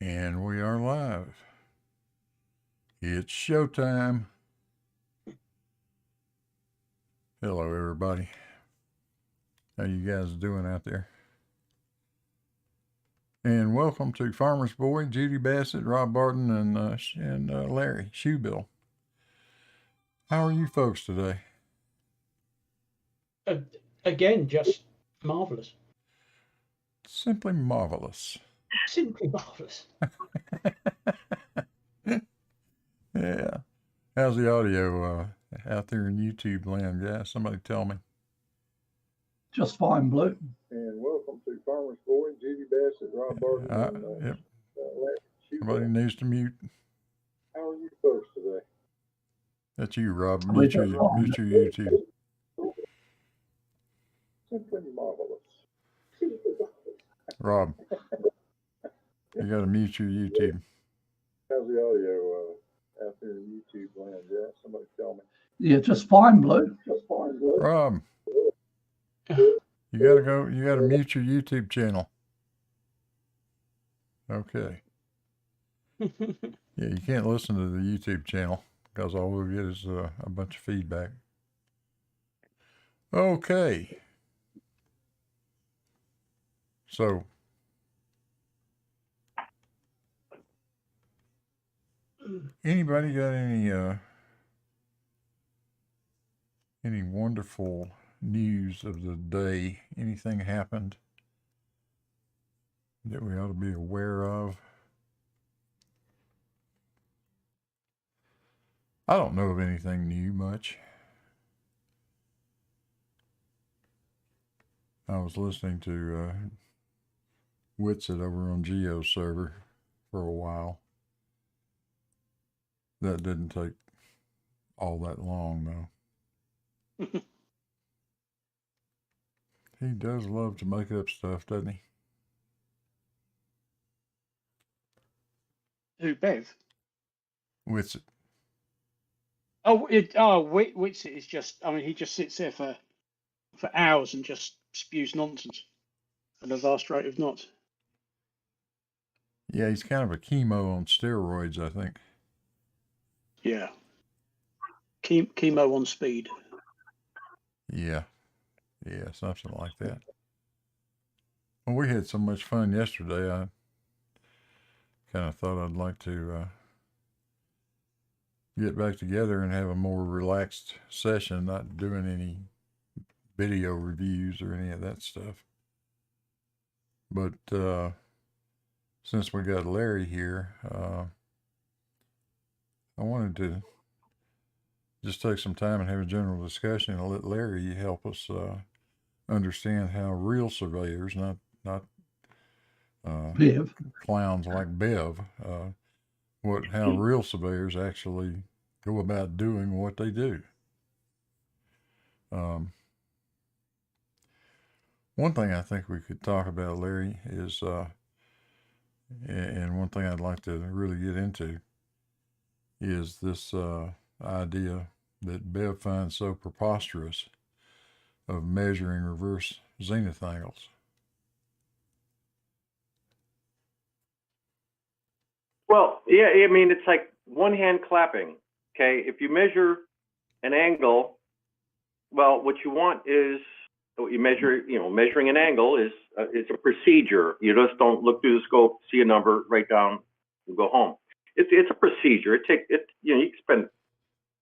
And we are live. It's showtime. Hello, everybody. How you guys doing out there? And welcome to Farmer's Boy, Judy Bassett, Rob Barton, and Larry Shoebill. How are you folks today? Again, just marvelous. Simply marvelous. Simply marvelous. Yeah. How's the audio out there in YouTube land, guys? Somebody tell me. Just fine, Blue. And welcome to Farmer's Boy, Judy Bassett, Rob Barton, and Larry Shoebill. Somebody needs to mute. How are you folks today? That's you, Rob. Mute your YouTube. Simply marvelous. Rob, you got to mute your YouTube. How's the audio out there in YouTube land? Yeah, somebody tell me. Yeah, just fine, Blue. Just fine, Blue. Rob, you gotta mute your YouTube channel. Okay. Yeah, you can't listen to the YouTube channel because all we'll get is a bunch of feedback. Okay. So, anybody got any wonderful news of the day? Anything happened that we ought to be aware of? I don't know of anything new much. I was listening to Witsit over on Geo's server for a while. That didn't take all that long, though. He does love to make up stuff, doesn't he? Who, Bev? Witsit. Witsit is just, I mean, he just sits there for hours and just spews nonsense at a vast rate of knots. Yeah, he's kind of a chemo on steroids, I think. Yeah. Chemo on speed. Yeah, something like that. Well, we had so much fun yesterday. I kind of thought I'd like to get back together and have a more relaxed session, not doing any video reviews or any of that stuff. But since we got Larry here, I wanted to just take some time and have a general discussion and let Larry help us understand how real surveyors, not Bev. clowns like Bev, how real surveyors actually go about doing what they do. One thing I think we could talk about, Larry, is, and one thing I'd like to really get into is this idea that Bev finds so preposterous of measuring reverse zenith angles. Well, yeah, I mean, it's like one hand clapping, okay? If you measure an angle, well, what you want is, what you measure, measuring an angle is it's a procedure. You just don't look through the scope, see a number, write down, and go home. It's a procedure. You can spend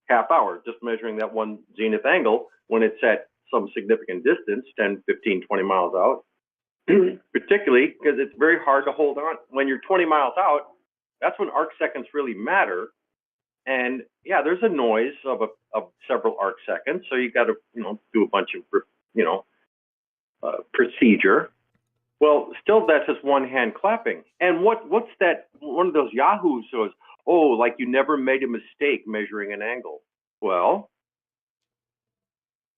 half hour just measuring that one zenith angle when it's at some significant distance, 10, 15, 20 miles out, particularly because it's very hard to hold on. When you're 20 miles out, that's when arc seconds really matter. And yeah, there's a noise of several arc seconds. So you got to, do a bunch of, procedure. Well, still that's just one hand clapping. And what's that? One of those yahoos says, oh, like you never made a mistake measuring an angle. Well,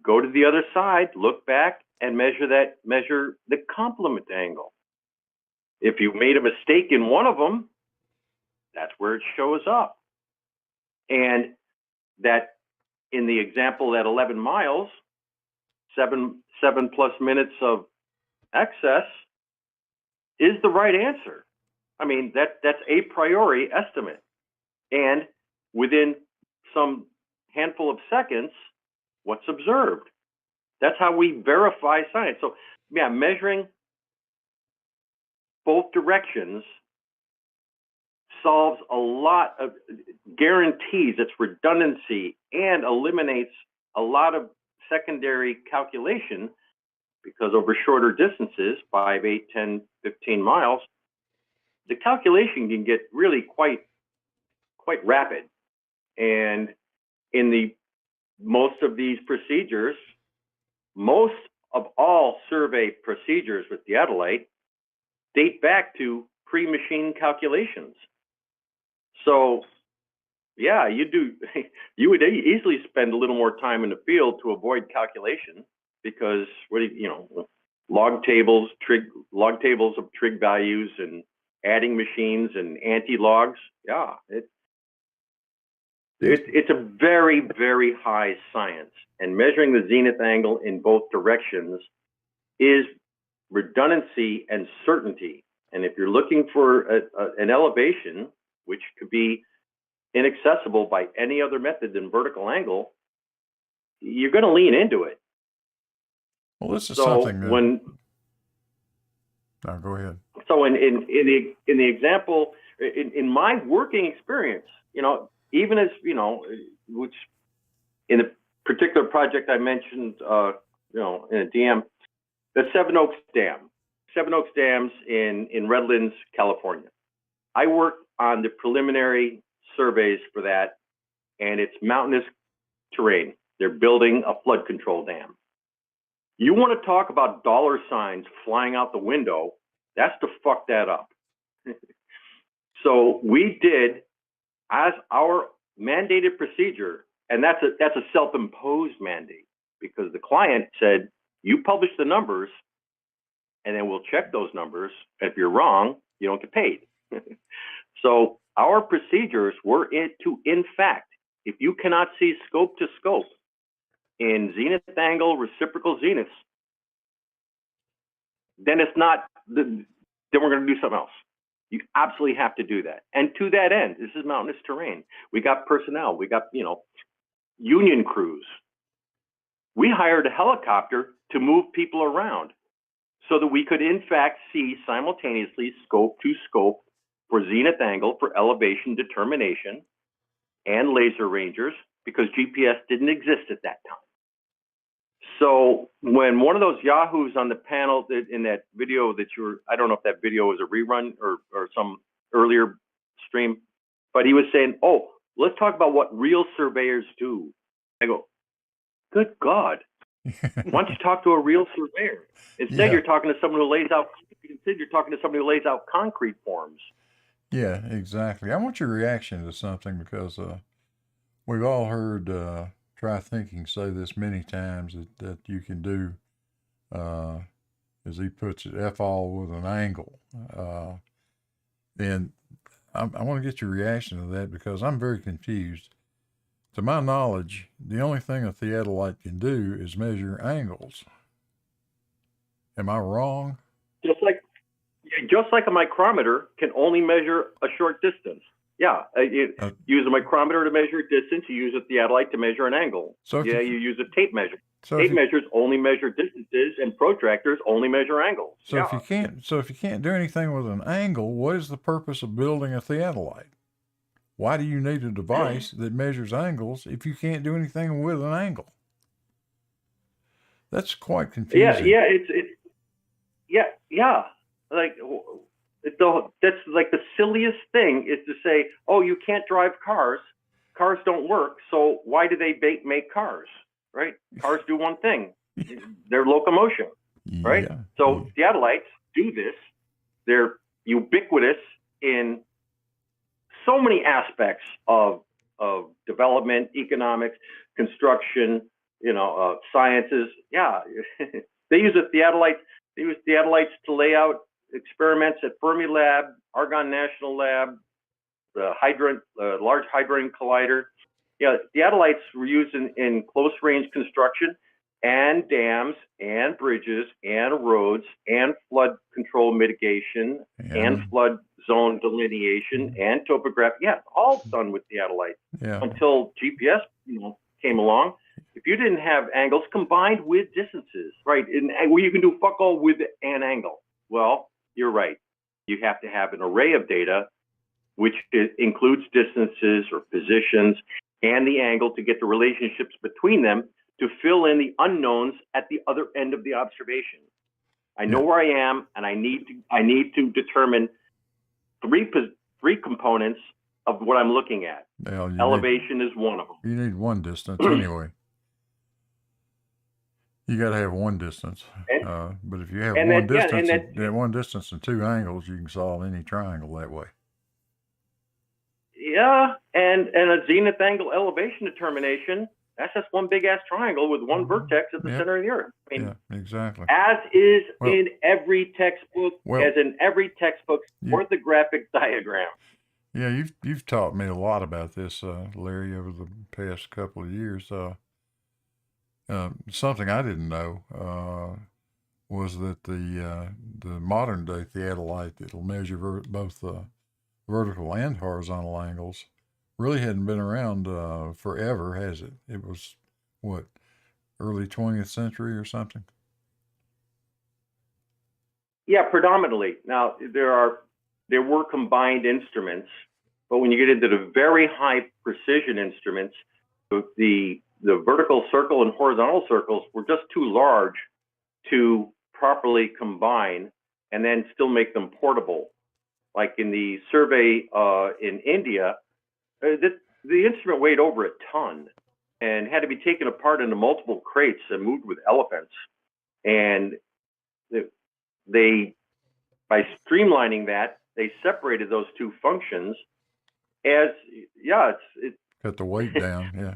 go to the other side, look back, and measure the complement angle. If you made a mistake in one of them, that's where it shows up. And that in the example, that 11 miles, 7+ minutes of excess is the right answer. I mean, that's a priori estimate. And within some handful of seconds, what's observed? That's how we verify science. So yeah, measuring both directions solves a lot of, guarantees its redundancy and eliminates a lot of secondary calculation, because over shorter distances, 5, 8, 10, 15 miles, the calculation can get really quite rapid. And in the most of these procedures, most of all survey procedures with theodolite date back to pre-machine calculations. So yeah, you would easily spend a little more time in the field to avoid calculation, because log tables of trig values and adding machines and anti-logs. Yeah, it's a very, very high science, and measuring the zenith angle in both directions is redundancy and certainty. And if you're looking for an elevation, which could be inaccessible by any other method than vertical angle, you're going to lean into it. Well, this is So something that, when no, go ahead. so in the example, in my working experience, even as which in the particular project I mentioned, in a DM, the Seven Oaks Dams in Redlands, California. I worked on the preliminary surveys for that, and it's mountainous terrain. They're building a flood control dam. You want to talk about dollar signs flying out the window? That's to fuck that up. So we did, as our mandated procedure, and that's a self-imposed mandate, because the client said, you publish the numbers, and then we'll check those numbers. And if you're wrong, you don't get paid. So our procedures were in fact, if you cannot see scope to scope in zenith angle, reciprocal zeniths, then it's not, then we're going to do something else. You absolutely have to do that. And to that end, this is mountainous terrain. We got personnel, we got, union crews. We hired a helicopter to move people around so that we could in fact see simultaneously scope to scope for zenith angle, for elevation determination, and laser rangers, because GPS didn't exist at that time. So when one of those yahoos on the panel in that video that I don't know if that video was a rerun or some earlier stream, but he was saying, oh, let's talk about what real surveyors do. I go, good God. Why don't you talk to a real surveyor? Instead, you're talking to someone who lays out. Instead, you're talking to somebody who lays out concrete forms. Yeah, exactly. I want your reaction to something, because we've all heard Try Thinking say this many times, that you can do, as he puts it, F all with an angle. And I want to get your reaction to that, because I'm very confused. To my knowledge, the only thing a theodolite can do is measure angles. Am I wrong? Just like a micrometer can only measure a short distance. Yeah, you use a micrometer to measure distance. You use a theodolite to measure an angle. So you use a tape measure. Tape measures only measure distances, and protractors only measure angles. So if you can't do anything with an angle, what is the purpose of building a theodolite? Why do you need a device that measures angles if you can't do anything with an angle? That's quite confusing. Yeah. That's like the silliest thing is to say, oh, you can't drive cars. Cars don't work. So why do they make cars, right? Cars do one thing. They're locomotion, right? Yeah. So theodolites do this. They're ubiquitous in so many aspects of development, economics, construction, sciences. Yeah, they use theodolites to lay out experiments at Fermilab, Argonne National Lab, the Large Hadron Collider. Yeah, theodolites were used in close range construction and dams and bridges and roads and flood control mitigation and flood zone delineation and topography. Yeah, all done with theodolite Yeah. until GPS, came along. If you didn't have angles combined with distances, right, where you can do fuck all with an angle. Well, you're right. You have to have an array of data, which includes distances or positions and the angle to get the relationships between them to fill in the unknowns at the other end of the observation. I know where I am, and I need to determine three components of what I'm looking at. Well, Elevation is one of them. You need one distance anyway. You got to have one distance. But if you have one distance, one distance and two angles, you can solve any triangle that way. Yeah, and a zenith angle elevation determination, that's just one big ass triangle with one vertex at the center of the earth. I mean, yeah, exactly. As is in every textbook, orthographic diagram. Yeah, you've taught me a lot about this, Larry, over the past couple of years. Something I didn't know was that the modern day theodolite that'll measure both vertical and horizontal angles really hadn't been around forever, has it? It was what, early 20th century or something? Yeah, predominantly. Now there were combined instruments, but when you get into the very high precision instruments, the vertical circle and horizontal circles were just too large to properly combine and then still make them portable. Like in the survey in India, the instrument weighed over a ton and had to be taken apart into multiple crates and moved with elephants. And they, by streamlining that, they separated those two functions as, cut the weight down, yeah.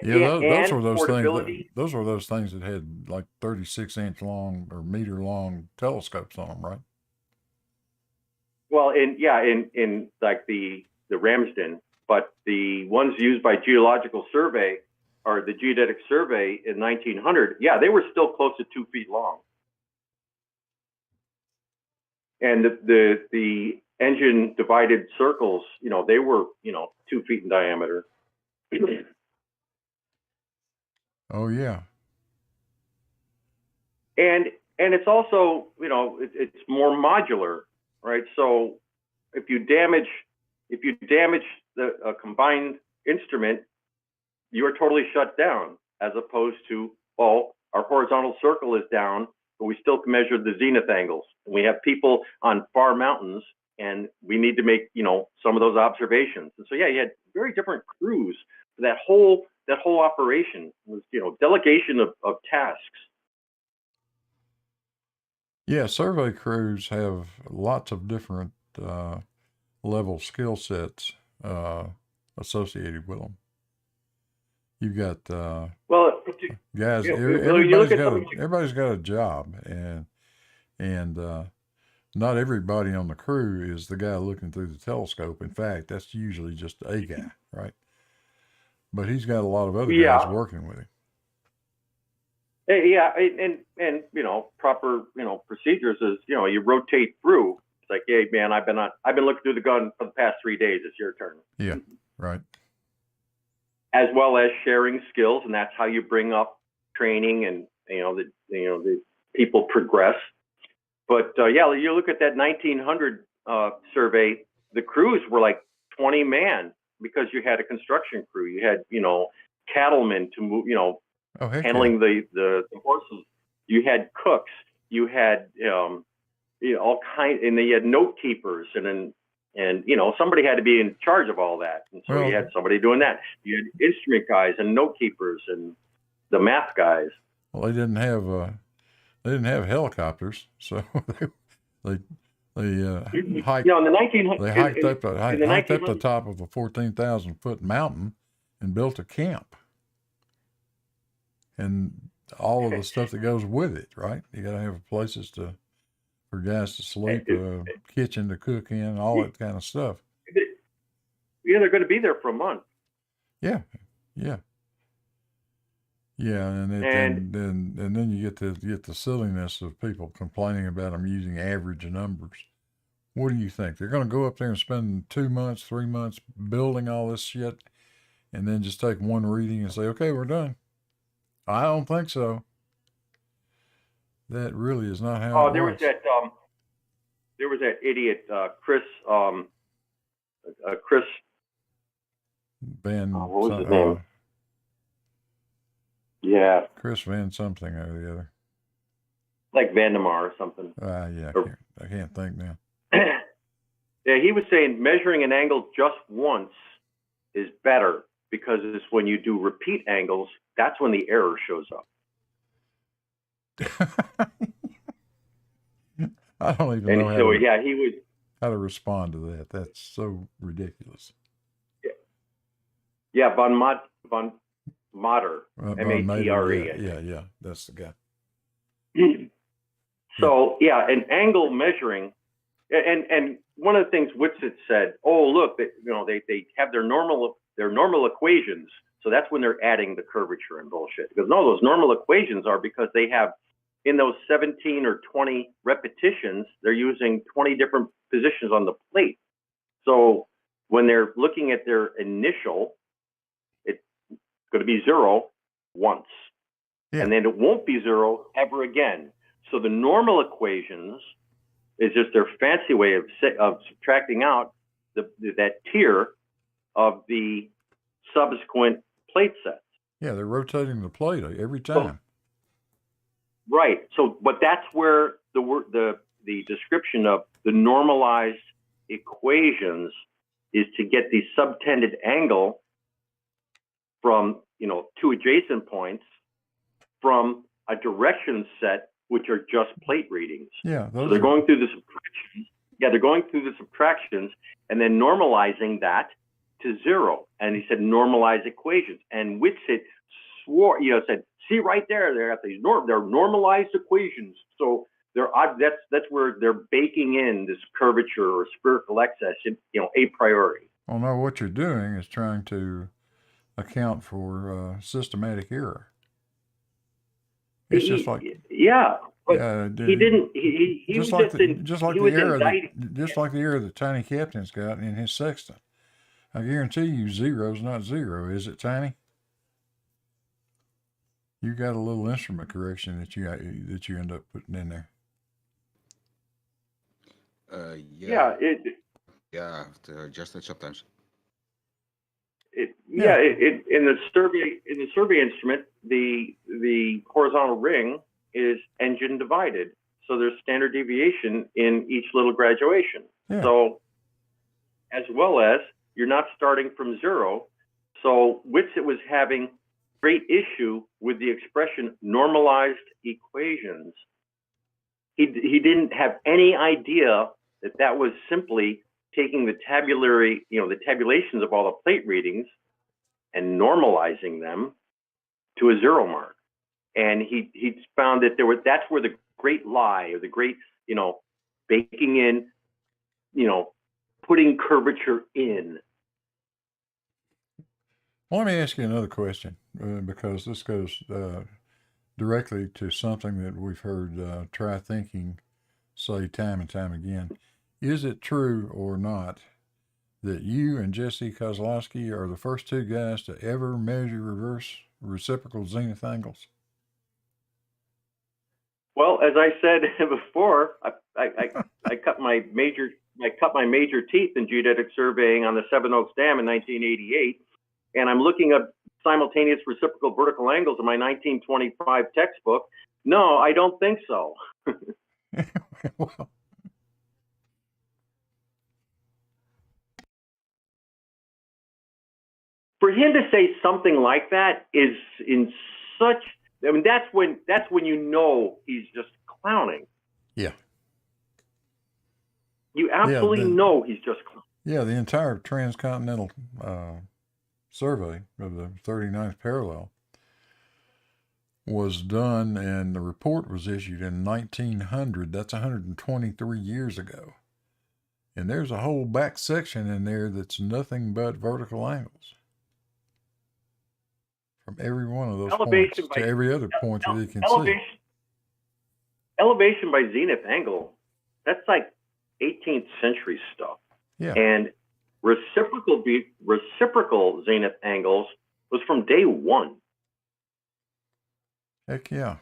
Those were those things. Those were those things that had like 36-inch long or meter long telescopes on them, right? Well, in like the Ramsden, but the ones used by Geological Survey or the Geodetic Survey in 1900, they were still close to 2 feet long. And the engine divided circles, they were 2 feet in diameter. Oh yeah. And it's also, it's more modular, right? So if you damage a combined instrument, you are totally shut down, as opposed to, our horizontal circle is down, but we still can measure the zenith angles. And we have people on far mountains, and we need to make, some of those observations. And so, you had very different crews for that whole operation. It was, delegation of tasks. Yeah, survey crews have lots of different level skill sets associated with them. You've got guys. Everybody's got a job, and not everybody on the crew is the guy looking through the telescope. In fact, that's usually just a guy, right? But he's got a lot of other guys working with him. Yeah, and proper procedures is you rotate through. It's like, hey man, I've been looking through the gun for the past 3 days. It's your turn. Yeah, right. As well as sharing skills, and that's how you bring up training, and the people progress. But you look at that 1900 survey, the crews were like 20 man because you had a construction crew, you had cattlemen to move, handling the horses. You had cooks, you had all kinds, and then you had note keepers, and somebody had to be in charge of all that, and so you had somebody doing that. You had instrument guys and note keepers and the math guys. Well, they didn't have helicopters, so they hiked. In the 1900s, they hiked up the top of a 14,000-foot mountain and built a camp, and all of the stuff that goes with it. Right, you got to have places for guys to sleep, kitchen to cook in, all that kind of stuff. They're going to be there for a month. Yeah. And then you get the silliness of people complaining about them using average numbers. What do you think? They're going to go up there and spend 2 months, 3 months building all this shit and then just take one reading and say, okay, we're done? I don't think so. That really is not how it there works. there was that idiot, Chris, Chris, Van, what was his name? Yeah, Chris Van something or the other. like Vandemar or something. Yeah, Or- I can't think now. Yeah, he was saying measuring an angle just once is better because it's when you do repeat angles, that's when the error shows up. I don't even And know so, yeah, he was, how to respond to that. That's so ridiculous. yeah, von Mater, Von M-A-T-R-E. Mater, yeah, that's the guy. So, yeah, an angle measuring, and one of the things Whitsitt said, oh, look, they have their normal equations. So that's when they're adding the curvature and bullshit. Because no, those normal equations are because they have, in those 17 or 20 repetitions, they're using 20 different positions on the plate. So when they're looking at their initial, it's going to be 0 once. Yeah. And then it won't be 0 ever again. So the normal equations is just their fancy way of subtracting out that tier of the subsequent plate sets. Yeah, they're rotating the plate every time. Right. So, but that's where the description of the normalized equations is to get the subtended angle from, two adjacent points from a direction set, which are just plate readings. Yeah. So they're going through the subtractions. Yeah, they're going through the subtractions and then normalizing that to 0. And he said normalized equations. And Whitsitt swore, said, see right there, they're at these they're normalized equations. So that's where they're baking in this curvature or spherical excess, a priori. Well, no, what you're doing is trying to account for systematic error. It's just like, yeah, but he didn't. He just was like just the error that Tiny Captain's got in his sextant. I guarantee you, 0's not 0, is it, Tiny? You got a little instrument correction that you end up putting in there. Yeah. Yeah, I have to adjust it sometimes. In the survey instrument, the horizontal ring is engine divided, so there's standard deviation in each little graduation. Yeah. So, as well as you're not starting from 0. So Whitsitt was having great issue with the expression normalized equations. He didn't have any idea that was simply taking the the tabulations of all the plate readings and normalizing them to a 0 mark. And he found that that's where the great lie, or the great, baking in, putting curvature in. Well, let me ask you another question, because this goes directly to something that we've heard Try Thinking say time and time again. Is it true or not that you and Jesse Kozlowski are the first 2 guys to ever measure reverse reciprocal zenith angles? Well, as I said before, I cut my major teeth in geodetic surveying on the Seven Oaks Dam in 1988, and I'm looking at simultaneous reciprocal vertical angles in my 1925 textbook. No, I don't think so. Well, for him to say something like that is in such, that's when he's just clowning. Yeah. You absolutely know he's just clowning. Yeah, the entire transcontinental survey of the 39th parallel was done, and the report was issued in 1900. That's 123 years ago. And there's a whole back section in there that's nothing but vertical angles from every one of those points to every other point that you can see. Elevation by zenith angle, that's like 18th century stuff. Yeah. And reciprocal zenith angles was from day one. Heck yeah.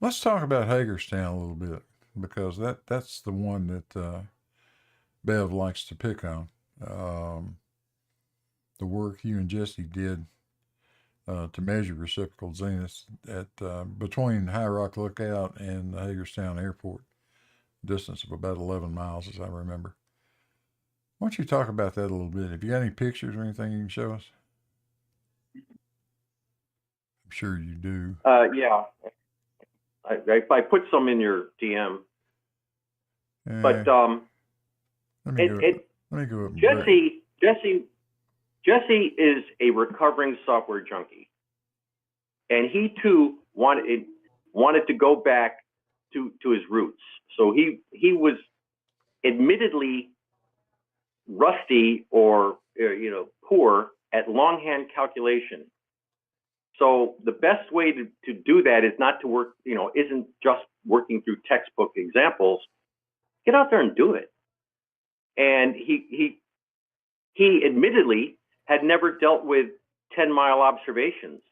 Let's talk about Hagerstown a little bit, because that's the one that Bev likes to pick on. The work you and Jesse did to measure reciprocal zeniths at between High Rock Lookout and the Hagerstown Airport, distance of about 11 miles, as I remember. Why don't you talk about that a little bit? Have you got any pictures or anything you can show us? I'm sure you do. Yeah. I put some in your DM. But let me go up and Jesse is a recovering software junkie, and he too wanted to go back to his roots. So he was admittedly rusty or poor at longhand calculation. So the best way to do that is not to work, isn't just working through textbook examples. Get out there and do it. And he admittedly had never dealt with 10-mile observations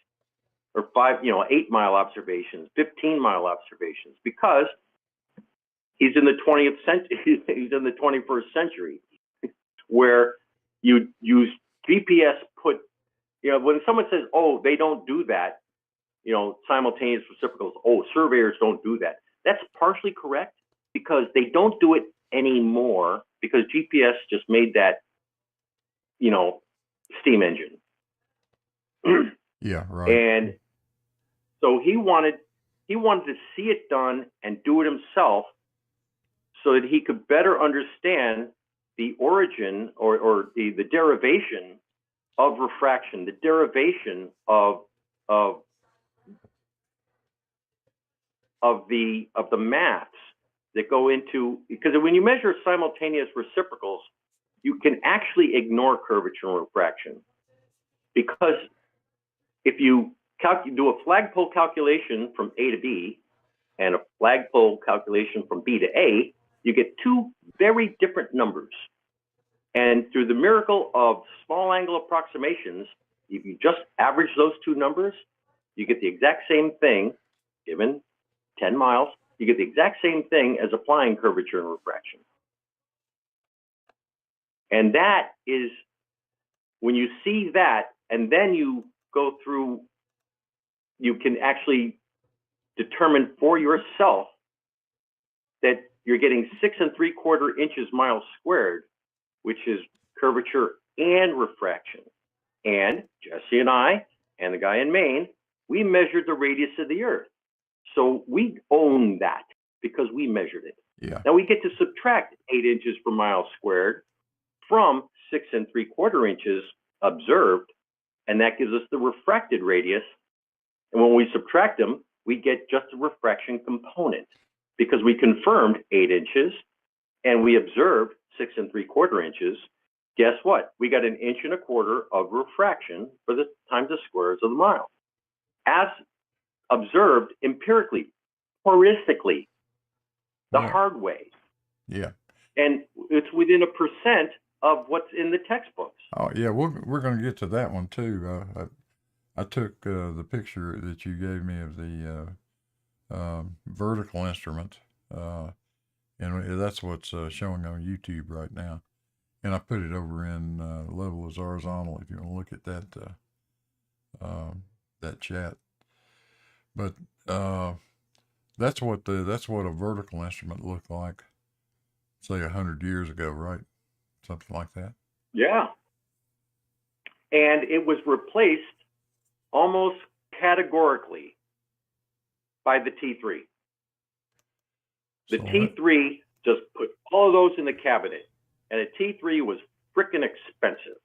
or 8-mile observations, 15-mile observations, because he's in the 20th century, he's in the 21st century, where you use GPS when someone says, oh, they don't do that, simultaneous reciprocals, oh, surveyors don't do that. That's partially correct, because they don't do it anymore, because GPS just made that, steam engine. Yeah, right. And so he wanted to see it done and do it himself, so that he could better understand the origin or the derivation of refraction, the derivation of the maths that go into, because when you measure simultaneous reciprocals, you can actually ignore curvature and refraction, because if you do a flagpole calculation from A to B and a flagpole calculation from B to A, you get two very different numbers. And through the miracle of small angle approximations, if you just average those two numbers, you get the exact same thing. Given 10 miles, you get the exact same thing as applying curvature and refraction. And that is, when you see that, and then you go through, you can actually determine for yourself that you're getting 6 3/4 inches miles squared, which is curvature and refraction. And Jesse and I and the guy in Maine, we measured the radius of the Earth. So we own that because we measured it. Yeah. Now we get to subtract 8 inches per mile squared from 6 3/4 inches observed, and that gives us the refracted radius. And when we subtract them, we get just the refraction component, because we confirmed 8 inches and we observed 6 3/4 inches. Guess what? We got 1 1/4 inches of refraction for the times the squares of the mile, as observed empirically, heuristically, the hard way. Yeah. And it's within 1% of what's in the textbooks. Oh yeah, we're going to get to that one too. I took the picture that you gave me of the vertical instrument, and that's what's showing on YouTube right now. And I put it over in level as horizontal if you want to look at that that chat. But that's what a vertical instrument looked like, say 100 years ago, right? Something like that. Yeah. And it was replaced almost categorically by the T3. The T3 just put all of those in the cabinet, and the T3 was freaking expensive.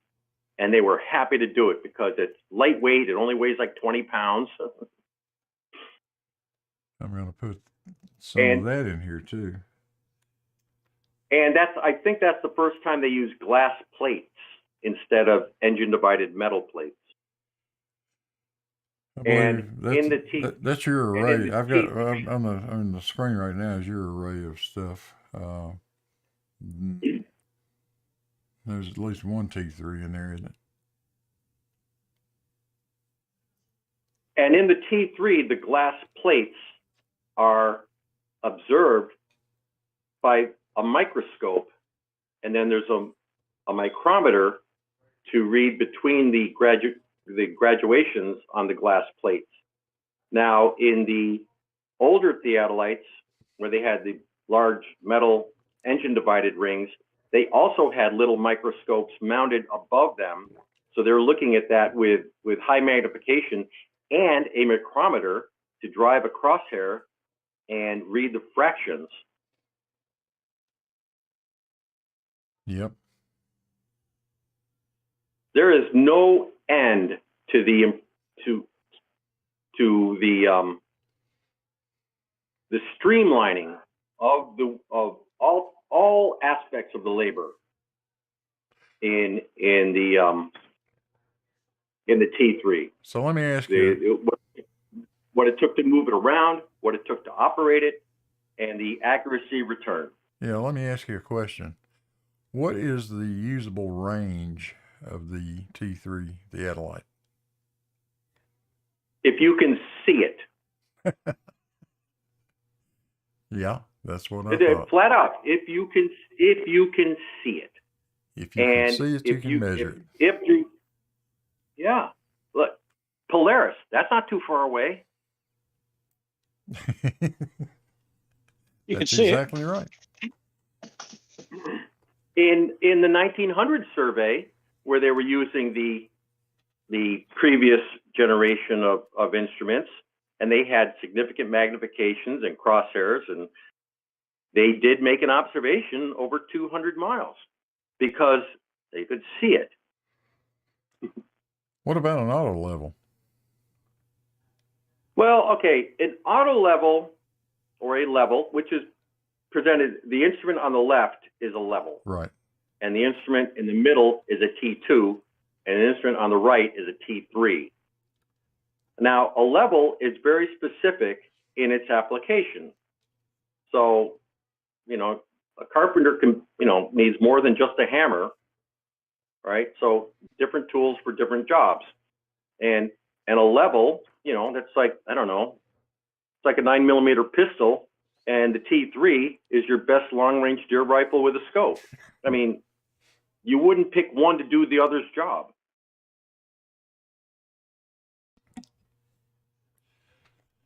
And they were happy to do it because it's lightweight. It only weighs like 20 pounds. I'm going to put some of that in here too. And I think that's the first time they used glass plates instead of engine divided metal plates. I And believe in the T, that's your and in array. the I've got T3, on the screen right now is your array of stuff. There's at least one T3 in there, isn't it? and in the T3, the glass plates are observed by a microscope, and then there's a micrometer to read between the graduations on the glass plates. Now, in the older theodolites, where they had the large metal engine divided rings, they also had little microscopes mounted above them. So they're looking at that with high magnification and a micrometer to drive a crosshair and read the fractions. Yep. There is no end to the streamlining of all aspects of the labor in the T3. So let me ask you. What it took to move it around, what it took to operate it, and the accuracy return. Yeah, let me ask you a question. What is the usable range of the T3 theodolite? If you can see it. Yeah, that's what I thought. Flat out, if you can see it. If you can see it, you can measure it. Yeah. Look, Polaris, that's not too far away. You can That's see exactly right. In the 1900 survey, where they were using the previous generation of instruments, and they had significant magnifications and crosshairs, and they did make an observation over 200 miles because they could see it. What about an auto level? Well, okay, an auto level or a level, which is presented, the instrument on the left is a level. Right. And the instrument in the middle is a T2, and the instrument on the right is a T3. Now, a level is very specific in its application. So, a carpenter needs more than just a hammer, right? So different tools for different jobs. And a level, that's like, I don't know, it's like a 9mm pistol, and the T3 is your best long-range deer rifle with a scope. I mean, you wouldn't pick one to do the other's job.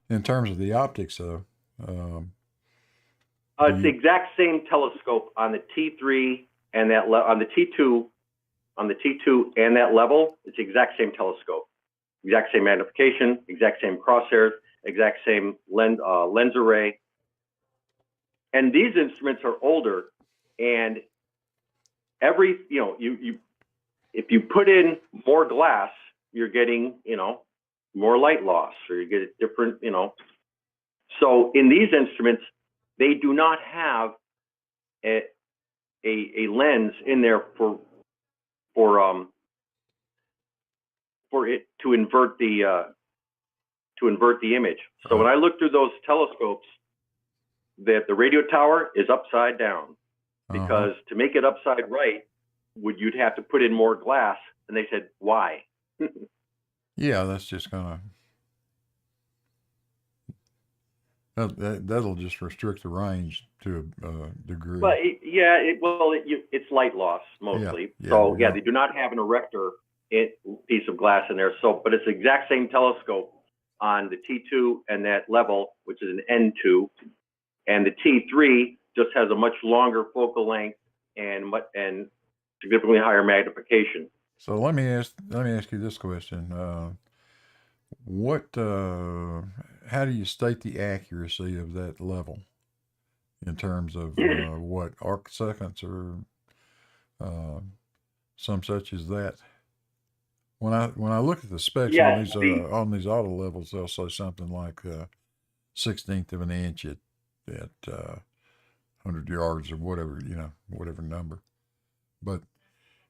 In terms of the optics, though, it's the exact same telescope on the T3 and on the T2 and that level. It's the exact same telescope, exact same magnification, exact same crosshairs, exact same lens array. And these instruments are older, and if you put in more glass, you're getting more light loss, or you get a different So in these instruments, they do not have a lens in there for it to invert the image. So when I look through those telescopes, the radio tower is upside down, because to make it upside right, you'd have to put in more glass. And they said, why? Yeah, that's just gonna that'll just restrict the range to a degree. Well, it's light loss mostly. Yeah. They do not have an erector piece of glass in there. So, but it's the exact same telescope on the T2 and that level, which is an N2, and the T3 just has a much longer focal length and significantly higher magnification. So let me ask you this question: how do you state the accuracy of that level in terms of what arc seconds or some such as that? When I look at the specs on these auto levels, they'll say something like 1/16 of an inch at 100 yards or whatever whatever number. But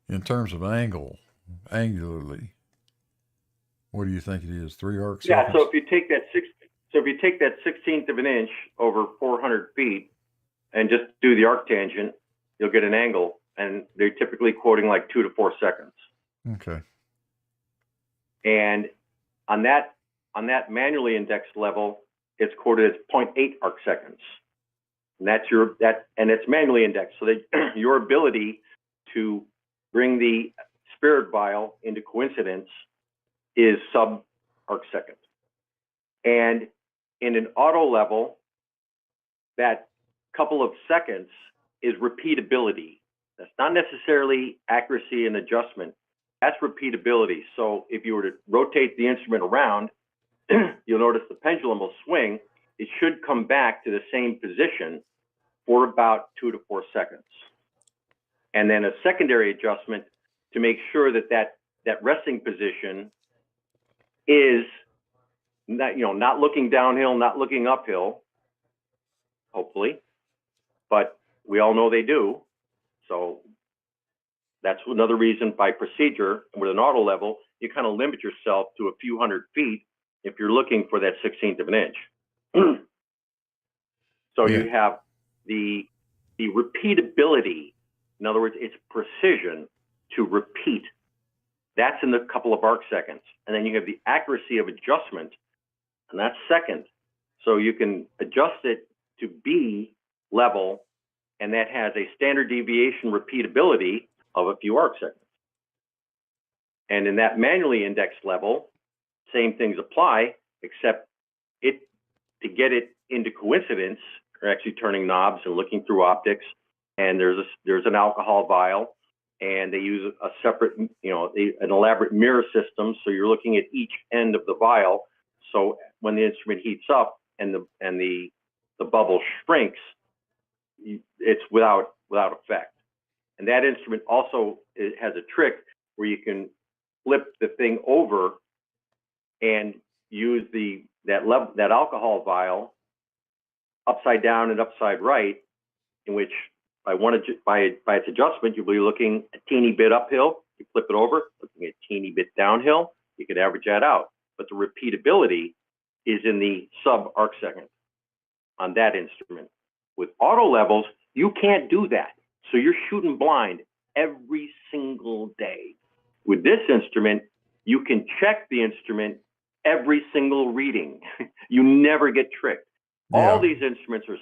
in terms of angularly, What do you think it is? 3 arc Yeah, seconds? so if you take that 16th of an inch over 400 feet and just do the arctangent, you'll get an angle, and they're typically quoting like 2 to 4 seconds. Okay. And on that manually indexed level, it's quoted as 0.8 arc seconds. And and it's manually indexed. So that your ability to bring the spirit vial into coincidence is sub arc second. And in an auto level, that couple of seconds is repeatability. That's not necessarily accuracy and adjustment. That's repeatability. So if you were to rotate the instrument around, you'll notice the pendulum will swing. It should come back to the same position for about 2 to 4 seconds. And then a secondary adjustment to make sure that resting position is not looking downhill, not looking uphill, hopefully, but we all know they do. So that's another reason by procedure with an auto level, you kind of limit yourself to a few hundred feet if you're looking for that 16th of an inch. So Yeah. you have the repeatability. In other words, it's precision to repeat. That's in the couple of arc seconds. And then you have the accuracy of adjustment, and that's second. So you can adjust it to be level, and that has a standard deviation repeatability of a few arc seconds. And in that manually indexed level, same things apply, except to get it into coincidence, you're actually turning knobs and looking through optics, and there's an alcohol vial, and they use a separate, an elaborate mirror system, so you're looking at each end of the vial. So when the instrument heats up and the bubble shrinks, it's without effect. And that instrument also has a trick where you can flip the thing over and use that alcohol vial upside down and upside right, in which by its adjustment, you'll be looking a teeny bit uphill. You flip it over, looking a teeny bit downhill. You could average that out. But the repeatability is in the sub arc second on that instrument. With auto levels, you can't do that. So you're shooting blind every single day. With this instrument, you can check the instrument every single reading. You never get tricked. Yeah. All these instruments are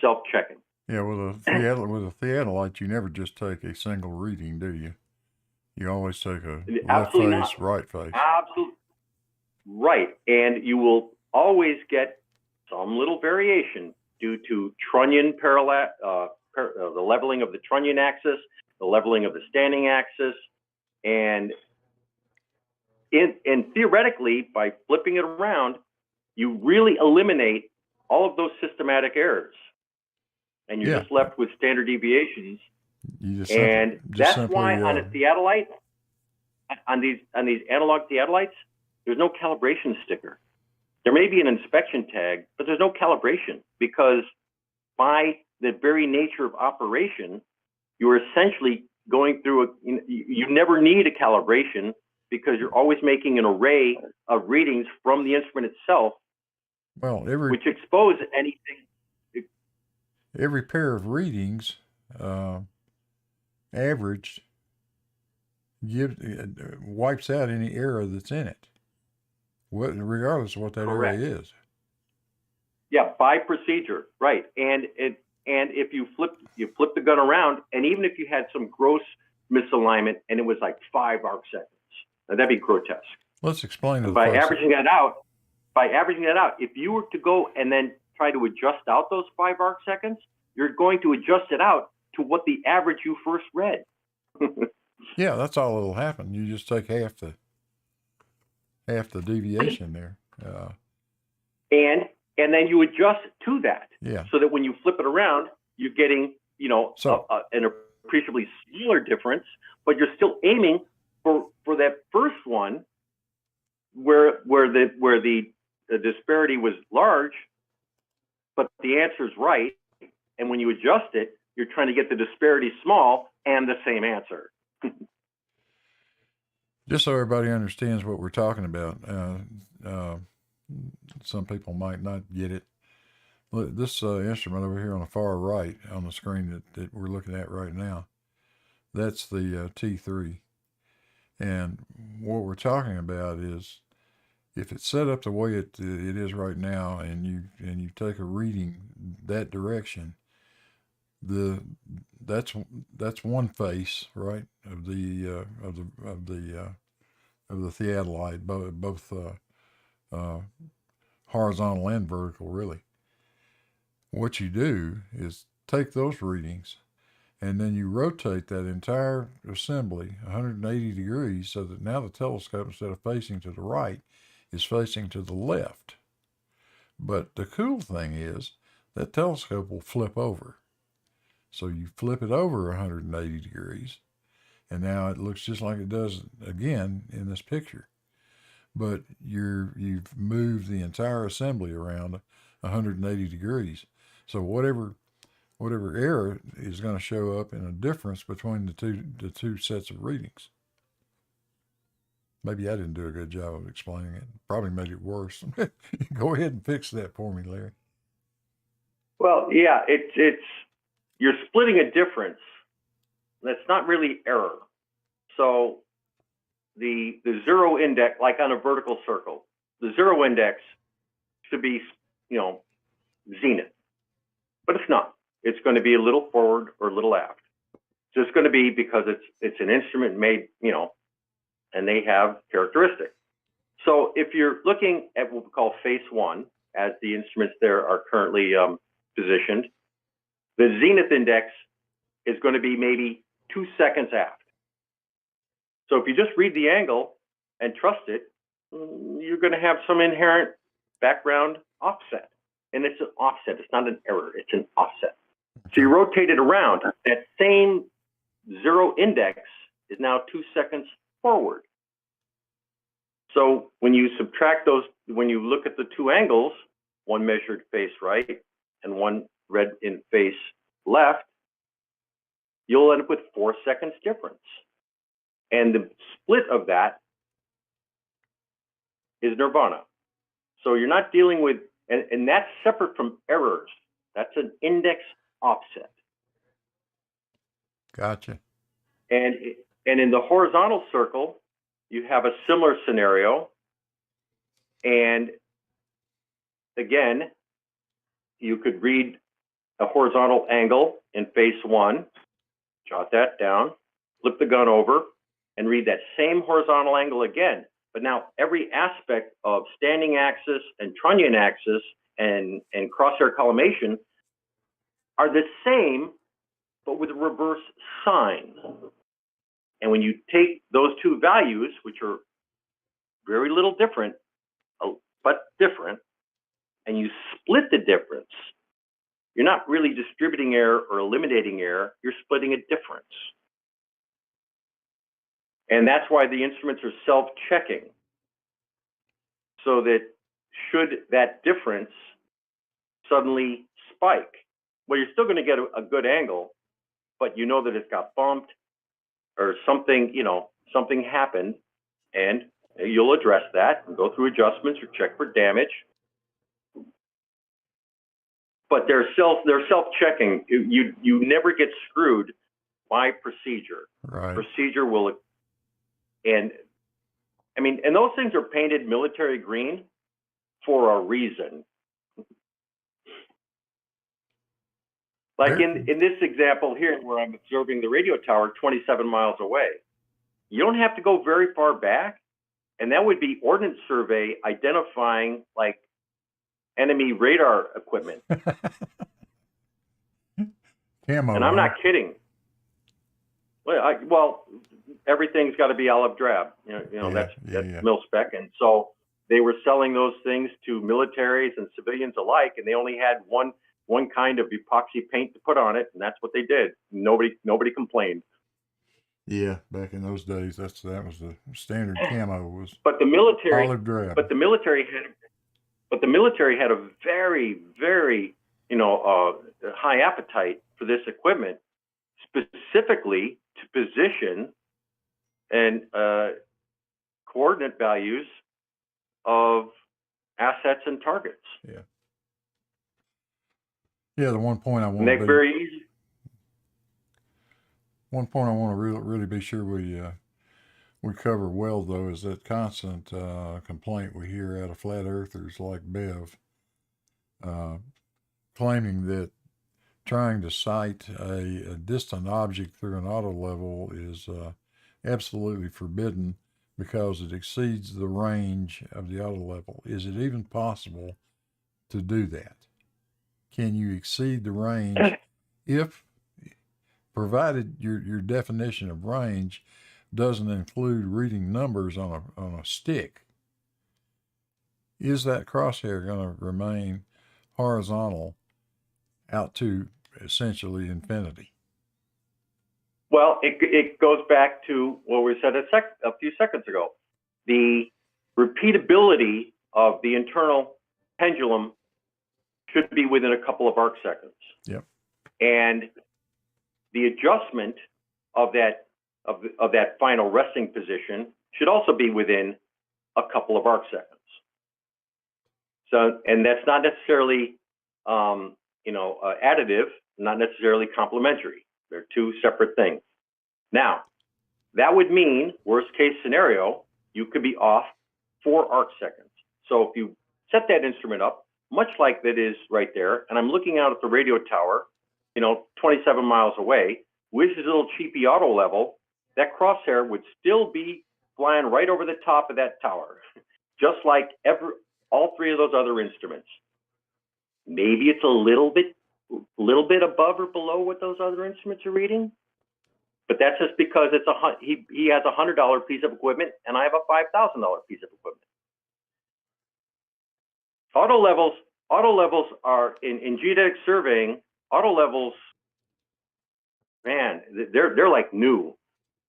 self-checking. Yeah, with a theodolite, you never just take a single reading, do you? You always take a left Absolutely face, not. right face. Absolutely. Right. And you will always get some little variation due to trunnion the leveling of the trunnion axis, the leveling of the standing axis, and theoretically, by flipping it around, you really eliminate all of those systematic errors, and you're just left with standard deviations. That's why on a theodolite, on these analog theodolites, there's no calibration sticker. There may be an inspection tag, but there's no calibration, because by the very nature of operation, you're essentially going through you never need a calibration, because you're always making an array of readings from the instrument itself, which expose anything. Every pair of readings averaged wipes out any error that's in it, regardless of what that error is. Yeah, by procedure, right? And if you flip the gun around, and even if you had some gross misalignment and it was like 5 arc seconds, now that'd be grotesque. Let's explain it. By averaging that out, if you were to go and then try to adjust out those 5 arc seconds, you're going to adjust it out to what the average you first read. Yeah, that's all that'll happen. You just take half the deviation there. And then you adjust to that. Yeah. So that when you flip it around, you're getting, an appreciably smaller difference, but you're still aiming for that first one where the disparity was large, but the answer is right. And when you adjust it, you're trying to get the disparity small and the same answer. Just so everybody understands what we're talking about, some people might not get it. Look, this instrument over here on the far right on the screen that we're looking at right now, that's the T3. And what we're talking about is if it's set up the way it is right now, and you take a reading that direction, that's one face, right, of the theodolite, both horizontal and vertical, really. What you do is take those readings, and then you rotate that entire assembly 180 degrees so that now the telescope, instead of facing to the right, is facing to the left. But the cool thing is that telescope will flip over. So you flip it over 180 degrees, and now it looks just like it does again in this picture. But you've moved the entire assembly around 180 degrees. So whatever error is going to show up in a difference between the two sets of readings. Maybe I didn't do a good job of explaining it. Probably made it worse. Go ahead and fix that for me, Larry. Well, yeah, it's you're splitting a difference. That's not really error. So the zero index, like on a vertical circle, the zero index should be, zenith, but it's not. It's going to be a little forward or a little aft. So it's going to be because it's an instrument made, and they have characteristics. So if you're looking at what we call face one, as the instruments there are currently positioned, the zenith index is going to be maybe 2 seconds aft. So if you just read the angle and trust it, you're going to have some inherent background offset. And it's an offset. It's not an error. It's an offset. So you rotate it around. That same zero index is now 2 seconds forward. So when you subtract those, when you look at the two angles, one measured face right and one read in face left, you'll end up with 4 seconds difference. And the split of that is nirvana. So you're not dealing with, and that's separate from errors. That's an index offset. Gotcha. And in the horizontal circle, you have a similar scenario. And again, you could read a horizontal angle in face one, jot that down, flip the gun over, and read that same horizontal angle again. But now every aspect of standing axis and trunnion axis and crosshair collimation are the same, but with a reverse sign. And when you take those two values, which are very little different, but different, and you split the difference, you're not really distributing error or eliminating error, you're splitting a difference. And that's why the instruments are self-checking, so that should that difference suddenly spike, well, you're still going to get a good angle, but you know that it's got bumped or something, something happened, and you'll address that and go through adjustments or check for damage. But they're self-checking. You never get screwed by procedure. Right. Procedure will. And those things are painted military green for a reason. Like in this example here, where I'm observing the radio tower 27 miles away, you don't have to go very far back, and that would be Ordnance Survey identifying like enemy radar equipment. Camo, and I'm not kidding. Well, everything's got to be olive drab. That's mil spec, and so they were selling those things to militaries and civilians alike, and they only had one kind of epoxy paint to put on it, and that's what they did. Nobody complained. Yeah, back in those days, that was the standard camo was. But the military, olive drab. But the military had a very, very, high appetite for this equipment, specifically to position and coordinate values of assets and targets. Yeah, the one point I want Make to very easy. one point I want to really be sure we cover well, though, is that constant complaint we hear out of flat earthers like Bev, claiming that trying to cite a distant object through an auto level is absolutely forbidden because it exceeds the range of the auto level. Is it even possible to do that? Can you exceed the range if, provided your definition of range doesn't include reading numbers on a stick? Is that crosshair going to remain horizontal out to essentially infinity? Well, it goes back to what we said a few seconds ago. The repeatability of the internal pendulum should be within a couple of arc seconds. Yep. And the adjustment of that final resting position should also be within a couple of arc seconds. So, and that's not necessarily, additive, not necessarily complementary. They're two separate things. Now, that would mean, worst case scenario, you could be off 4 arc seconds. So if you set that instrument up, much like that is right there, and I'm looking out at the radio tower, 27 miles away, with his little cheapy auto level, that crosshair would still be flying right over the top of that tower, just like all 3 of those other instruments. Maybe it's a little bit above or below what those other instruments are reading, but that's just because he has a $100 piece of equipment and I have a $5,000 piece of equipment. Auto levels are in geodetic surveying. Auto levels, man, they're like new.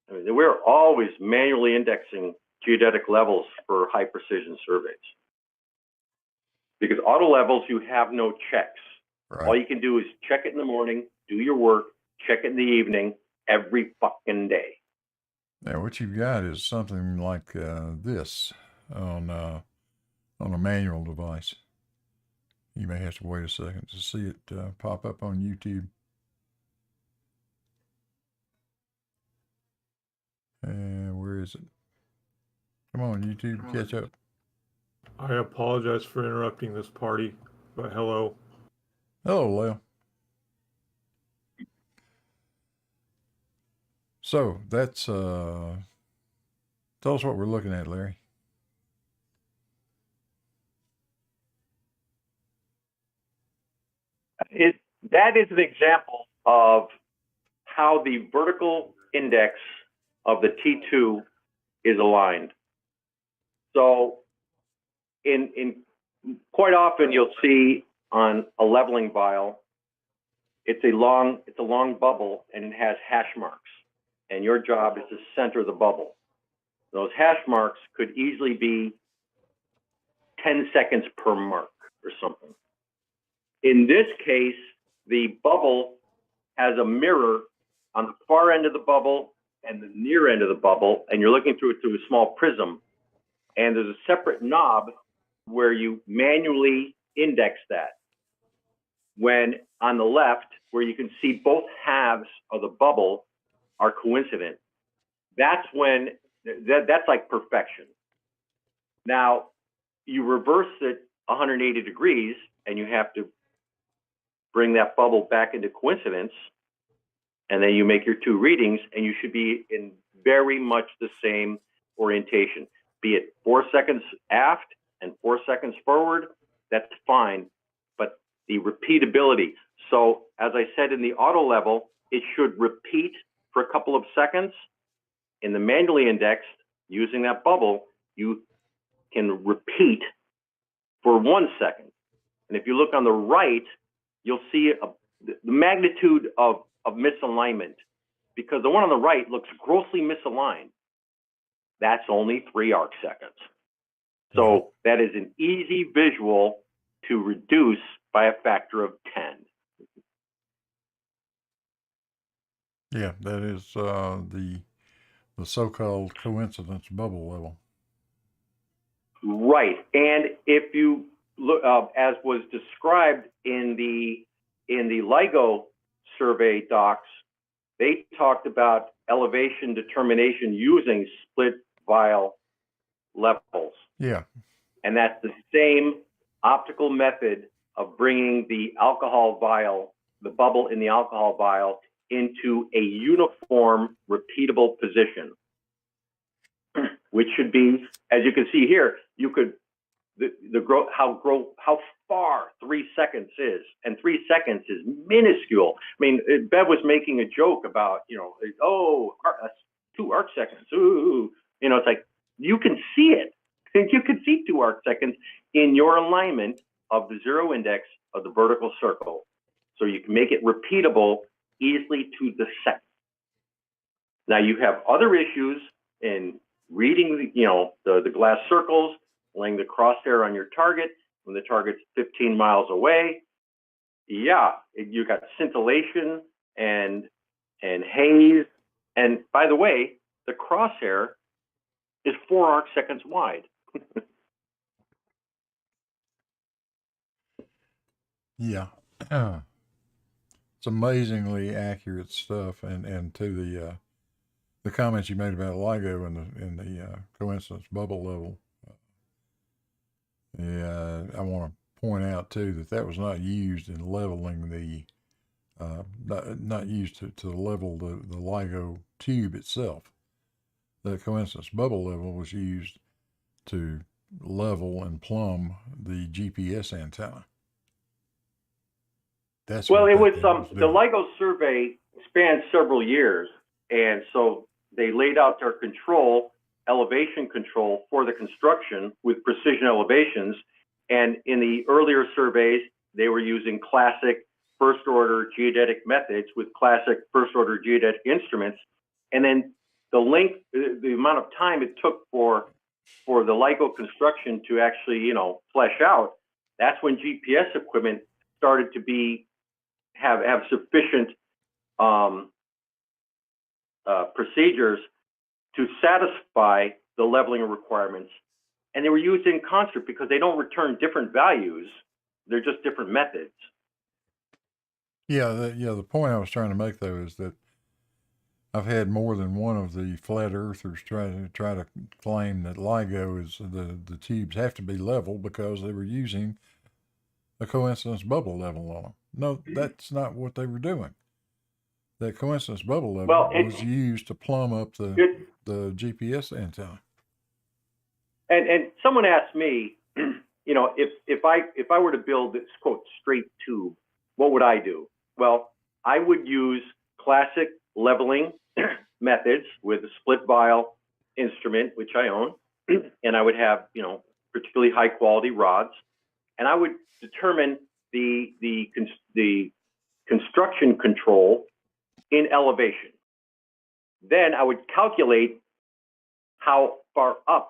I mean, we're always manually indexing geodetic levels for high precision surveys. Because auto levels, you have no checks. Right. All you can do is check it in the morning, do your work, check it in the evening, every fucking day. Now, what you've got is something like this on a manual device. You may have to wait a second to see it pop up on YouTube. And where is it? Come on, YouTube, catch up. I apologize for interrupting this party, but hello. Hello, Leo. So that's tell us what we're looking at, Larry. That is an example of how the vertical index of the T2 is aligned. So in quite often you'll see on a leveling vial, it's a long bubble and it has hash marks. And your job is to center the bubble. Those hash marks could easily be 10 seconds per mark or something. In this case, the bubble has a mirror on the far end of the bubble and the near end of the bubble, and you're looking through it through a small prism. And there's a separate knob where you manually index that. When on the left, where you can see both halves of the bubble are coincident, that's when, that's like perfection. Now, you reverse it 180 degrees, and you have to bring that bubble back into coincidence, and then you make your 2 readings, and you should be in very much the same orientation. Be it 4 seconds aft and 4 seconds forward, that's fine, but the repeatability. So as I said in the auto level, it should repeat for a couple of seconds. In the manually indexed, using that bubble, you can repeat for 1 second. And if you look on the right, you'll see the magnitude of misalignment, because the one on the right looks grossly misaligned. That's only 3 arc seconds. So that is an easy visual to reduce by a factor of 10. Yeah, that is the so-called coincidence bubble level. Right, and if you look, as was described in the LIGO survey docs, they talked about elevation determination using split vial levels, Yeah. and that's the same optical method of bringing the alcohol vial, the bubble in the alcohol vial, into a uniform, repeatable position, which should be, as you can see here, you could how far 3 seconds is, and 3 seconds is minuscule. I mean, Bev was making a joke about, that's 2 arc seconds. Ooh, it's like you can see it. You can see 2 arc seconds in your alignment of the zero index of the vertical circle, so you can make it repeatable easily to the second. Now you have other issues in reading, the glass circles, laying the crosshair on your target when the target's 15 miles away. Yeah, you got scintillation and haze. And by the way, the crosshair is 4 arc seconds wide. Yeah. It's amazingly accurate stuff. And to the comments you made about LIGO and the coincidence bubble level. Yeah, I want to point out too that was not used in leveling the, not used to level the LIGO tube itself. The coincidence bubble level was used to level and plumb the GPS antenna. That's well, what it that was thing the doing. LIGO survey spanned several years, and so they laid out their elevation control for the construction with precision elevations. And in the earlier surveys, they were using classic first order geodetic methods with classic first order geodetic instruments. And then the amount of time it took for the LIGO construction to actually, flesh out, that's when GPS equipment started to have sufficient procedures to satisfy the leveling requirements. And they were used in concert because they don't return different values. They're just different methods. Yeah, the point I was trying to make though is that I've had more than one of the flat earthers try to claim that LIGO is the tubes have to be level because they were using a coincidence bubble level on them. No, that's not what they were doing. That coincidence bubble level was used to plumb up the GPS antenna. And someone asked me, if I were to build this quote straight tube, what would I do? Well, I would use classic leveling methods with a split vial instrument, which I own, and I would have particularly high quality rods, and I would determine the construction control in elevation. Then I would calculate how far up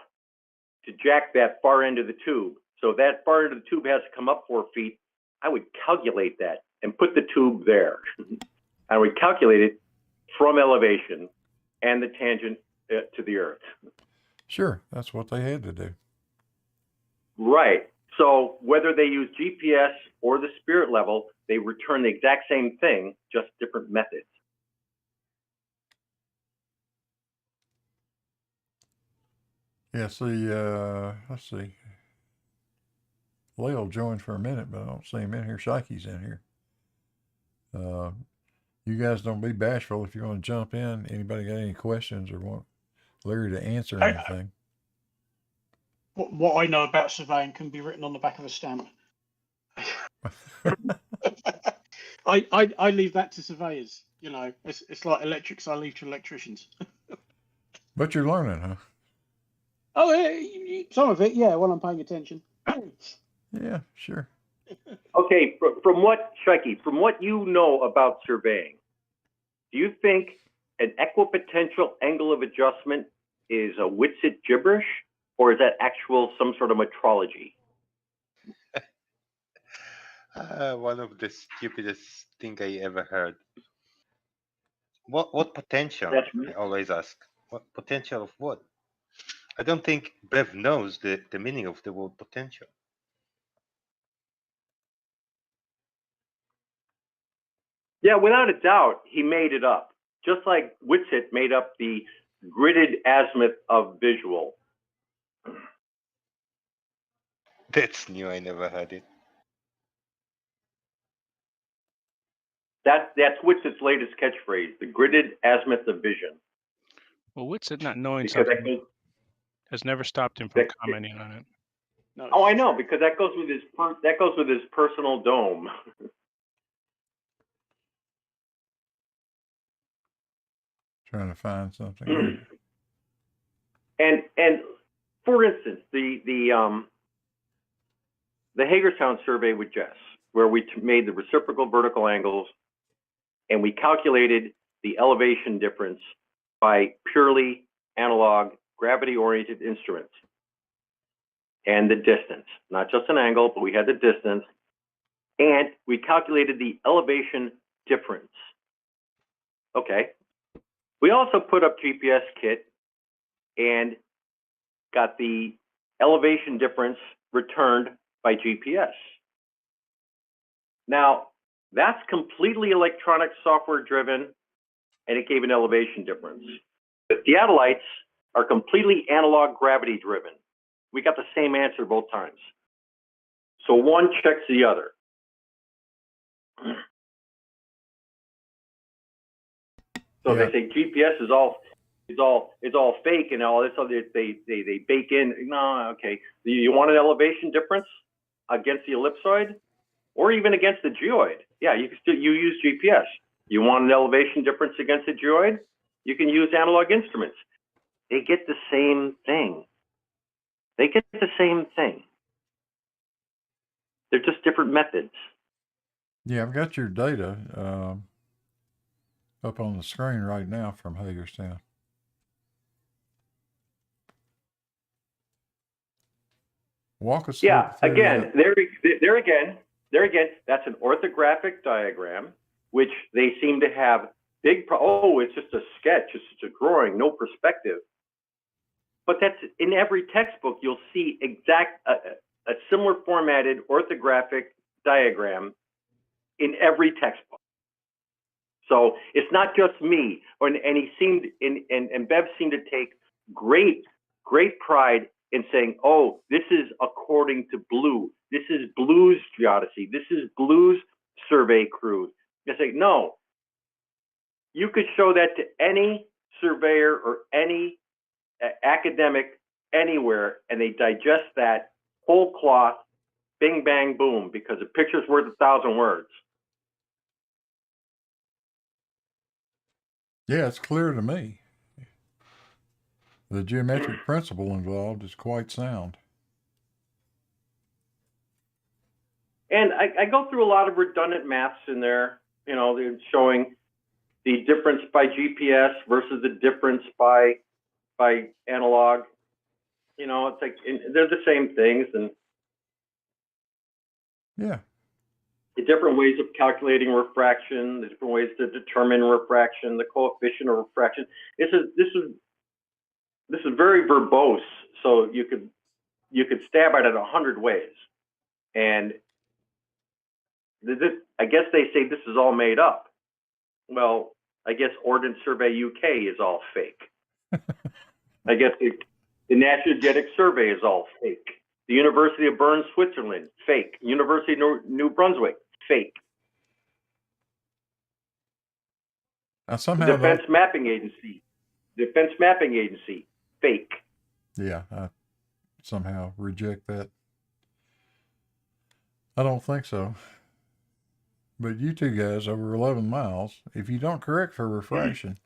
to jack that far end of the tube. So that far end of the tube has to come up 4 feet. I would calculate that and put the tube there. I would calculate it from elevation and the tangent to the earth. Sure, that's what they had to do. Right. So whether they use GPS or the spirit level, they return the exact same thing, just different methods. Yeah, see, let's see. Leo joined for a minute, but I don't see him in here. Shikey's in here. You guys don't be bashful if you want to jump in. Anybody got any questions or want Larry to answer anything? What I know about surveying can be written on the back of a stamp. I leave that to surveyors. It's like electrics. I leave to electricians. But you're learning, huh? Oh, some of it, yeah. When I'm paying attention. Yeah, sure. Okay, from what you know about surveying, do you think an equipotential angle of adjustment is a Witsit gibberish, or is that actual some sort of metrology? One of the stupidest thing I ever heard. What potential? I always ask. What potential of what? I don't think Bev knows the meaning of the word potential. Yeah, without a doubt, he made it up. Just like Whitsitt made up the gridded azimuth of visual. That's new. I never heard it. That's Whitsitt's latest catchphrase, the gridded azimuth of vision. Well, Whitsitt not knowing Because that something goes, has never stopped him from that- commenting on it. No, oh, I know, because that goes with his personal dome. Trying to find something. And for instance, the Hagerstown survey with Jess, where we made the reciprocal vertical angles and we calculated the elevation difference by purely analog gravity-oriented instruments and the distance, not just an angle, but we had the distance, and we calculated the elevation difference. Okay. We also put up GPS kit and got the elevation difference returned by GPS. Now, that's completely electronic software driven, and it gave an elevation difference. The theodolites are completely analog gravity driven. We got the same answer both times. So one checks the other. So Yeah. they say GPS is all fake and all this other they bake in. No, okay. You want an elevation difference against the ellipsoid or even against the geoid? Yeah, you can still use GPS. You want an elevation difference against the geoid? You can use analog instruments. They get the same thing. They get the same thing. They're just different methods. Yeah, I've got your data up on the screen right now from Hagerstown. Walk us Yeah, through again, that. there again, that's an orthographic diagram, which they seem to have it's just a sketch, it's just a drawing, no perspective. But that's in every textbook, you'll see a similar formatted orthographic diagram in every textbook. So it's not just me, and he seemed, and Bev seemed to take great pride in saying, oh, this is according to Blue. This is Blue's geodesy. This is Blue's survey crew. I say, no. You could show that to any surveyor or any academic anywhere, and they digest that whole cloth, bing, bang, boom, because a picture's worth 1,000 words. Yeah, it's clear to me. The geometric principle involved is quite sound. And I go through a lot of redundant maths in there, you know, they're showing the difference by GPS versus the difference by analog. You know, it's like they're the same things, and Yeah. the different ways of calculating refraction, the different ways to determine refraction, the coefficient of refraction. This is very verbose, so you could stab at it 100 ways, and I guess they say this is all made up. Well, I guess Ordnance Survey UK is all fake. I guess the National Genetic Survey is all fake. The University of Bern, Switzerland, fake. University of New Brunswick, fake. Somehow The Defense Mapping Agency, fake. Yeah, I somehow reject that. I don't think so. But you two guys over 11 miles, if you don't correct for refraction,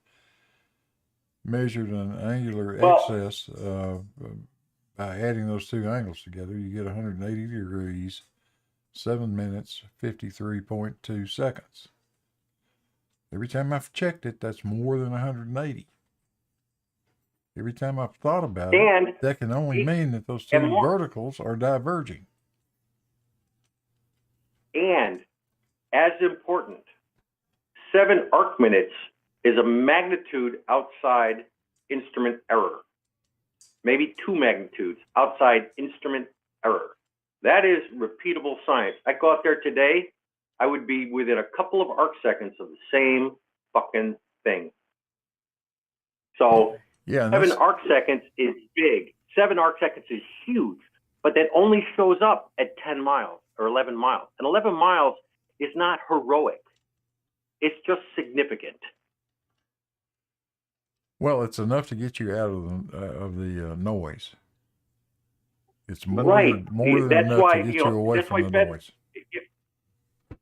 measured an angular excess by adding those two angles together, you get 180 degrees, 7 minutes, 53.2 seconds. Every time I've checked it, that's more than 180. Every time I've thought about it, that can only mean that those two verticals are diverging. And as important, 7 arc minutes is a magnitude outside instrument error. maybe 2 magnitudes outside instrument error. That is repeatable science. I go out there today, I would be within a couple of arc seconds of the same fucking thing. So Yeah, and 7 that's, arc seconds is big. 7 arc seconds is huge, but that only shows up at 10 miles or 11 miles. And 11 miles is not heroic. It's just significant. well, it's enough to get you out of the noise. It's more Right. than, more than That's enough why, to get you know, you away that's from why the Bev, noise.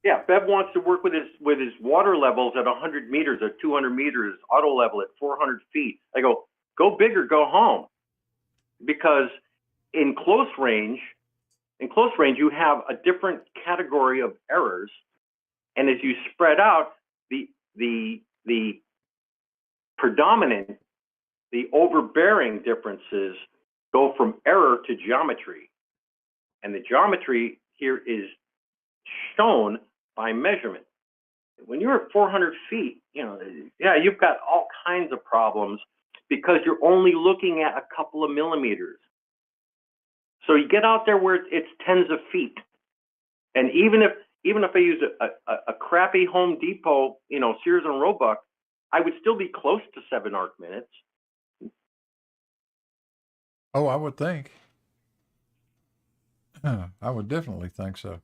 yeah, Bev wants to work with his water levels at 100 meters or 200 meters, auto level at 400 feet. I go big or go home, because in close range, you have a different category of errors, and as you spread out, the predominant, the overbearing differences go from error to geometry, and the geometry here is shown by measurement. When you're at 400 feet, you know, yeah, you've got all kinds of problems because you're only looking at a couple of millimeters. So you get out there where it's tens of feet, and even if I use a crappy Home Depot, you know, Sears and Roebuck, I would still be close to 7 arc minutes. Oh, I would think. I would definitely think so.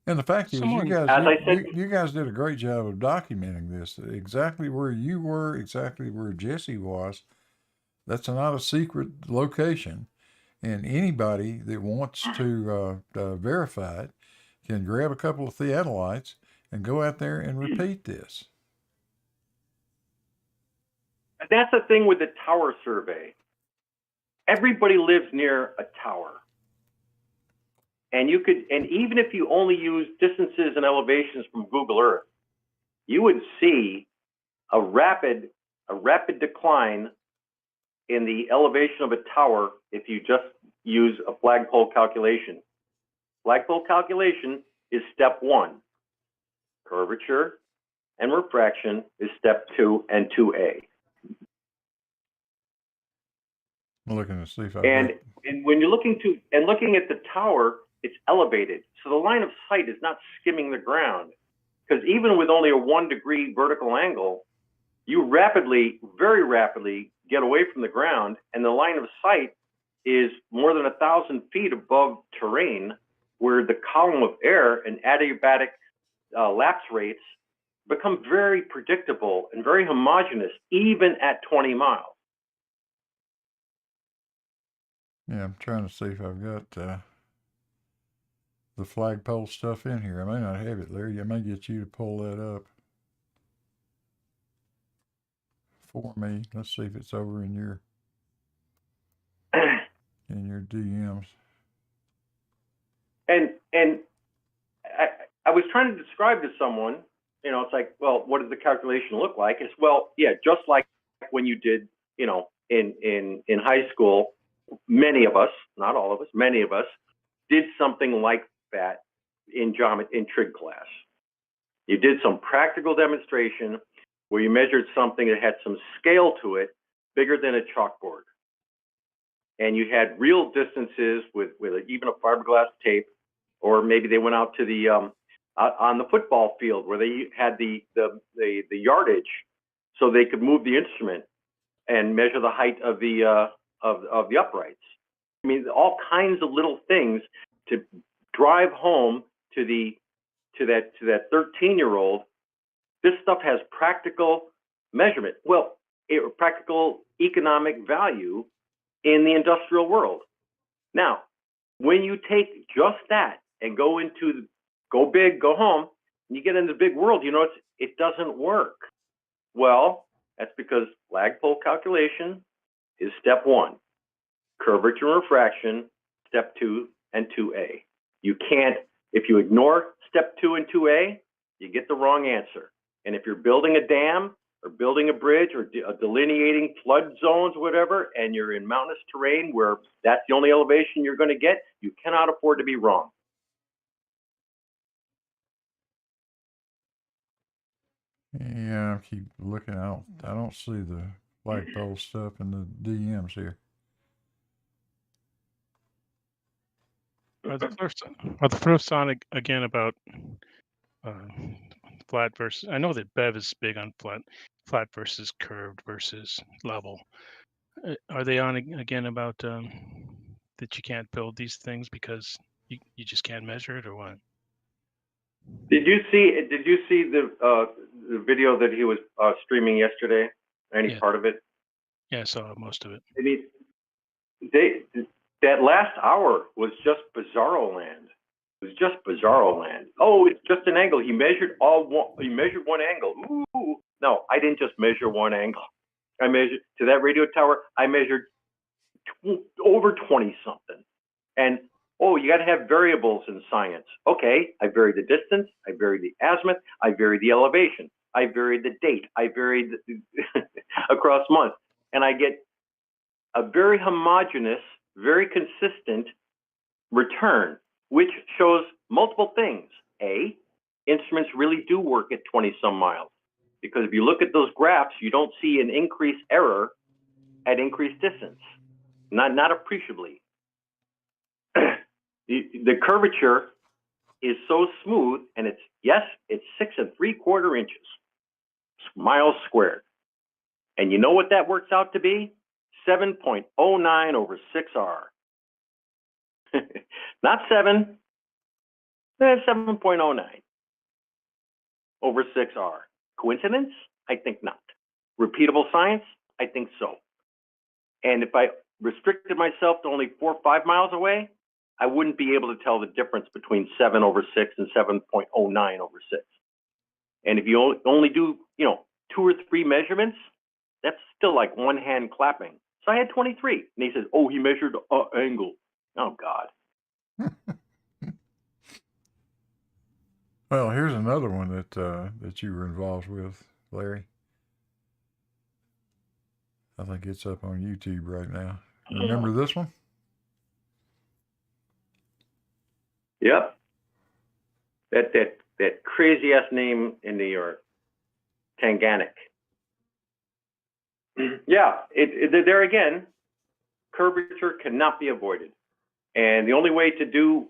And the fact is, Someone- you guys, As I said, you guys did a great job of documenting this. Exactly where you were, exactly where Jesse was. That's not a secret location, and anybody that wants to verify it can grab a couple of theodolites and go out there and repeat this. that's the thing with the tower survey. Everybody lives near a tower. And even if you only use distances and elevations from Google Earth, you would see a rapid decline in the elevation of a tower if you just use a flagpole calculation. Flagpole calculation is step 1. Curvature and refraction is step 2 and 2A. I'm looking to see if I And when you're looking at the tower, it's elevated. So the line of sight is not skimming the ground, because even with only a 1 degree vertical angle, you very rapidly get away from the ground, and the line of sight is more than 1,000 feet above terrain, where the column of air and adiabatic lapse rates become very predictable and very homogeneous, even at 20 miles. Yeah, I'm trying to see if I've got the flagpole stuff in here. I may not have it, Larry. I may get you to pull that up for me. Let's see if it's over in your DMs. And I was trying to describe to someone, you know, it's like, well, what does the calculation look like? It's, well, yeah, just like when you did, you know, in high school, many of us, not all of us, many of us did something like that in trig class. You did some practical demonstration where you measured something that had some scale to it, bigger than a chalkboard. And you had real distances with even a fiberglass tape, or maybe they went out to the on the football field where they had the yardage, so they could move the instrument and measure the height of the uprights. I mean, all kinds of little things to drive home to that 13-year-old. This stuff has practical measurement. Well, practical economic value in the industrial world. Now, when you take just that and go big, go home, and you get into the big world, you know, it doesn't work. Well, that's because flagpole calculation is step 1. Curvature and refraction, step 2 and 2A. You can't, if you ignore step 2 and 2A, you get the wrong answer. And if you're building a dam or building a bridge or delineating flood zones, whatever, and you're in mountainous terrain where that's the only elevation you're going to get, you cannot afford to be wrong. Yeah, I keep looking out. I don't see the flagpole stuff in the DMs here. Are the first on again about flat versus? I know that Bev is big on flat versus curved versus level. Are they on again about that you can't build these things because you just can't measure it, or what? Did you see the video that he was streaming yesterday? Any part of it? Yeah, I saw most of it. I mean, that last hour was just bizarro land. It was just bizarro land. Oh, it's just an angle. He measured one angle. Ooh, no, I didn't just measure one angle. I measured to that radio tower. I measured over 20 something. And oh, you got to have variables in science. Okay, I varied the distance. I varied the azimuth. I varied the elevation. I varied the date. I varied across months, and I get a very homogeneous, very consistent return, which shows multiple things. A, instruments really do work at 20 some miles, because if you look at those graphs, you don't see an increased error at increased distance, not appreciably. The curvature is so smooth, and it's 6 3/4 inches, miles squared. And you know what that works out to be? 7.09 over 6R. Not 7, 7.09 over 6R. Coincidence? I think not. Repeatable science? I think so. And if I restricted myself to only 4 or 5 miles away, I wouldn't be able to tell the difference between 7 over 6 and 7.09 over 6. And if you only do, 2 or 3 measurements, that's still like one hand clapping. So I had 23. And he says, oh, he measured angle. Oh, God. Well, here's another one that you were involved with, Larry. I think it's up on YouTube right now. Remember this one? Yep. That crazy ass name in New York, Tanganic. Yeah, there again, curvature cannot be avoided, and the only way to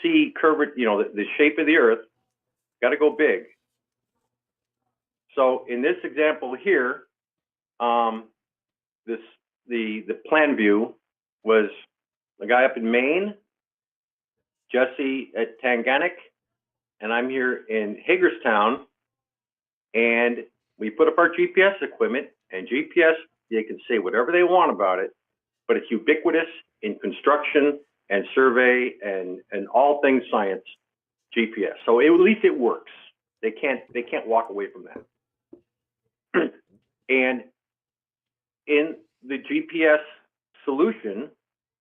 see curvature, the shape of the Earth, got to go big. So in this example here, the plan view was the guy up in Maine, Jesse at Tanganic, and I'm here in Hagerstown, and we put up our GPS equipment, and GPS, they can say whatever they want about it, but it's ubiquitous in construction and survey and all things science, GPS. So at least it works. They can't walk away from that. And in the GPS solution,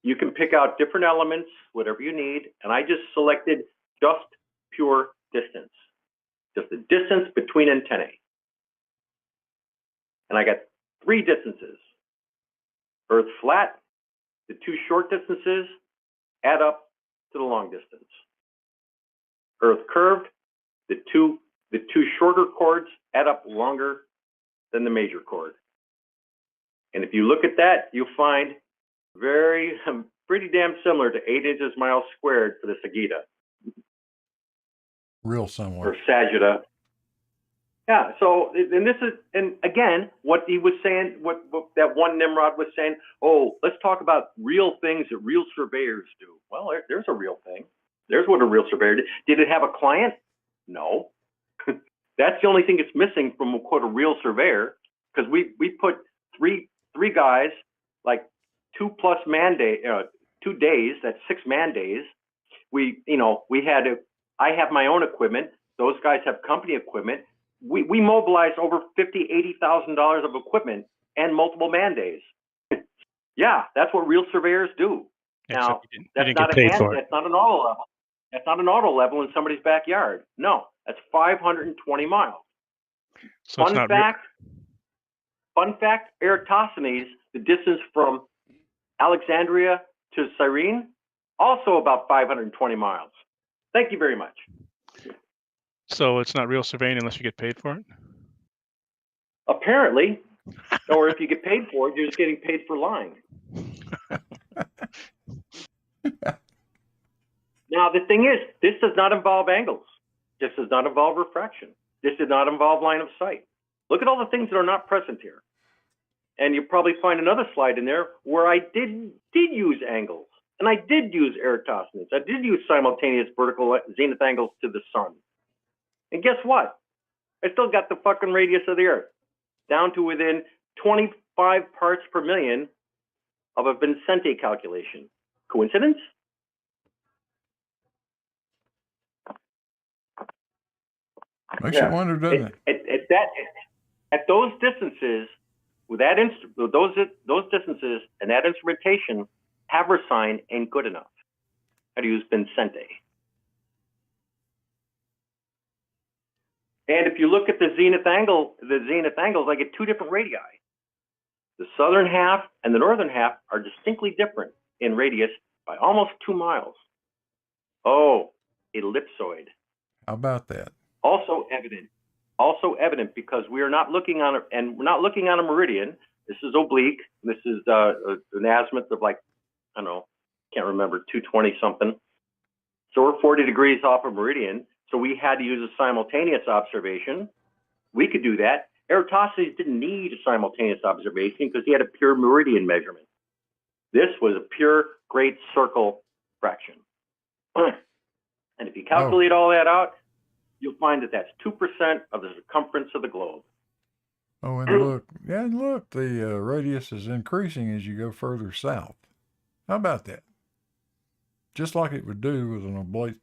you can pick out different elements, whatever you need, and I just selected just pure distance, just the distance between antennae. And I got 3 distances. Earth flat, the 2 short distances add up to the long distance. Earth curved, the two shorter chords add up longer than the major chord. And if you look at that, you'll find pretty damn similar to 8 inches miles squared for the Sagita. Real similar. Or Sagitta. Yeah, so, and again, what he was saying, what that one Nimrod was saying, oh, let's talk about real things that real surveyors do. Well, there's a real thing. There's what a real surveyor did. Did it have a client? No. That's the only thing it's missing from quote a real surveyor, because we put three guys, like 2+ man day, 2 days, that's 6 man days. I have my own equipment. Those guys have company equipment. We mobilized over $50,000-$80,000 of equipment and multiple man days. Yeah, that's what real surveyors do. Yeah, now, you that's didn't not get paid a for it. That's not an auto level. That's not an auto level in somebody's backyard. No, that's 520 miles. So it's not Fun fact, Eratosthenes, the distance from Alexandria to Cyrene, also about 520 miles. Thank you very much. So it's not real surveying unless you get paid for it? Apparently, or if you get paid for it, you're just getting paid for lying. Now, the thing is, this does not involve angles. This does not involve refraction. This did not involve line of sight. Look at all the things that are not present here. And you'll probably find another slide in there where I did use angles. And I did use eratosthenes. I did use simultaneous vertical zenith angles to the sun. And guess what? I still got the fucking radius of the Earth down to within 25 parts per million of a Vincente calculation. Coincidence? Makes you wonder, doesn't it? At those distances, with that those distances and that instrumentation, Hagerstown ain't good enough. How to use Vincente. And if you look at the zenith angles, I get two different radii. The southern half and the northern half are distinctly different in radius by almost 2 miles. Oh, ellipsoid. How about that? Also evident because we are not looking on we're not looking on a meridian. This is oblique. This is an azimuth of, like, I don't know, can't remember, 220 something. So we're 40 degrees off a meridian. So we had to use a simultaneous observation. We could do that. Eratosthenes didn't need a simultaneous observation because he had a pure meridian measurement. This was a pure great circle fraction. And if you calculate all that out, you'll find that that's 2% of the circumference of the globe. Oh, and look, the radius is increasing as you go further south. How about that? Just like it would do with an oblate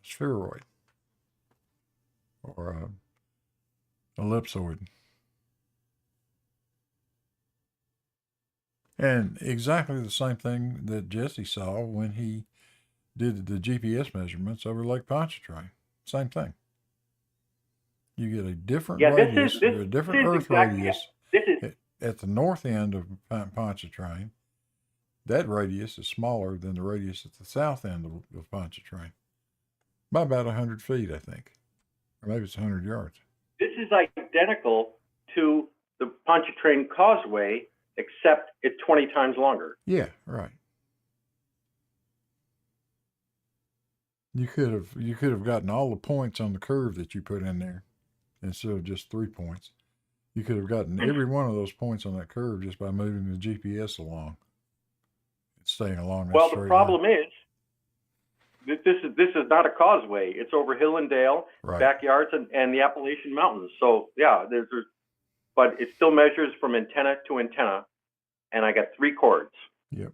spheroid or ellipsoid. And exactly the same thing that Jesse saw when he did the GPS measurements over Lake Pontchartrain. Same thing. You get a different radius, or a different Earth radius at the north end of Pontchartrain. That radius is smaller than the radius at the south end of Pontchartrain by about 100 feet, I think. Or maybe it's 100 yards. This is identical to the Pontchartrain Causeway, except it's 20 times longer. Yeah, right. You could have gotten all the points on the curve that you put in there instead of just 3 points. You could have gotten every one of those points on that curve just by moving the GPS along. It's staying along that straight line. Well, the problem is that this is not a causeway. It's over hill and dale, right, backyards, and the Appalachian Mountains. So yeah, but it still measures from antenna to antenna, and I got 3 chords. Yep.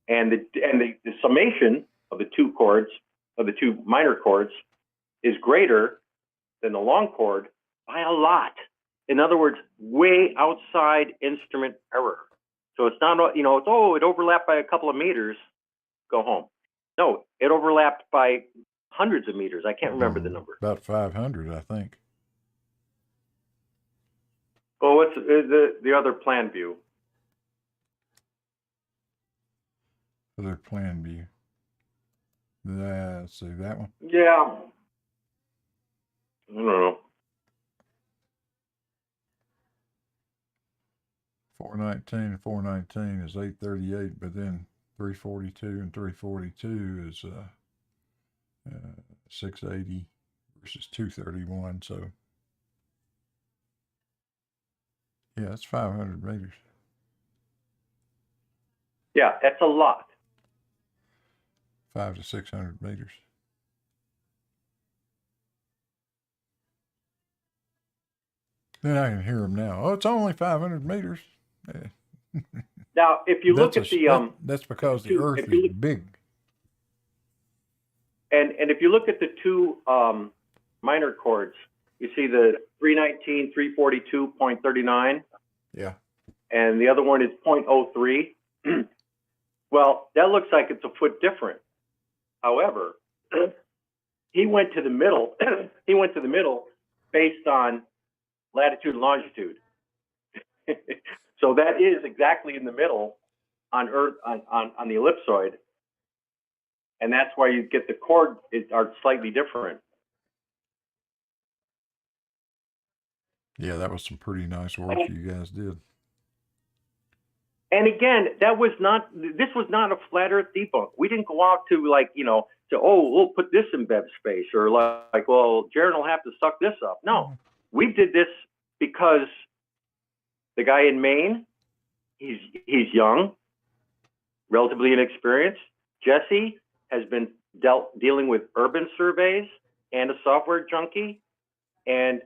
And the summation of the 2 chords, of the 2 minor chords, is greater than the long chord by a lot. In other words, way outside instrument error. So it's not, it overlapped by a couple of meters, go home. No, it overlapped by hundreds of meters. I can't remember the number. About 500, I think. Oh, what's the other plan view? Other plan view. Let's see, that one? Yeah. I don't know. 419 and 419 is 838, but then 342 and 342 is 680 versus 231. So yeah, that's 500 meters. Yeah, that's a lot. 500 to 600 meters. Then I can hear them now. Oh, it's only 500 meters. Now, if you look at the that's because the Earth is big. And if you look at the 2 minor chords, you see the 319, 342.39. Yeah. And the other one is 0.03. Well, that looks like it's a foot different. However, he went to the middle. He went to the middle based on latitude and longitude. So that is exactly in the middle on Earth, on the ellipsoid. And that's why you get the chord are slightly different. Yeah, that was some pretty nice work you guys did. And again, this was not a flat earth debunk. We didn't go out to like, you know, to, oh, we'll put this in Bev space, or like, well, Jaron will have to suck this up. No, we did this because the guy in Maine, he's young, relatively inexperienced. Jesse has been dealing with urban surveys and a software junkie, and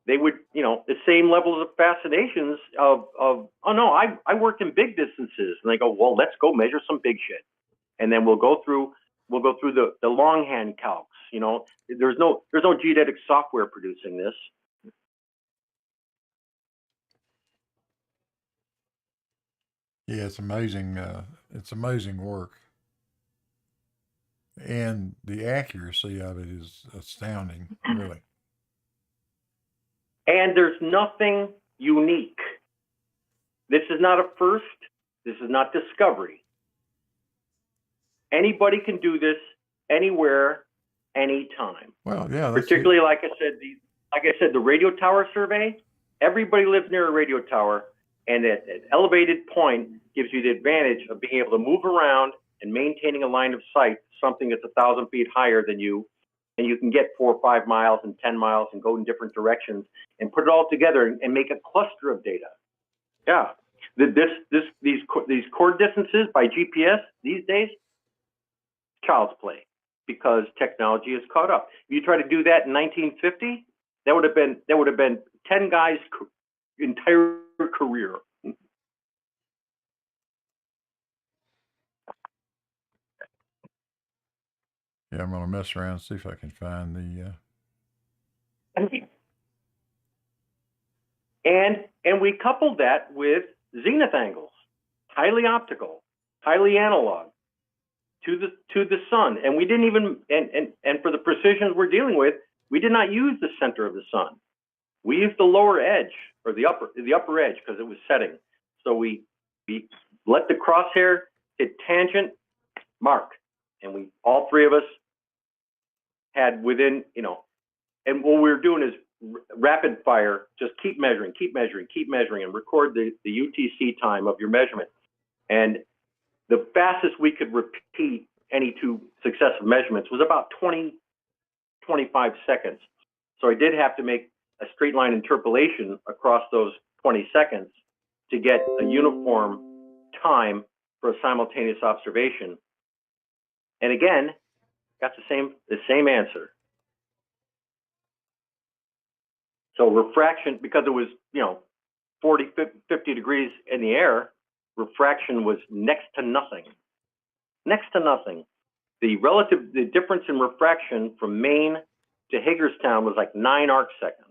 they would, you know, the same levels of fascinations of oh no, I worked in big distances, and they go, well, let's go measure some big shit, and then we'll go through the longhand calcs. You know, there's no geodetic software producing this. Yeah, it's amazing. It's amazing work, and the accuracy of it is astounding, really. And there's nothing unique. This is not a first. This is not discovery. Anybody can do this anywhere, anytime. Well, yeah, Particularly, like I said, the radio tower survey. Everybody lives near a radio tower, and at an elevated point gives you the advantage of being able to move around and maintaining a line of sight, something that's 1,000 feet higher than you, and you can get 4 or 5 miles and 10 miles and go in different directions and put it all together and make a cluster of data. Yeah, these chord distances by GPS these days, child's play, because technology has caught up. If you try to do that in 1950, that would have been 10 guys' entire career. Yeah, I'm gonna mess around and see if I can find the. And we coupled that with zenith angles, highly optical, highly analog, to the sun. And we didn't even and for the precisions we're dealing with, we did not use the center of the sun. We used the lower edge, or the upper edge, because it was setting. So we let the crosshair hit tangent, mark, and all three of us had within, you know, and what we were doing is rapid fire, just keep measuring, and record the UTC time of your measurement. And the fastest we could repeat any two successive measurements was about 20, 25 seconds. So I did have to make a straight line interpolation across those 20 seconds to get a uniform time for a simultaneous observation. And again, got the same answer. So refraction, because it was, you know, 40, 50 degrees in the air, refraction was next to nothing. Next to nothing. The difference in refraction from Maine to Hagerstown was like 9 arc seconds.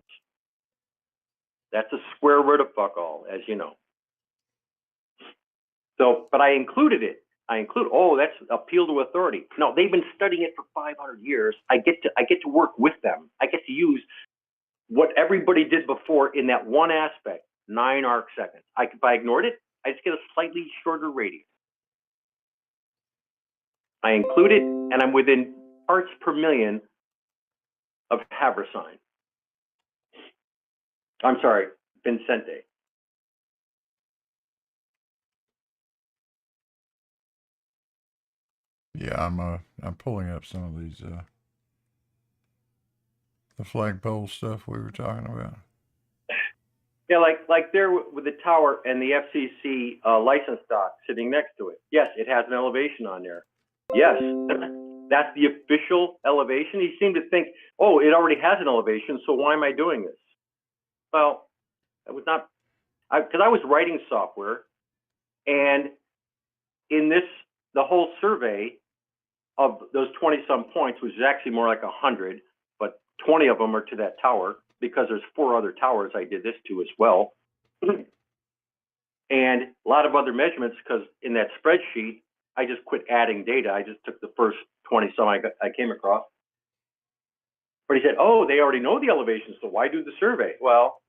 That's a square root of fuck all, as you know. So, but I included it. Oh, that's appeal to authority. No, they've been studying it for 500 years. I get to work with them. I get to use what everybody did before in that one aspect, 9 arc seconds. If I ignored it, I just get a slightly shorter radius. I include it, and I'm within parts per million of Hagerstown. I'm sorry, Vincente. Yeah, I'm pulling up some of these the flagpole stuff we were talking about. Yeah, like there with the tower and the FCC license doc sitting next to it. Yes, it has an elevation on there. Yes, that's the official elevation. He seemed to think, oh, it already has an elevation, so why am I doing this? Well, that was not, because I was writing software, and in the whole survey of those 20-some points, which is actually more like 100, but 20 of them are to that tower, because there's 4 other towers I did this to as well. And a lot of other measurements, because in that spreadsheet, I just quit adding data. I just took the first 20-some I came across. But he said, oh, they already know the elevation, so why do the survey? Well,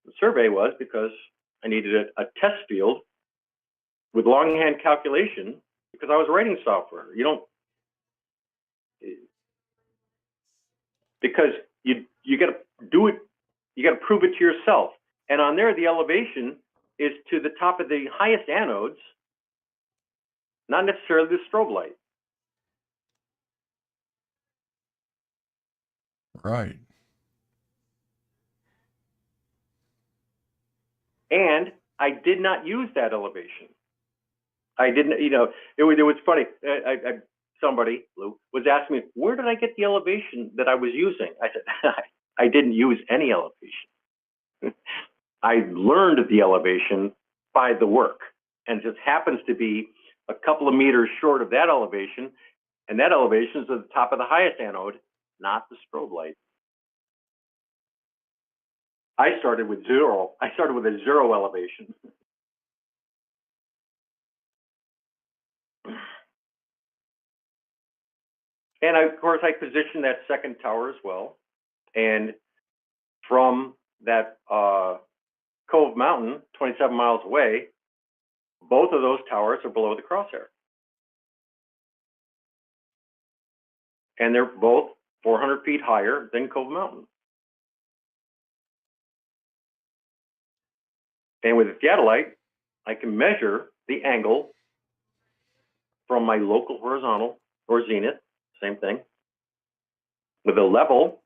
the survey was because I needed a test field with longhand calculation, because I was writing software. Because you got to do it, you got to prove it to yourself. And on there, the elevation is to the top of the highest anodes, not necessarily the strobe light. Right. And I did not use that elevation. I didn't, you know, it was funny. Somebody, Lou, was asking me, where did I get the elevation that I was using? I said, I didn't use any elevation. I learned the elevation by the work, and it just happens to be a couple of meters short of that elevation, and that elevation is at the top of the highest anode, not the strobe light. I started with zero. I started with a zero elevation. And of course, I positioned that second tower as well. And from that Cove Mountain, 27 miles away, both of those towers are below the crosshair. And they're both 400 feet higher than Cove Mountain. And with the theodolite, I can measure the angle from my local horizontal or zenith, same thing. With a level,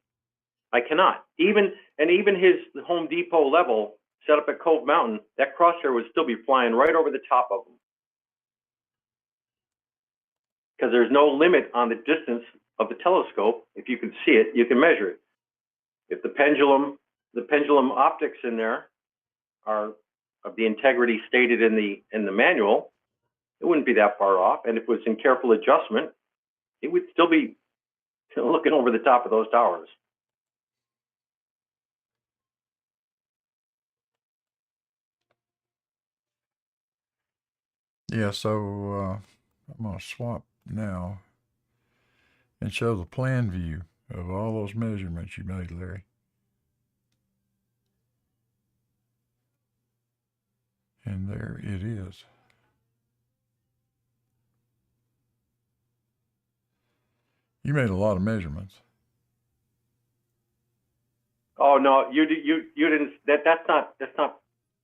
I cannot. Even his Home Depot level set up at Cove Mountain, that crosshair would still be flying right over the top of them. Because there's no limit on the distance of the telescope. If you can see it, you can measure it. If the pendulum optics in there are of the integrity stated in the manual, it wouldn't be that far off. And if it was in careful adjustment, it would still be looking over the top of those towers. Yeah, so I'm going to swap now and show the plan view of all those measurements you made, Larry. And there it is. You made a lot of measurements. Oh no, you didn't. That's not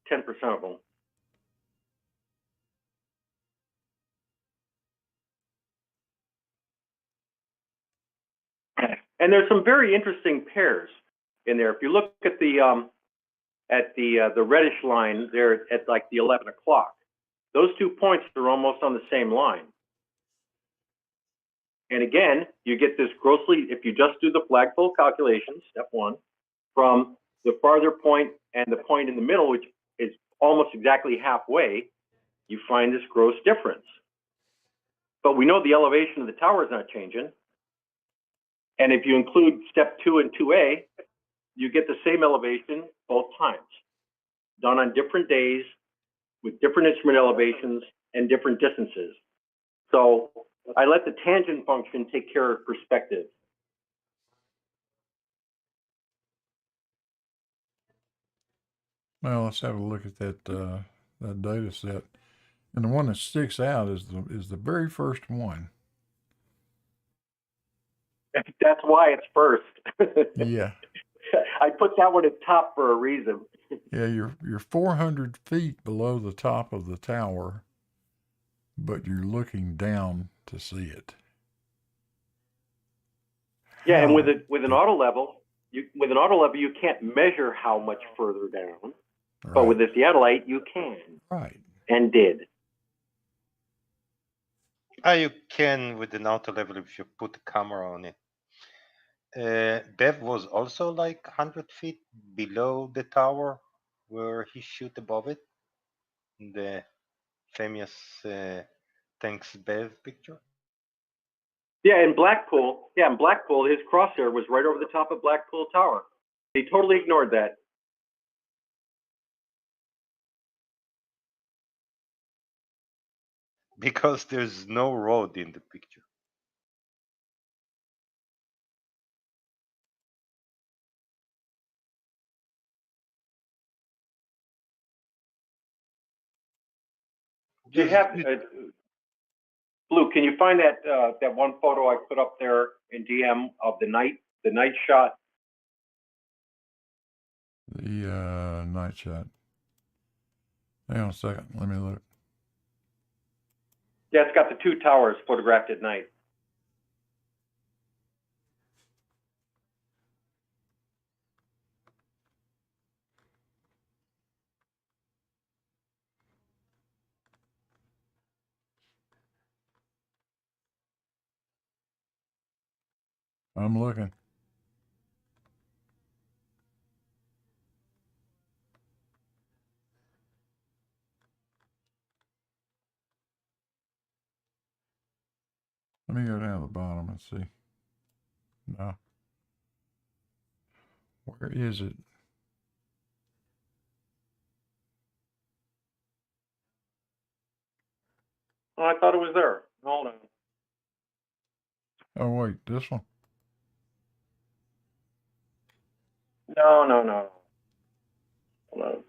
10% of them. And there's some very interesting pairs in there. If you look at the reddish line there at like the 11 o'clock, those 2 points are almost on the same line. And again, you get this grossly, if you just do the flagpole calculation, step one, from the farther point and the point in the middle, which is almost exactly halfway, you find this gross difference. But we know the elevation of the tower is not changing. And if you include step 2 and 2A, you get the same elevation both times, done on different days with different instrument elevations and different distances. So I let the tangent function take care of perspective. Well, let's have a look at that that data set. And the one that sticks out is the very first one. That's why it's first. Yeah. I put that one at top for a reason. Yeah, you're 400 feet below the top of the tower, but you're looking down to see it. Yeah, and with an auto level, you can't measure how much further down. Right. But with the theodolite, you can. Right. And did. You can with an auto level if you put a camera on it. Bev was also like 100 feet below the tower where he shoot above it in the famous Thanks Bev picture. Yeah, in Blackpool, his crosshair was right over the top of Blackpool Tower. He totally ignored that. Because there's no road in the picture. Do you have Blue? Can you find that one photo I put up there in DM of the night shot? The night shot. Hang on a second. Let me look. Yeah, it's got the two towers photographed at night. I'm looking. Let me go down to the bottom and see. No. Where is it? Oh, I thought it was there. Hold on. Oh, wait, this one? No, no, no. Hold on.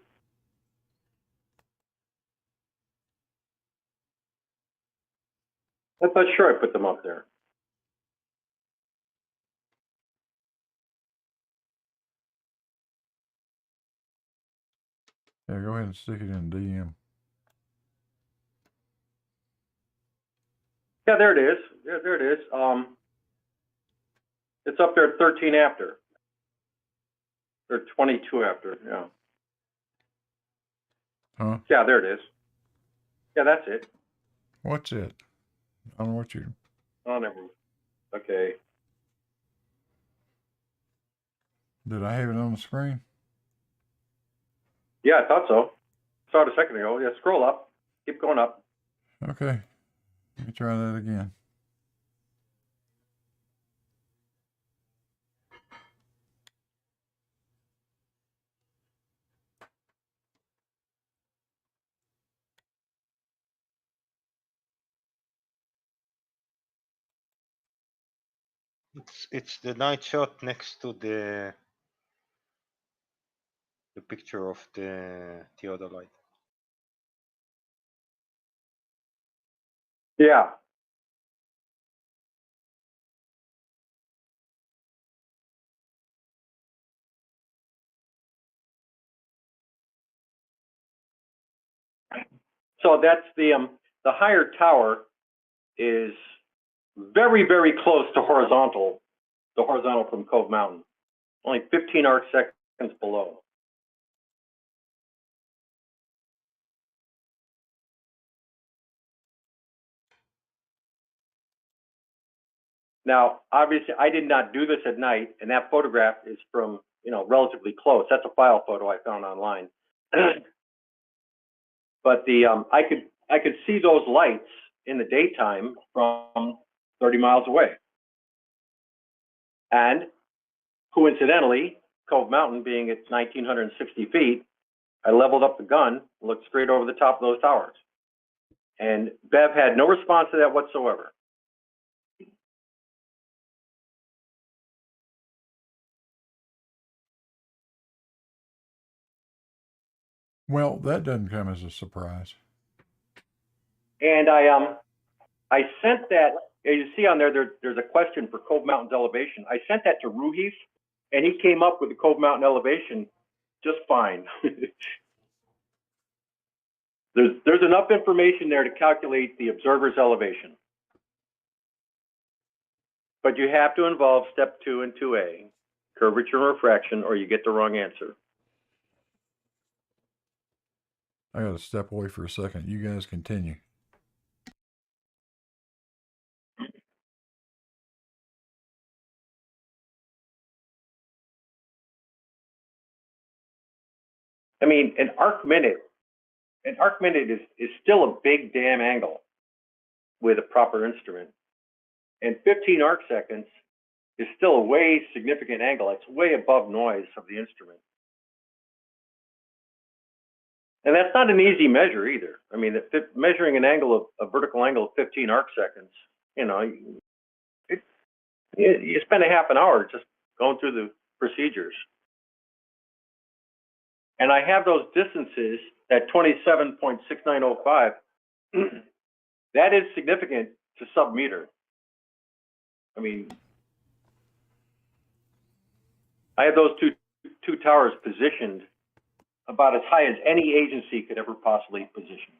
I thought sure I put them up there. Yeah, go ahead and stick it in DM. Yeah, there it is. Yeah, there it is. It's up there at 13 after. Or 22 after, yeah. Huh? Yeah, there it is. Yeah, that's it. What's it? I don't know what you... Oh, never mind. Okay. Did I have it on the screen? Yeah, I thought so. Saw it a second ago. Yeah, scroll up. Keep going up. Okay. Let me try that again. It's the night shot next to the picture of the theodolite. Yeah. So that's the higher tower is very, very close to horizontal, the horizontal from Cove Mountain. Only 15 arc seconds below. Now, obviously, I did not do this at night, and that photograph is from, relatively close. That's a file photo I found online. But I could see those lights in the daytime from 30 miles away. And coincidentally, Cove Mountain being at 1,960 feet, I leveled up the gun, looked straight over the top of those towers. And Bev had no response to that whatsoever. Well, that doesn't come as a surprise. And I sent that, you see on there, there's a question for Cove Mountain's elevation. I sent that to Ruhif, and he came up with the Cove Mountain elevation just fine. There's enough information there to calculate the observer's elevation. But you have to involve step 2 and 2A, curvature and refraction, or you get the wrong answer. I got to step away for a second. You guys continue. I mean, an arc minute is still a big damn angle with a proper instrument. And 15 arc seconds is still a way significant angle. It's way above noise of the instrument. And that's not an easy measure either. I mean, measuring an angle a vertical angle of 15 arc seconds, you spend a half an hour just going through the procedures. And I have those distances at 27.6905. That is significant to sub-meter. I mean, I have those two towers positioned about as high as any agency could ever possibly position.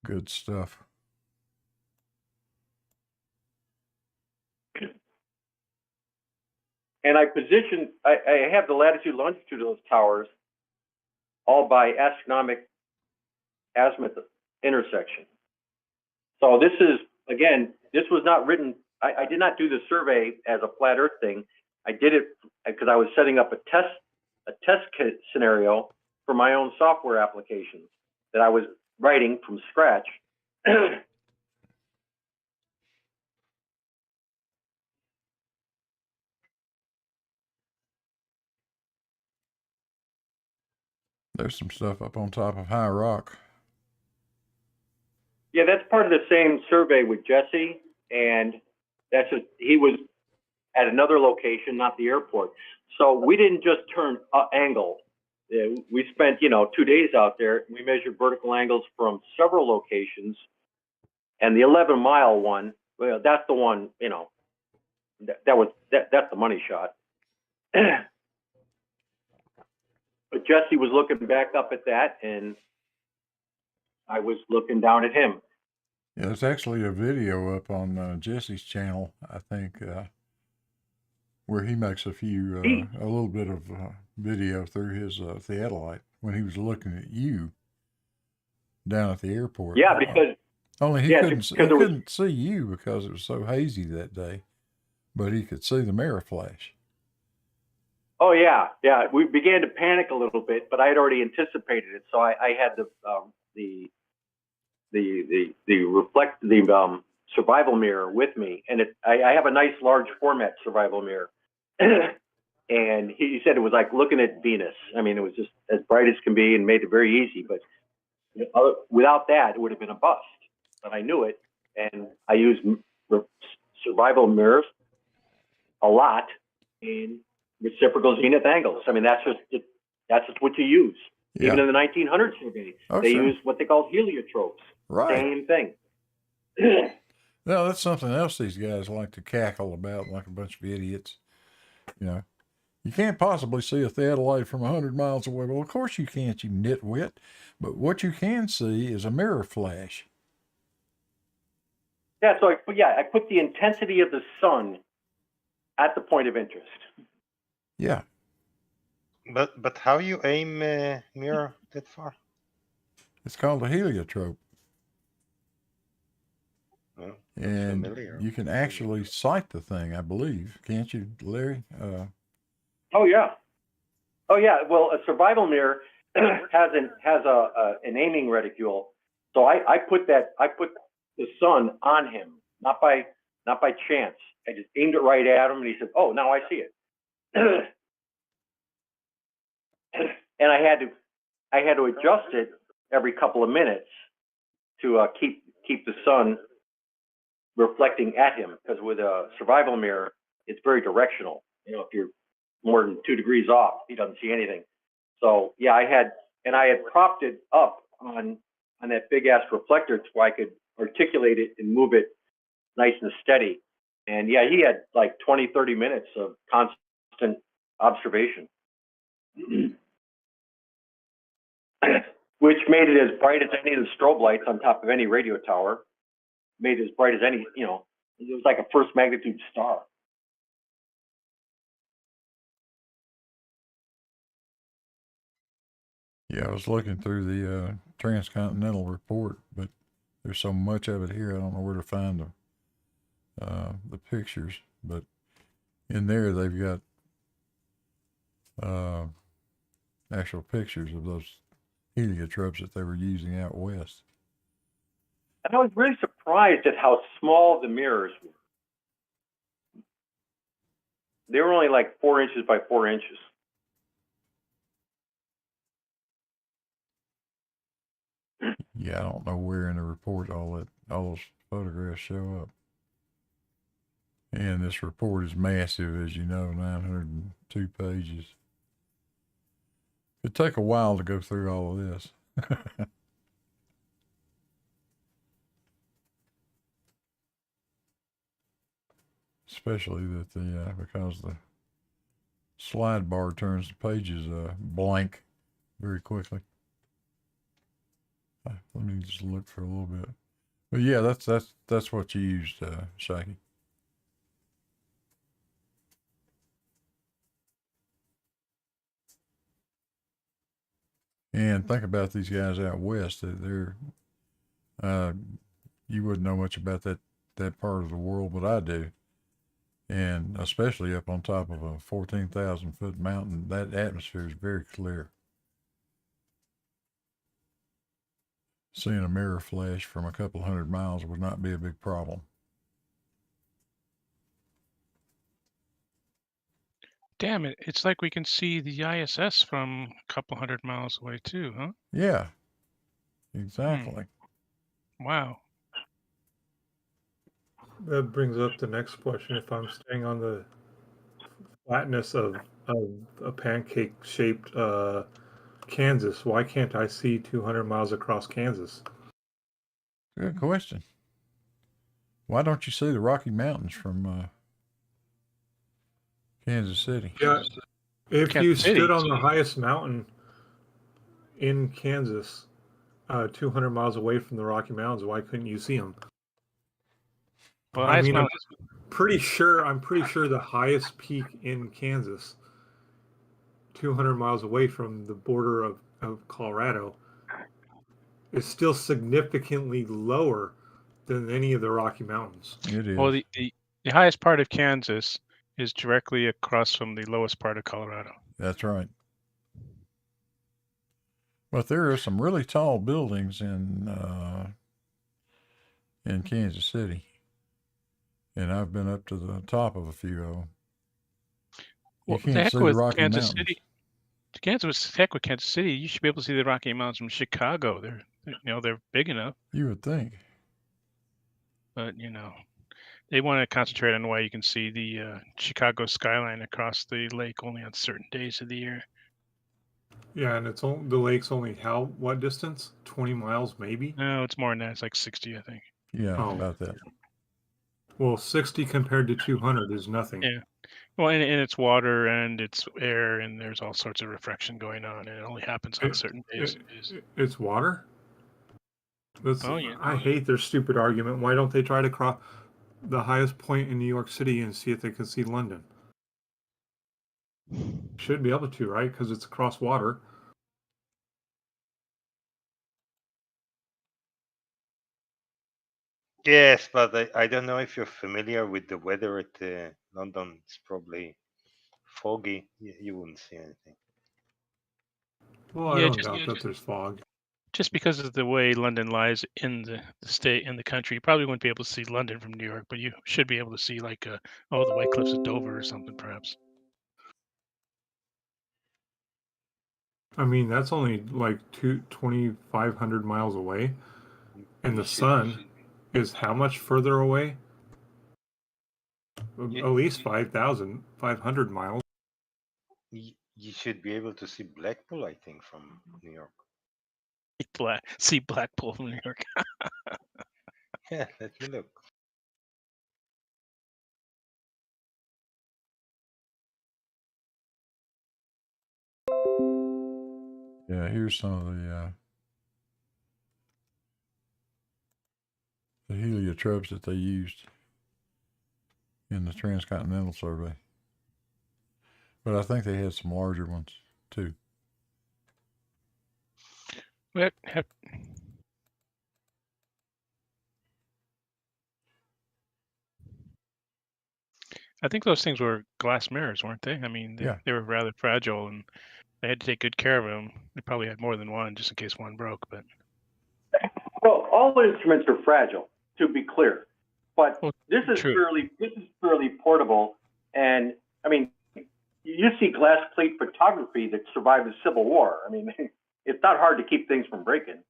Good stuff. And I have the latitude, longitude of those towers all by astronomic azimuth intersection. So this is, again, this was not written, I did not do the survey as a flat earth thing. I did it because I was setting up a test kit scenario for my own software application that I was writing from scratch. There's some stuff up on top of High Rock. Yeah, that's part of the same survey with Jesse, and he was at another location, not the airport. So we didn't just turn angle. We spent, 2 days out there. We measured vertical angles from several locations, and the 11-mile one, well, that's the one, that's the money shot. But Jesse was looking back up at that, and I was looking down at him. Yeah, there's actually a video up on Jesse's channel, I think, where he makes a little bit of video through his theodolite when he was looking at you down at the airport. Yeah, because only he couldn't see you because it was so hazy that day, but he could see the mirror flash. Oh yeah. We began to panic a little bit, but I had already anticipated it, so I had the survival mirror with me, and I have a nice large format survival mirror, and he said it was like looking at Venus. I mean, it was just as bright as can be and made it very easy. But without that, it would have been a bust. But I knew it, and I used survival mirrors a lot in reciprocal zenith angles. I mean, that's just what you use. Yeah. Even in the 1900s survey, they use what they call heliotropes. Right. Same thing. No, that's something else these guys like to cackle about like a bunch of idiots. You can't possibly see a theodolite from 100 miles away. Well, of course you can't, you nitwit. But what you can see is a mirror flash. Yeah, so I put the intensity of the sun at the point of interest. Yeah. But how you aim mirror that far? It's called a heliotrope. Well, and familiar. You can actually sight the thing, I believe. Can't you, Larry? Oh yeah. Well, a survival mirror has an aiming reticule. So I put the sun on him, not by chance. I just aimed it right at him, and he said, "Oh, now I see it." And I had to adjust it every couple of minutes to keep the sun reflecting at him, because with a survival mirror, it's very directional. If you're more than 2 degrees off, he doesn't see anything. So yeah, I had propped it up on that big ass reflector so I could articulate it and move it nice and steady. And yeah, he had like 20-30 minutes of constant observation, which made it as bright as any of the strobe lights on top of any radio tower. Made it as bright as any, it was like a first magnitude star. Yeah, I was looking through the transcontinental report, but there's so much of it here, I don't know where to find the pictures. But in there, they've got actual pictures of those heliotropes that they were using out west. And I was really surprised at how small the mirrors were. They were only like 4 inches by 4 inches. Yeah, I don't know where in the report all those photographs show up. And this report is massive, as you know, 902 pages. It'd take a while to go through all of this. As especially that the because the slide bar turns the pages blank very quickly. Let me just look for a little bit. But yeah, that's what you used, Shaggy. And think about these guys out west. They're you wouldn't know much about that part of the world, but I do. And especially up on top of a 14,000-foot mountain, that atmosphere is very clear. Seeing a mirror flash from a couple hundred miles would not be a big problem. Damn it! It's like we can see the ISS from a couple hundred miles away too, huh? Yeah, exactly. Wow. That brings up the next question. If I'm staying on the flatness of a pancake-shaped Kansas, why can't I see 200 miles across Kansas? Good question. Why don't you see the Rocky Mountains from Kansas City? Yeah, if Kansas you City, stood on the highest mountain in Kansas, 200 miles away from the Rocky Mountains, why couldn't you see them? Well, I highest mean, I'm mountain pretty sure the highest peak in Kansas, 200 miles away from the border of Colorado, is still significantly lower than any of the Rocky Mountains. It is. Well, the highest part of Kansas is directly across from the lowest part of Colorado. That's right. But there are some really tall buildings in Kansas City, and I've been up to the top of a few of them. You Well, can't see the Rocky Kansas Mountains. City. Heck with Kansas City. You should be able to see the Rocky Mountains from Chicago. They're big enough. You would think. But they want to concentrate on why you can see the Chicago skyline across the lake only on certain days of the year. Yeah, and the lake's only what distance? 20 miles, maybe? No, it's more than that. It's like 60, I think. Yeah, Oh. about that. Well, 60 compared to 200 is nothing. Yeah. Well, and it's water and it's air and there's all sorts of refraction going on, and it only happens on certain days. It's water? Oh, yeah. I hate their stupid argument. Why don't they try to cross the highest point in New York City and see if they can see London? Should be able to, right? Because it's across water. Yes, but I don't know if you're familiar with the weather at London. It's probably foggy. You wouldn't see anything. Well, I don't doubt that there's fog. Just because of the way London lies in the state, in the country, you probably wouldn't be able to see London from New York, but you should be able to see like the White Cliffs of Dover or something, perhaps. I mean, that's only like 2,500 miles away, and the sun is how much further away? At least 5,500 miles. You should be able to see Blackpool, I think, from New York. See Blackpool from New York. Yeah, let me look. Yeah, here's some of the heliotropes that they used in the transcontinental survey. But I think they had some larger ones too. I think those things were glass mirrors, weren't they? I mean, they were rather fragile, and they had to take good care of them. They probably had more than one, just in case one broke. But well, all instruments are fragile, to be clear. But this is fairly portable, and I mean, you see glass plate photography that survived the Civil War. I mean, it's not hard to keep things from breaking.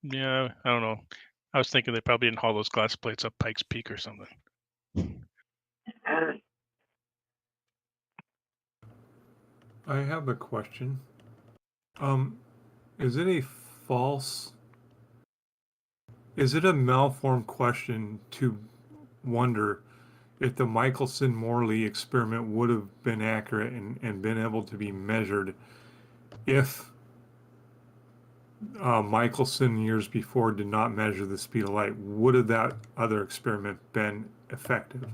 Yeah, I don't know. I was thinking they probably didn't haul those glass plates up Pikes Peak or something. I have a question. Is it a malformed question to wonder if the Michelson-Morley experiment would have been accurate and been able to be measured if Michelson years before did not measure the speed of light. Would have that other experiment been effective?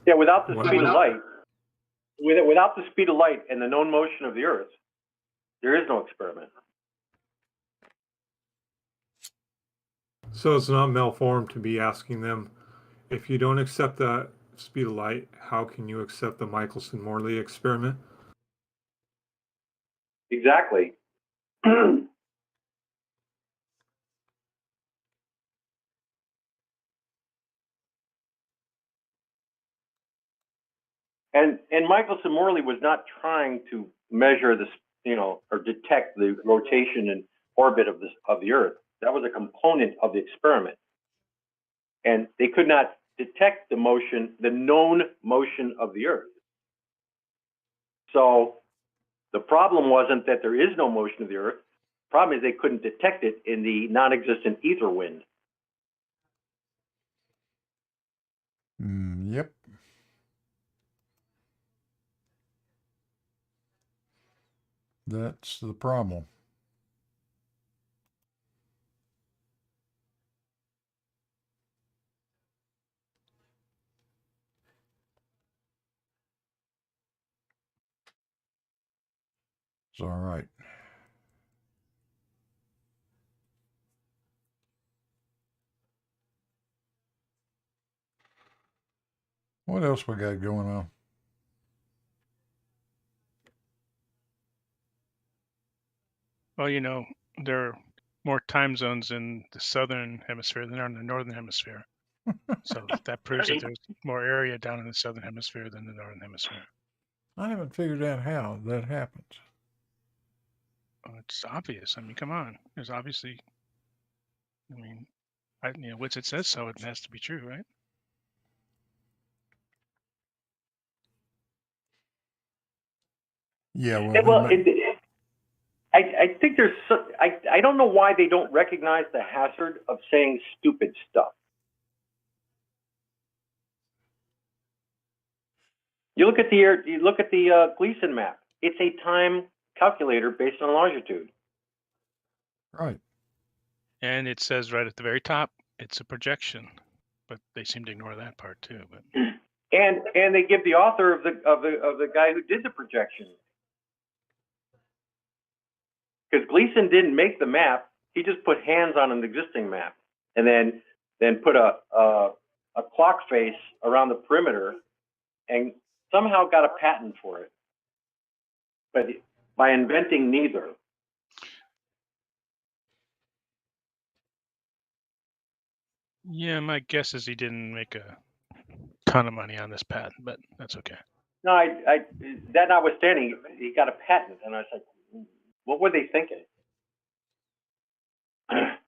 Yeah, without the Well, speed of light, without the speed of light and the known motion of the Earth, there is no experiment. So it's not malformed to be asking them, if you don't accept the speed of light, how can you accept the Michelson-Morley experiment? Exactly. And Michelson-Morley was not trying to measure this, or detect the rotation and orbit of the Earth. That was a component of the experiment, and they could not detect the motion, the known motion of the Earth. So the problem wasn't that there is no motion of the Earth. The problem is they couldn't detect it in the non-existent ether wind. Yep. That's the problem. It's all right. What else we got going on? Well, there are more time zones in the southern hemisphere than there are in the northern hemisphere. So that proves that there's more area down in the southern hemisphere than the northern hemisphere. I haven't figured out how that happens. Well, it's obvious. I mean, come on. There's obviously, once it says so, it has to be true, right? Yeah, Well, I think there's, I don't know why they don't recognize the hazard of saying stupid stuff. You look at the Gleason map. It's a time calculator based on longitude. right. And it says right at the very top, it's a projection, but they seem to ignore that part too. But And they give the author of the guy who did the projection, because Gleason didn't make the map. He just put hands on an existing map, and then put a clock face around the perimeter, and somehow got a patent for it, but by inventing neither. yeah, my guess is he didn't make a ton of money on this patent, but that's okay. No, that notwithstanding, he got a patent, and I was like, what were they thinking? It's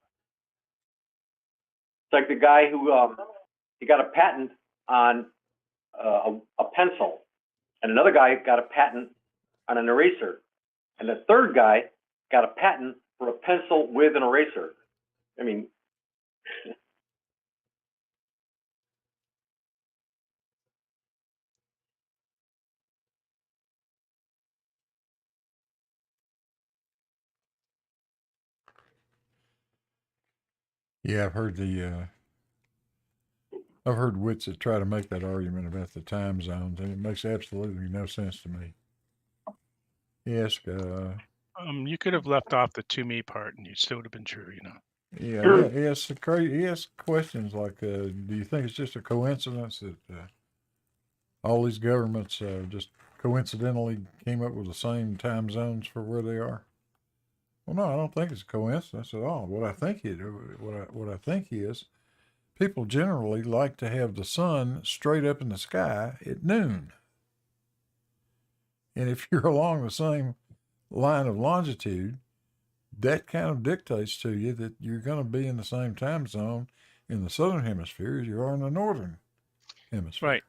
like the guy who he got a patent on a pencil, and another guy got a patent on an eraser, and the third guy got a patent for a pencil with an eraser. I mean, Yeah, I've heard wits that try to make that argument about the time zones, and it makes absolutely no sense to me. Yes, You could have left off the to me part, and you still would have been true. yeah, he asks questions like, do you think it's just a coincidence that all these governments just coincidentally came up with the same time zones for where they are? Well, no, I don't think it's a coincidence at all. What I think is, people generally like to have the sun straight up in the sky at noon. And if you're along the same line of longitude, that kind of dictates to you that you're going to be in the same time zone in the southern hemisphere as you are in the northern hemisphere. Right.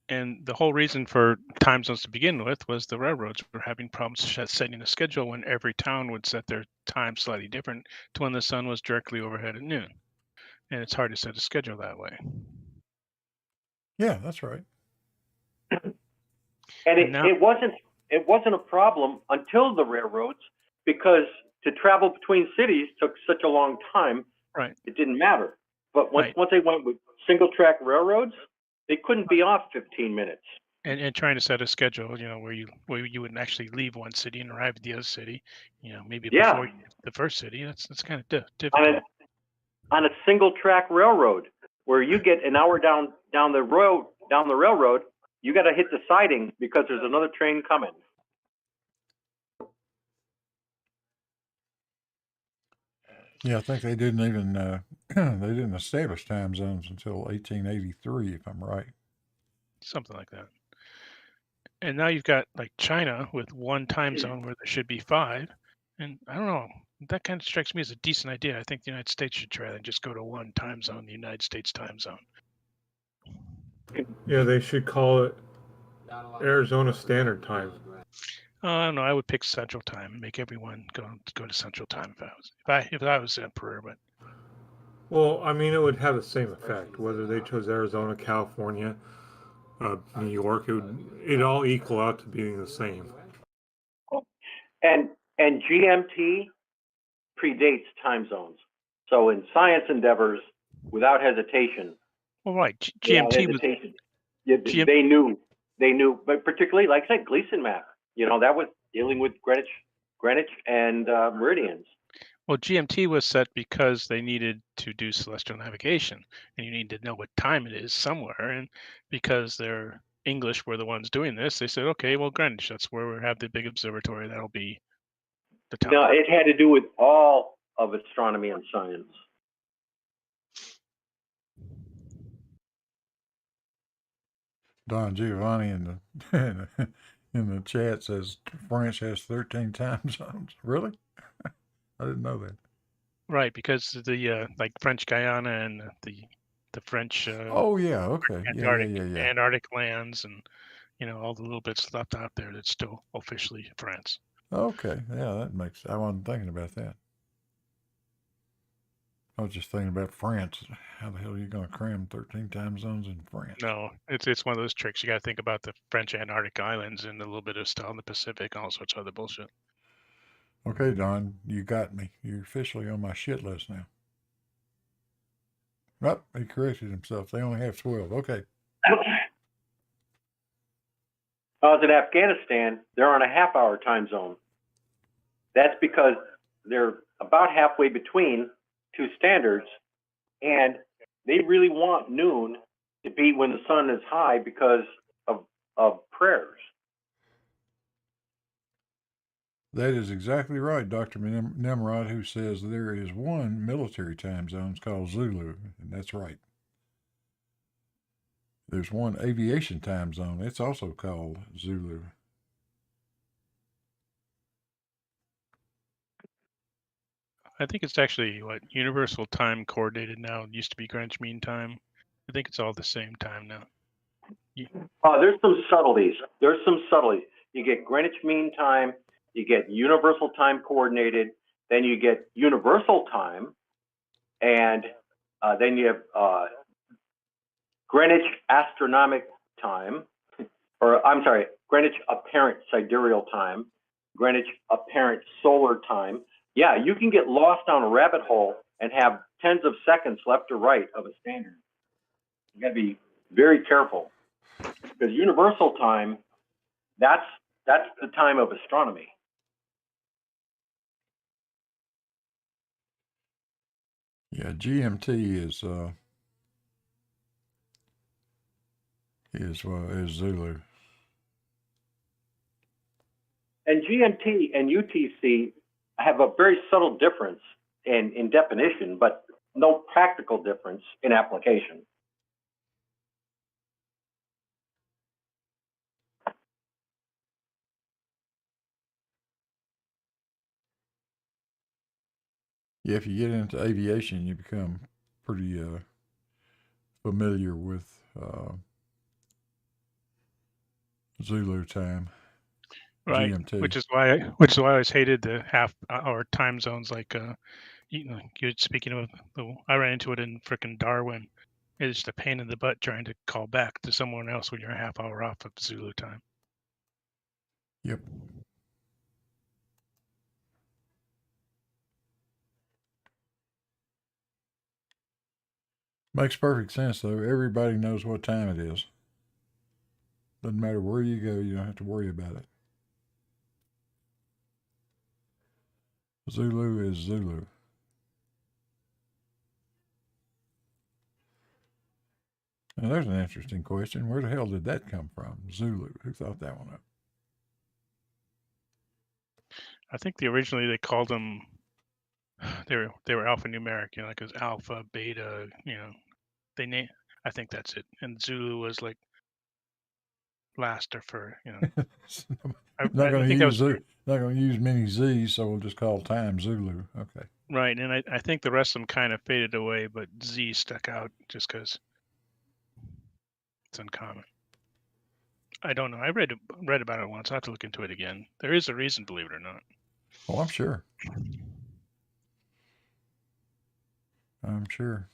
And the whole reason for time zones to begin with was the railroads were having problems setting a schedule when every town would set their time slightly different to when the sun was directly overhead at noon. And it's hard to set a schedule that way. Yeah, that's right. And And now- it wasn't a problem until the railroads, because to travel between cities took such a long time. Right. It didn't matter. But once Right. they went with single track railroads, they couldn't be off 15 minutes. And trying to set a schedule, you know, where you would actually leave one city and arrive at the other city, you know, maybe Yeah. before the first city. That's kind of difficult. On a single track railroad, where you get an hour down the railroad, you got to hit the siding because there's another train coming. Yeah, I think they didn't even they didn't establish time zones until 1883, if I'm right. Something like that. And now you've got like China with one time zone where there should be 5. And I don't know, that kind of strikes me as a decent idea. I think the United States should try that and just go to one time zone, the United States time zone. Yeah, they should call it Arizona Standard Time. I don't know. I would pick Central Time and make everyone go to Central Time if I was emperor. But Well, I mean, it would have the same effect whether they chose Arizona, California, New York. It'd all equal out to being the same. And GMT predates time zones. So in science endeavors, without hesitation. well, right, without GMT was hesitation, they knew, but particularly, like I said, Gleason matter. You know, that was dealing with Greenwich and meridians. well, GMT was set because they needed to do celestial navigation, and you need to know what time it is somewhere. And because their English were the ones doing this, they said, okay, well, Greenwich, that's where we have the big observatory. That'll be the time. No, it had to do with all of astronomy and science. Don Giovanni in the chat says France has 13 time zones. Really? I didn't know that. Right, because the like French Guyana and the French Oh yeah, okay. Antarctic lands, and you know all the little bits left out there that's still officially France. Okay, yeah, that makes. I wasn't thinking about that. I was just thinking about France. How the hell are you going to cram 13 time zones in France? No, it's one of those tricks. You got to think about the French Antarctic islands and a little bit of stuff in the Pacific, and all sorts of other bullshit. Okay, Don, you got me. You're officially on my shit list now. Oh, he corrected himself. They only have 12. Okay. I was in Afghanistan. They're on a half-hour time zone. That's because they're about halfway between two standards, and they really want noon to be when the sun is high because of prayers. That is exactly right, Dr. Nimrod, who says there is one military time zone called Zulu, and that's right. There's one aviation time zone. It's also called Zulu. I think it's actually what Universal Time Coordinated now. It used to be Greenwich Mean Time. I think it's all the same time now. There's some subtleties. You get Greenwich Mean Time, you get Universal Time Coordinated, then you get Universal Time, and then you have Greenwich Astronomic Time, or I'm sorry, Greenwich Apparent Sidereal Time, Greenwich Apparent Solar Time. Yeah, you can get lost down a rabbit hole and have tens of seconds left or right of a standard. You got to be very careful, because Universal Time, that's the time of astronomy. Yeah, GMT is Zulu. And GMT and UTC have a very subtle difference in definition, but no practical difference in application. Yeah, if you get into aviation, you become pretty familiar with Zulu time. Right. GMT. Which is why I always hated the half-hour time zones. Like, you're speaking of, I ran into it in frickin' Darwin. It's just a pain in the butt trying to call back to someone else when you're a half hour off of Zulu time. Yep. Makes perfect sense, though. Everybody knows what time it is. Doesn't matter where you go, you don't have to worry about it. Zulu is Zulu. Now, there's an interesting question. Where the hell did that come from? Zulu. Who thought that one up? I think originally they called them, they were alphanumeric, like as alpha, beta, I think that's it. And Zulu was like last or for, Not going I to think use not going to use many Z's, so we'll just call time Zulu. Okay. Right, and I think the rest of them kind of faded away, but Z stuck out just because it's uncommon. I don't know. I read about it once. I have to look into it again. There is a reason, believe it or not. Oh, I'm sure. I'm sure.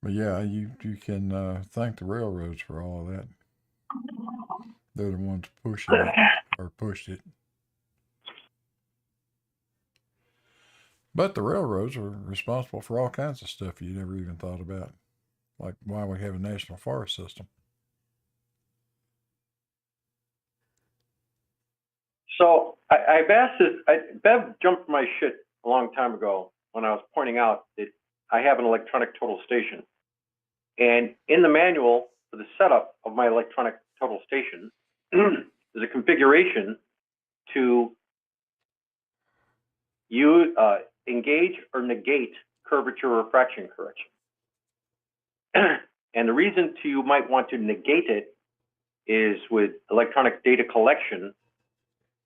But yeah, you can thank the railroads for all of that. They're the ones pushing it or pushed it. But the railroads are responsible for all kinds of stuff you never even thought about, like why we have a national forest system. So I've asked this. Bev jumped my shit a long time ago when I was pointing out that I have an electronic total station. And in the manual for the setup of my electronic total station, there's a configuration to engage or negate curvature refraction correction. And the reason you might want to negate it is with electronic data collection,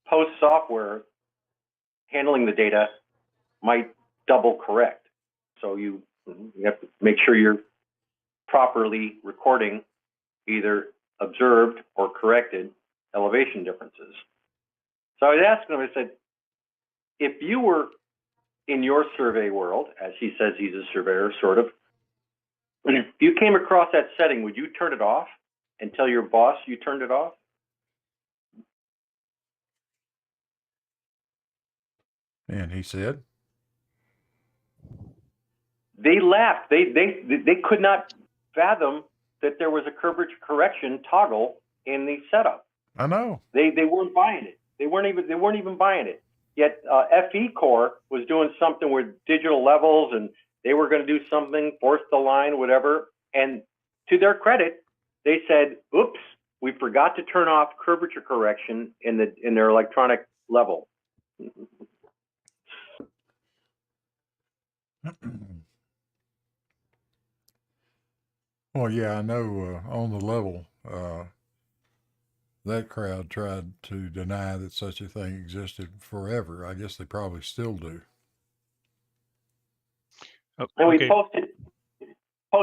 post software handling the data might double correct. So you have to make sure you're properly recording either observed or corrected elevation differences. So I was asking him, I said, if you were in your survey world, as he says he's a surveyor, sort of, and if you came across that setting, would you turn it off and tell your boss you turned it off? And he said, they laughed. They could not fathom that there was a curvature correction toggle in the setup. I know. They weren't buying it. They weren't even buying it. Yet FE Core was doing something with digital levels, and they were going to do something, force the line, whatever. And to their credit, they said, "Oops, we forgot to turn off curvature correction in their electronic level." Well, yeah, I know on the level, that crowd tried to deny that such a thing existed forever. I guess they probably still do. Oh, And we okay. posted, a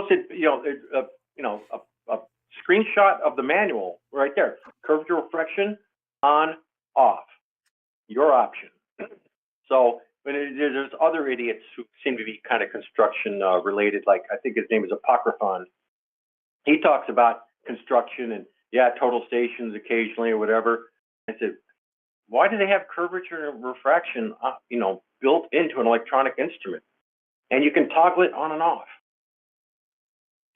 screenshot of the manual right there. Curvature refraction on, off, your option. So, but there's other idiots who seem to be kind of construction related. Like I think his name is Apocryphon. He talks about construction and total stations occasionally or whatever. I said, why do they have curvature and refraction, built into an electronic instrument? And you can toggle it on and off.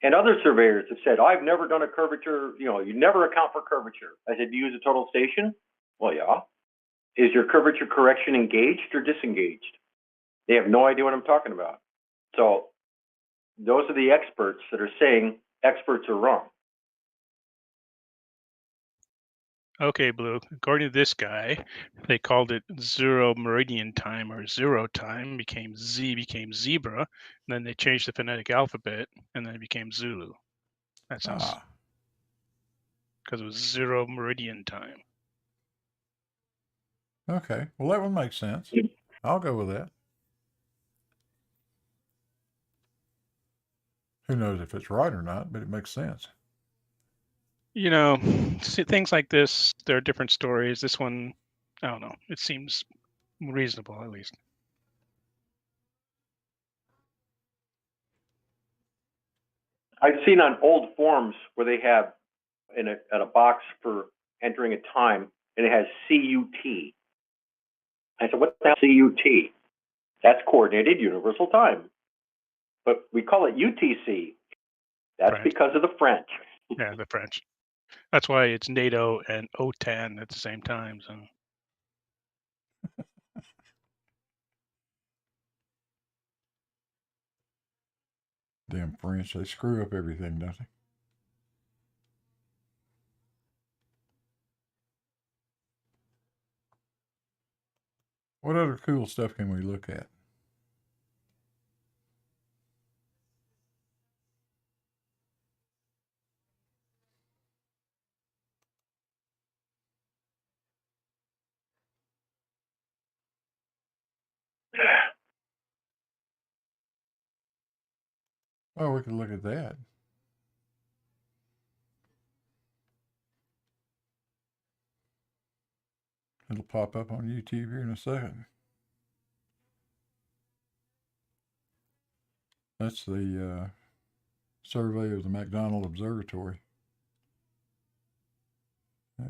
And other surveyors have said, I've never done a curvature, you never account for curvature. I said, do you use a total station? Well, yeah. Is your curvature correction engaged or disengaged? They have no idea what I'm talking about. So those are the experts that are saying experts are wrong. Okay, Blue. According to this guy, they called it zero meridian time or zero time, became zebra, and then they changed the phonetic alphabet, and then it became Zulu. That sounds because it was zero meridian time. Okay. Well, that one makes sense. I'll go with that. Who knows if it's right or not, but it makes sense. You know, things like this, there are different stories. This one, I don't know. It seems reasonable, at least. I've seen on old forms where they have at a box for entering a time, and it has CUT. I said, what the hell CUT? That's Coordinated Universal Time. But we call it UTC. That's French. because of the French. Yeah, the French. That's why it's NATO and OTAN at the same time. So. Damn French, they screw up everything, don't they? What other cool stuff can we look at? Oh, we could look at that. It'll pop up on YouTube here in a second. That's the survey of the McDonald Observatory.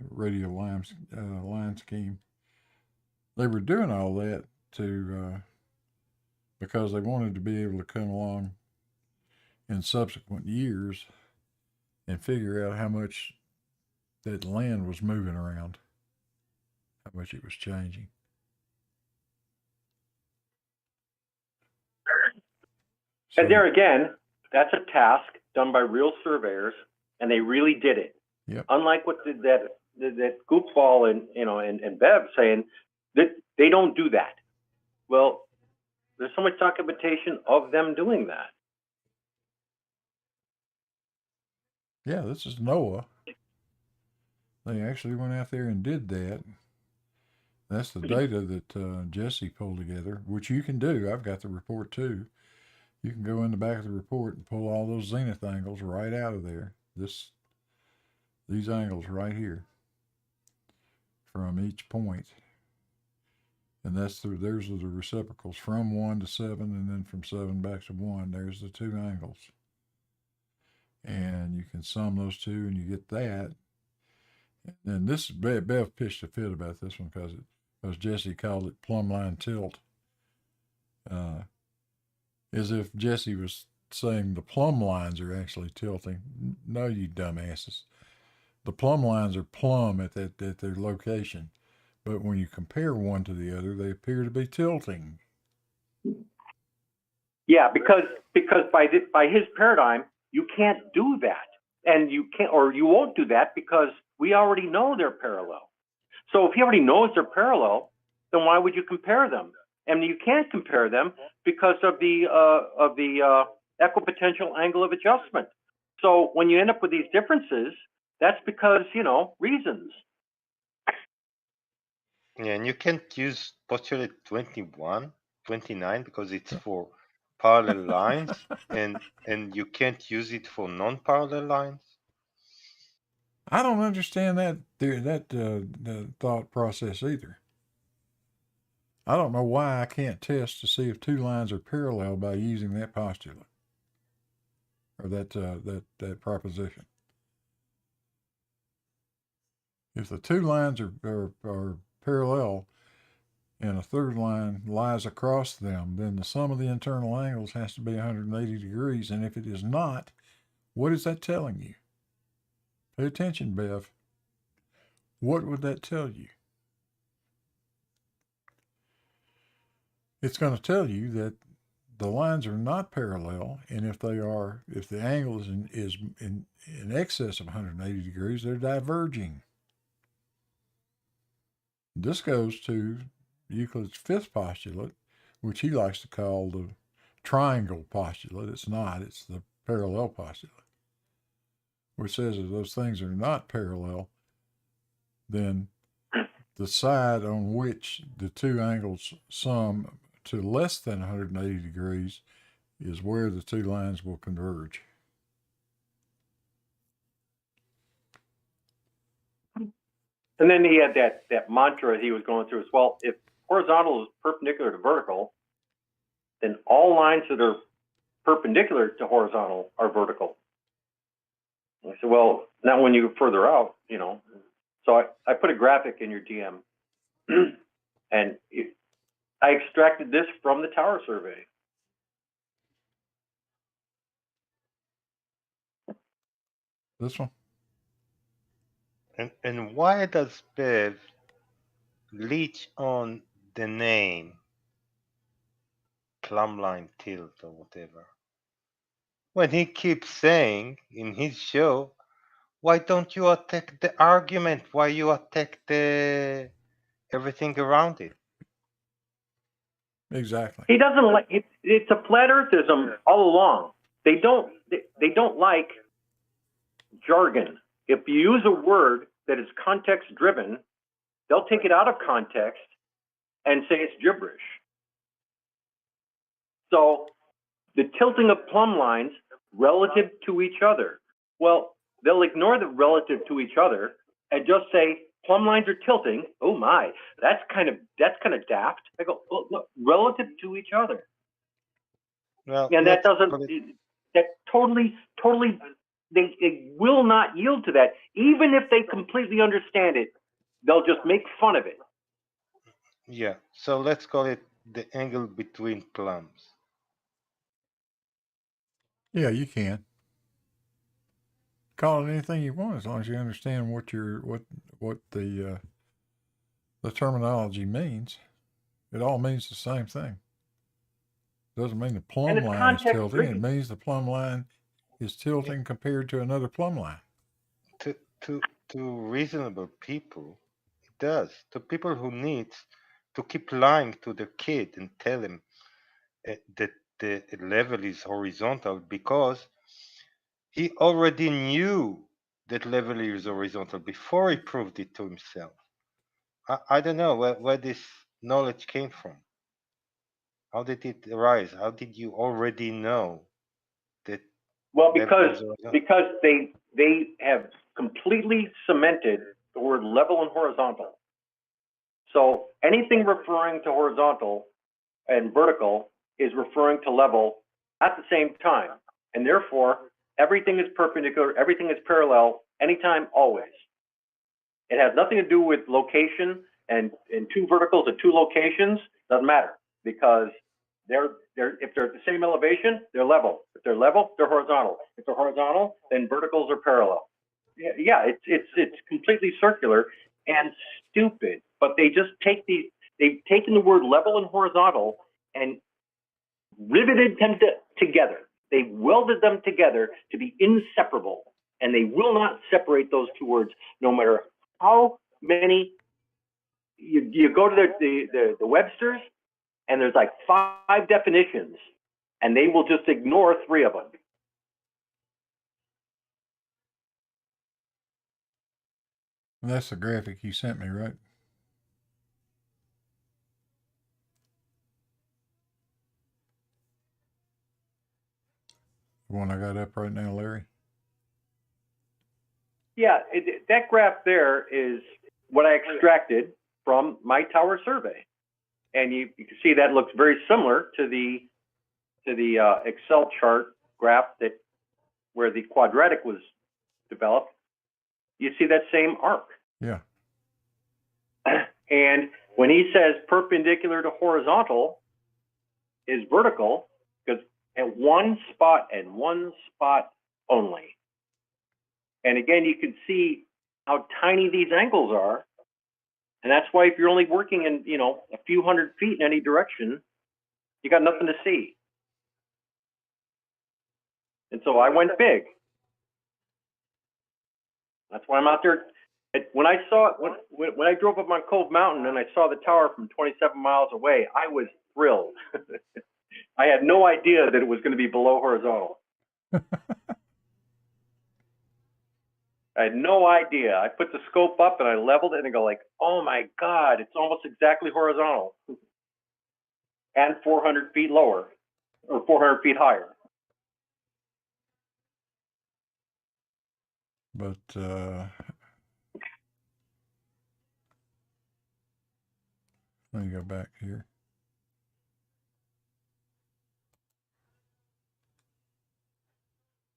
Radio line scheme. They were doing all that to because they wanted to be able to come along in subsequent years and figure out how much that land was moving around, how much it was changing. And there again, that's a task done by real surveyors, and they really did it. Yep. Unlike what that goofball and Bev saying that they don't do that. Well, there's so much documentation of them doing that. Yeah, this is NOAA. They actually went out there and did that. That's the data that Jesse pulled together, which you can do. I've got the report too. You can go in the back of the report and pull all those zenith angles right out of there. These angles right here from each point. And there's the reciprocals from 1 to 7 and then from 7 back to 1. There's the two angles. And you can sum those two and you get that. And this, Bev pitched a fit about this one because Jesse called it plumb line tilt. As if Jesse was saying the plumb lines are actually tilting. No, you dumbasses. The plumb lines are plumb at their location. But when you compare one to the other, they appear to be tilting. Yeah, because by his paradigm, you can't do that, and you can't, or you won't do that because we already know they're parallel. So if he already knows they're parallel, then why would you compare them? And you can't compare them because of the equipotential angle of adjustment. So when you end up with these differences, that's because reasons. Yeah, and you can't use postulate 29 because it's for parallel lines, and you can't use it for non-parallel lines. I don't understand that the thought process either. I don't know why I can't test to see if two lines are parallel by using that postulate or that proposition. If the two lines are parallel and a third line lies across them, then the sum of the internal angles has to be 180 degrees. And if it is not, what is that telling you? Pay attention, Bev. What would that tell you? It's going to tell you that the lines are not parallel, and if the angle is in excess of 180 degrees, they're diverging. This goes to Euclid's fifth postulate, which he likes to call the triangle postulate. It's not, it's the parallel postulate, which says if those things are not parallel, then the side on which the two angles sum to less than 180 degrees is where the two lines will converge. And then he had that mantra he was going through as well. If horizontal is perpendicular to vertical, then all lines that are perpendicular to horizontal are vertical. And I said, well, not when you go further out, you know. So I put a graphic in your DM, and I extracted this from the tower survey. This one? And why does Bev leech on the name Plumbline Tilt or whatever? When he keeps saying in his show, why don't you attack the argument? Why you attack the everything around it? Exactly. He doesn't like it. It's a flat earthism all along. They don't like jargon. If you use a word that is context driven, they'll take it out of context and say it's gibberish. So the tilting of plumb lines relative to each other. Well, they'll ignore the relative to each other and just say plumb lines are tilting. Oh my, that's kind of daft. I go, well, look, relative to each other. Well, And that doesn't, call it- that totally, they will not yield to that. Even if they completely understand it, they'll just make fun of it. yeah. So let's call it the angle between plums. Yeah, you can call it anything you want as long as you understand what the terminology means. It all means the same thing. It doesn't mean the plumb it's line is context tilting. It driven. means the plumb line is tilting compared to another plumb line. To reasonable people, it does. To people who need to keep lying to their kid and tell him that the level is horizontal because he already knew that level is horizontal before he proved it to himself. I don't know where this knowledge came from. How did it arise? How did you already know that? Well, level is horizontal? because they have completely cemented the word level and horizontal. So anything referring to horizontal and vertical is referring to level at the same time. And therefore, everything is perpendicular, everything is parallel, anytime, always. It has nothing to do with location, and two verticals at two locations doesn't matter, because if they're at the same elevation, they're level. If they're level, they're horizontal. If they're horizontal, then verticals are parallel. Yeah, it's completely circular and stupid. But they just they've taken the word level and horizontal and riveted them together. They welded them together to be inseparable, and they will not separate those two words, no matter how many. You go to the Webster's, and there's like 5 definitions, and they will just ignore 3 of them. And that's the graphic you sent me, right? The one I got up right now, Larry? Yeah, that graph there is what I extracted from my tower survey, and you can see that looks very similar to the Excel chart graph where the quadratic was developed. You see that same arc. Yeah. And when he says perpendicular to horizontal is vertical, because at one spot and one spot only. And again, you can see how tiny these angles are. And that's why if you're only working in, a few hundred feet in any direction, you got nothing to see. And so I went big. That's why I'm out there. When I saw it, when I drove up on Cove Mountain and I saw the tower from 27 miles away, I was thrilled. I had no idea that it was going to be below horizontal. I had no idea. I put the scope up and I leveled it and I go like, oh my God, it's almost exactly horizontal. And 400 feet lower, or 400 feet higher. But Let me go back here.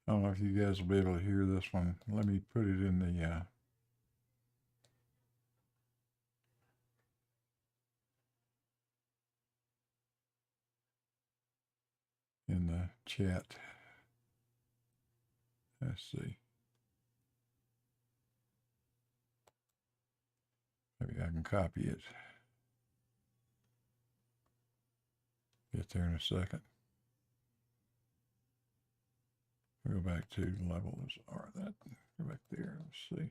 I don't know if you guys will be able to hear this one. Let me put it in the chat. Let's see. Maybe I can copy it. Get there in a second. We'll go back to levels. All right, that go back there. Let's see.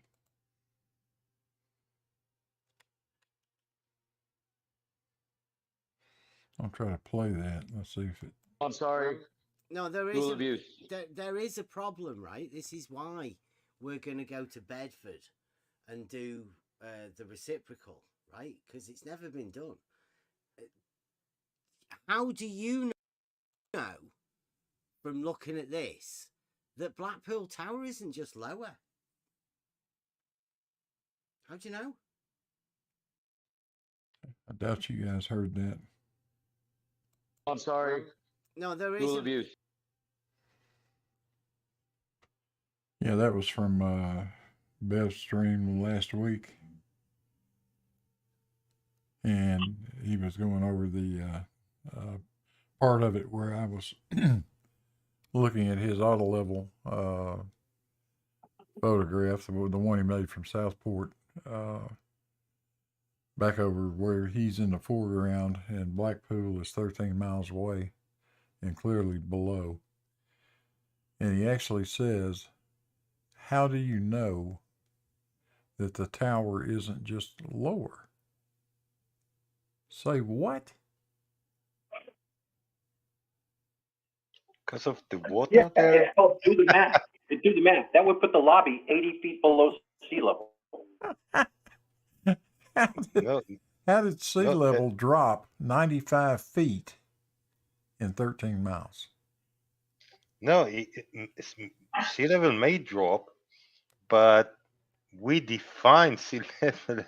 I'll try to play that. Let's see if it. I'm sorry. No, there is Rule a, of use. there is a problem, right? This is why we're going to go to Bedford and do the reciprocal, right? Because it's never been done. How do you know from looking at this that Blackpool Tower isn't just lower? How do you know? I doubt you guys heard that. I'm sorry. No, there is Rule a, of use. Yeah, that was from Bev's stream last week. And he was going over the part of it where I was looking at his auto level photograph, the one he made from Southport, back over where he's in the foreground and Blackpool is 13 miles away and clearly below. And he actually says, how do you know that the tower isn't just lower? Say what? Because of the water Yeah, there? oh, do the math. Do the math. That would put the lobby 80 feet below sea level. No, How did sea no, level drop 95 feet in 13 miles? no, sea level may drop, but we define sea level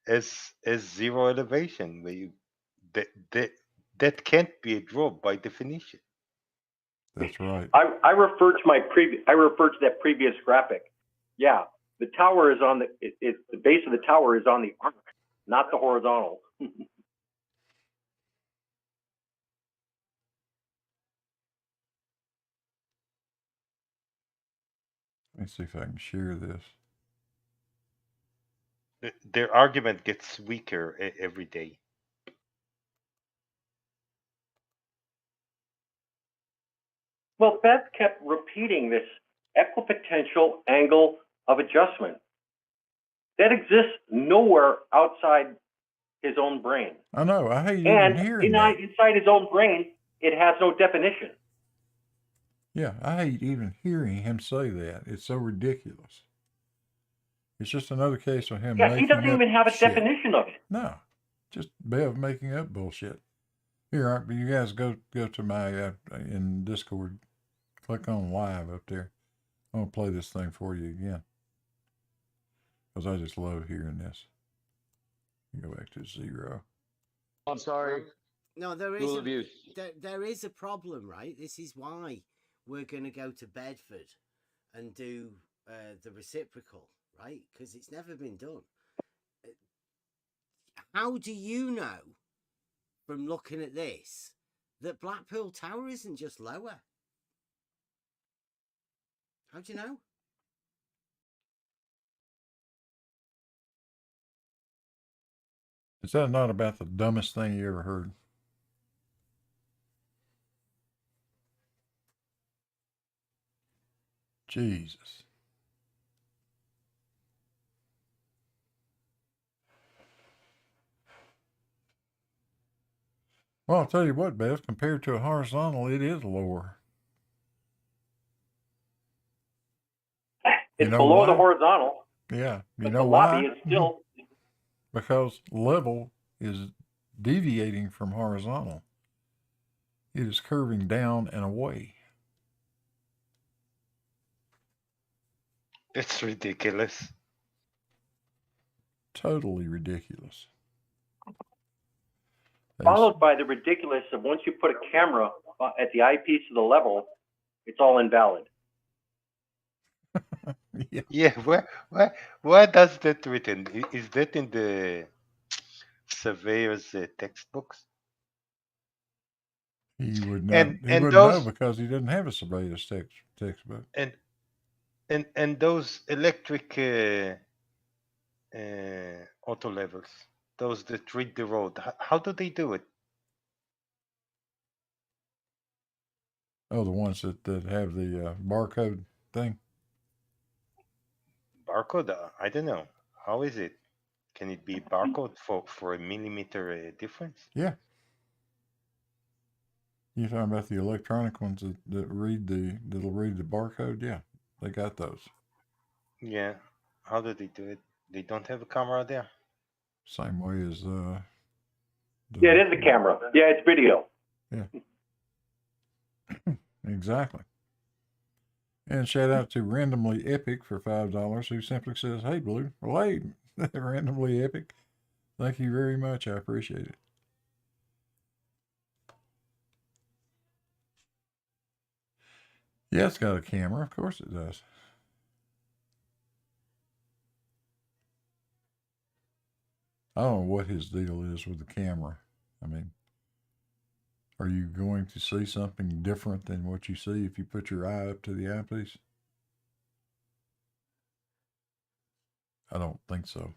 as zero elevation. That can't be a drop by definition. That's right. I refer to that previous graphic. Yeah, the tower is on the base of the tower is on the arc, not the horizontal. Let me see if I can share this. Their argument gets weaker every day. Well, Bev kept repeating this equipotential angle of adjustment that exists nowhere outside his own brain. I know. I hate And even hearing that. inside his own brain, it has no definition. Yeah, I hate even hearing him say that. It's so ridiculous. It's just another case of him Yeah, making he doesn't up even have a shit. definition of it. No, just Bev making up bullshit. Here, you guys go to my in Discord. Click on live up there. I'm gonna play this thing for you again because I just love hearing this. Go back to 0. I'm sorry. no, there is Rule a, of use. there is a problem, right? This is why we're going to go to Bedford and do the reciprocal, right? Because it's never been done. How do you know from looking at this that Blackpool Tower isn't just lower? How do you know? Is that not about the dumbest thing you ever heard? Jesus. Well, I'll tell you what, Bev, compared to a horizontal, it is lower. It's know below why? the horizontal. Yeah. You But know the why? lobby is still. Because level is deviating from horizontal. It is curving down and away. It's ridiculous. Totally ridiculous. followed by the ridiculous of once you put a camera at the eyepiece of the level, it's all invalid. Yeah. Yeah, where does that written? Is that in the surveyor's textbooks? He would not. And He and wouldn't know those because he didn't have a surveyor's textbook. and those electric auto levels, those that read the road, how do they do it? Oh, the ones that have the barcode thing. Barcode? I don't know. How is it? Can it be barcode for a millimeter difference? Yeah. You're talking about the electronic ones that'll read the barcode? Yeah, they got those. Yeah. How do they do it? They don't have a camera there. Same way as Yeah, it is a camera. Yeah, it's video. Yeah. Exactly. And shout out to Randomly Epic for $5, who simply says, "Hey, Blue." Well, hey, Randomly Epic. Thank you very much. I appreciate it. Yeah, it's got a camera. Of course it does. I don't know what his deal is with the camera. I mean, are you going to see something different than what you see if you put your eye up to the eyepiece? I don't think so.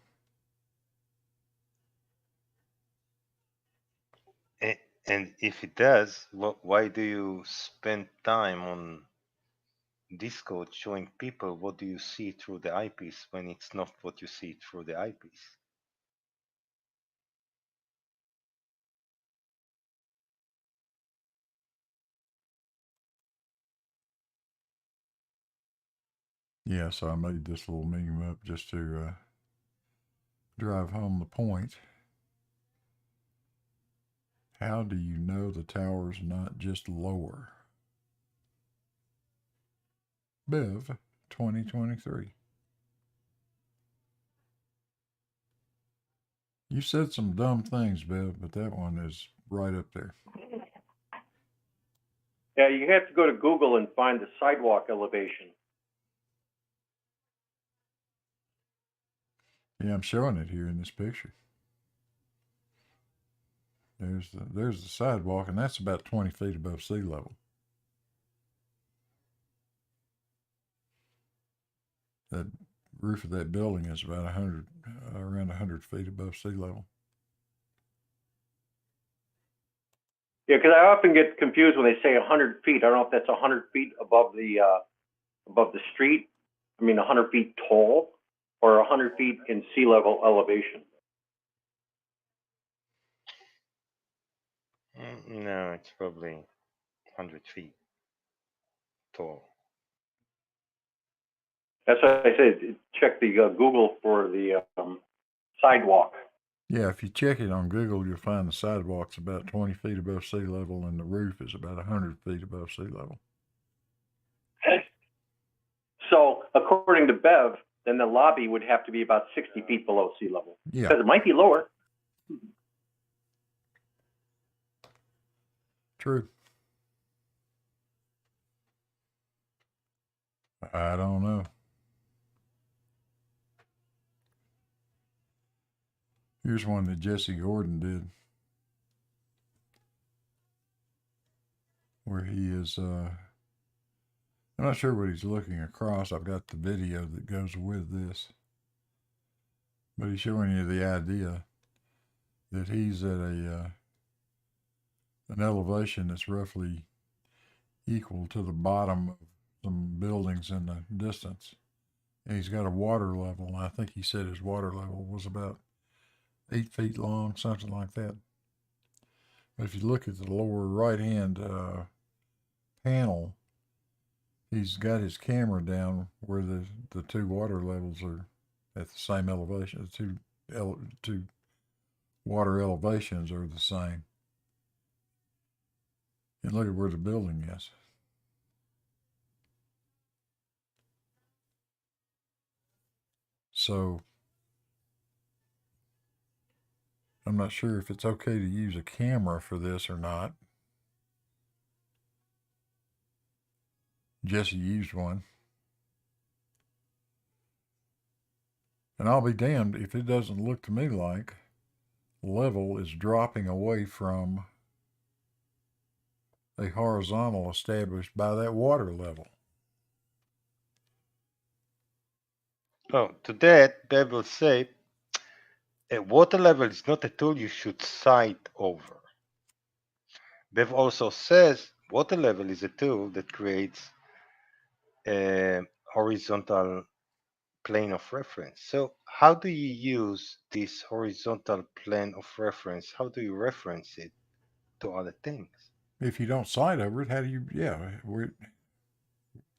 And if it does, why do you spend time on Discord showing people what do you see through the eyepiece when it's not what you see through the eyepiece? Yeah, so I made this little meme up just to drive home the point. How do you know the tower's not just lower? Bev 2023. You said some dumb things, Bev, but that one is right up there. Yeah, you have to go to Google and find the sidewalk elevation. Yeah, I'm showing it here in this picture. There's the sidewalk, and that's about 20 feet above sea level. That roof of that building is about around 100 feet above sea level. Yeah, because I often get confused when they say 100 feet. I don't know if that's 100 feet above the street. I mean, 100 feet tall, or 100 feet in sea level elevation. No, it's probably 100 feet tall. That's what I said. Check the Google for the sidewalk. Yeah, if you check it on Google, you'll find the sidewalk's about 20 feet above sea level, and the roof is about 100 feet above sea level. So, according to Bev, then the lobby would have to be about 60 feet below sea level. Yeah. Because it might be lower. True. I don't know. Here's one that Jesse Gordon did, where he is, I'm not sure what he's looking across. I've got the video that goes with this, but he's showing you the idea that he's at an elevation that's roughly equal to the bottom of some buildings in the distance. And he's got a water level, and I think he said his water level was about 8 feet long, something like that. But if you look at the lower right-hand panel, he's got his camera down where the two water levels are at the same elevation. The two water elevations are the same. And look at where the building is. So I'm not sure if it's okay to use a camera for this or not. Jesse used one. And I'll be damned if it doesn't look to me like level is dropping away from a horizontal established by that water level. Oh, to that, Bev will say, a water level is not a tool you should sight over. Bev also says water level is a tool that creates a horizontal plane of reference. So how do you use this horizontal plane of reference? How do you reference it to other things? If you don't sight over it, how do you,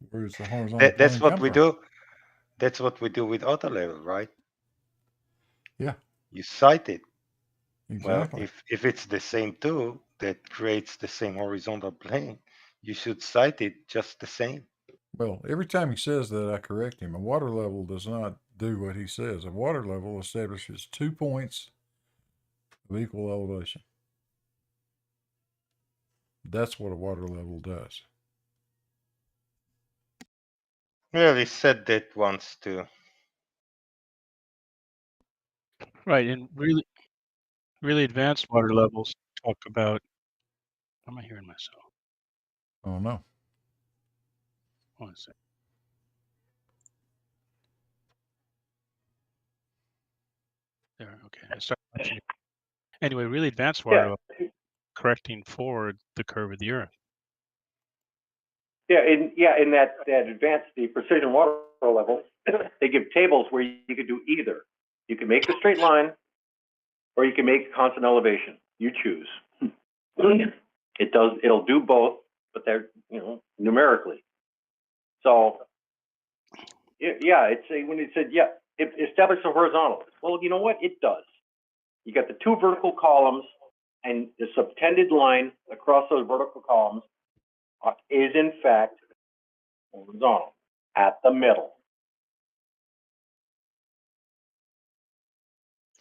where's the horizontal That's plane what come we from? do. That's what we do with auto level, right? Yeah. You sight it. Exactly. Well, if it's the same tool that creates the same horizontal plane, you should sight it just the same. Well, every time he says that, I correct him. A water level does not do what he says. A water level establishes 2 points of equal elevation. That's what a water level does. Well, he said that once too. Right, and really advanced water levels talk about. Am I hearing myself? Oh no. One second. There, okay. I started watching it. Anyway, really advanced water levels correcting forward the curve of the Earth. In that advanced, the precision water level, they give tables where you could do either. You can make the straight line, or you can make constant elevation. You choose. It'll do both, but they're, numerically. So, it's when it said, it established a horizontal. Well, you know what? It does. You got the two vertical columns, and the subtended line across those vertical columns is in fact horizontal at the middle.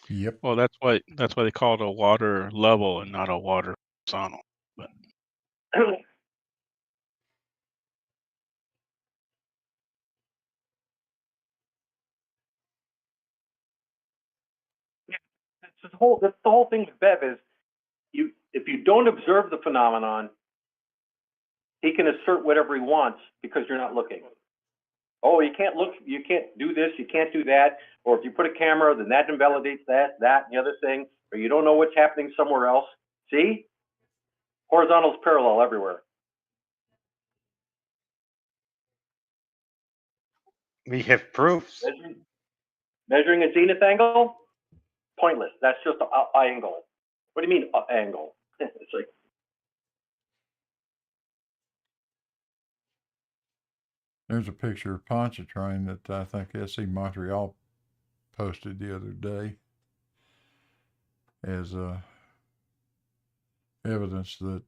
Yep. Well, that's why they call it a water level and not a water horizontal. But That's the whole thing with Bev is if you don't observe the phenomenon, he can assert whatever he wants because you're not looking. Oh, you can't look, you can't do this, you can't do that, or if you put a camera, then that invalidates that, and the other thing, or you don't know what's happening somewhere else. See? Horizontal's parallel everywhere. We have proofs. Measuring a zenith angle? Pointless. That's just an angle. What do you mean angle? It's like, There's a picture of Pontchartrain that I think SC Montreal posted the other day as evidence that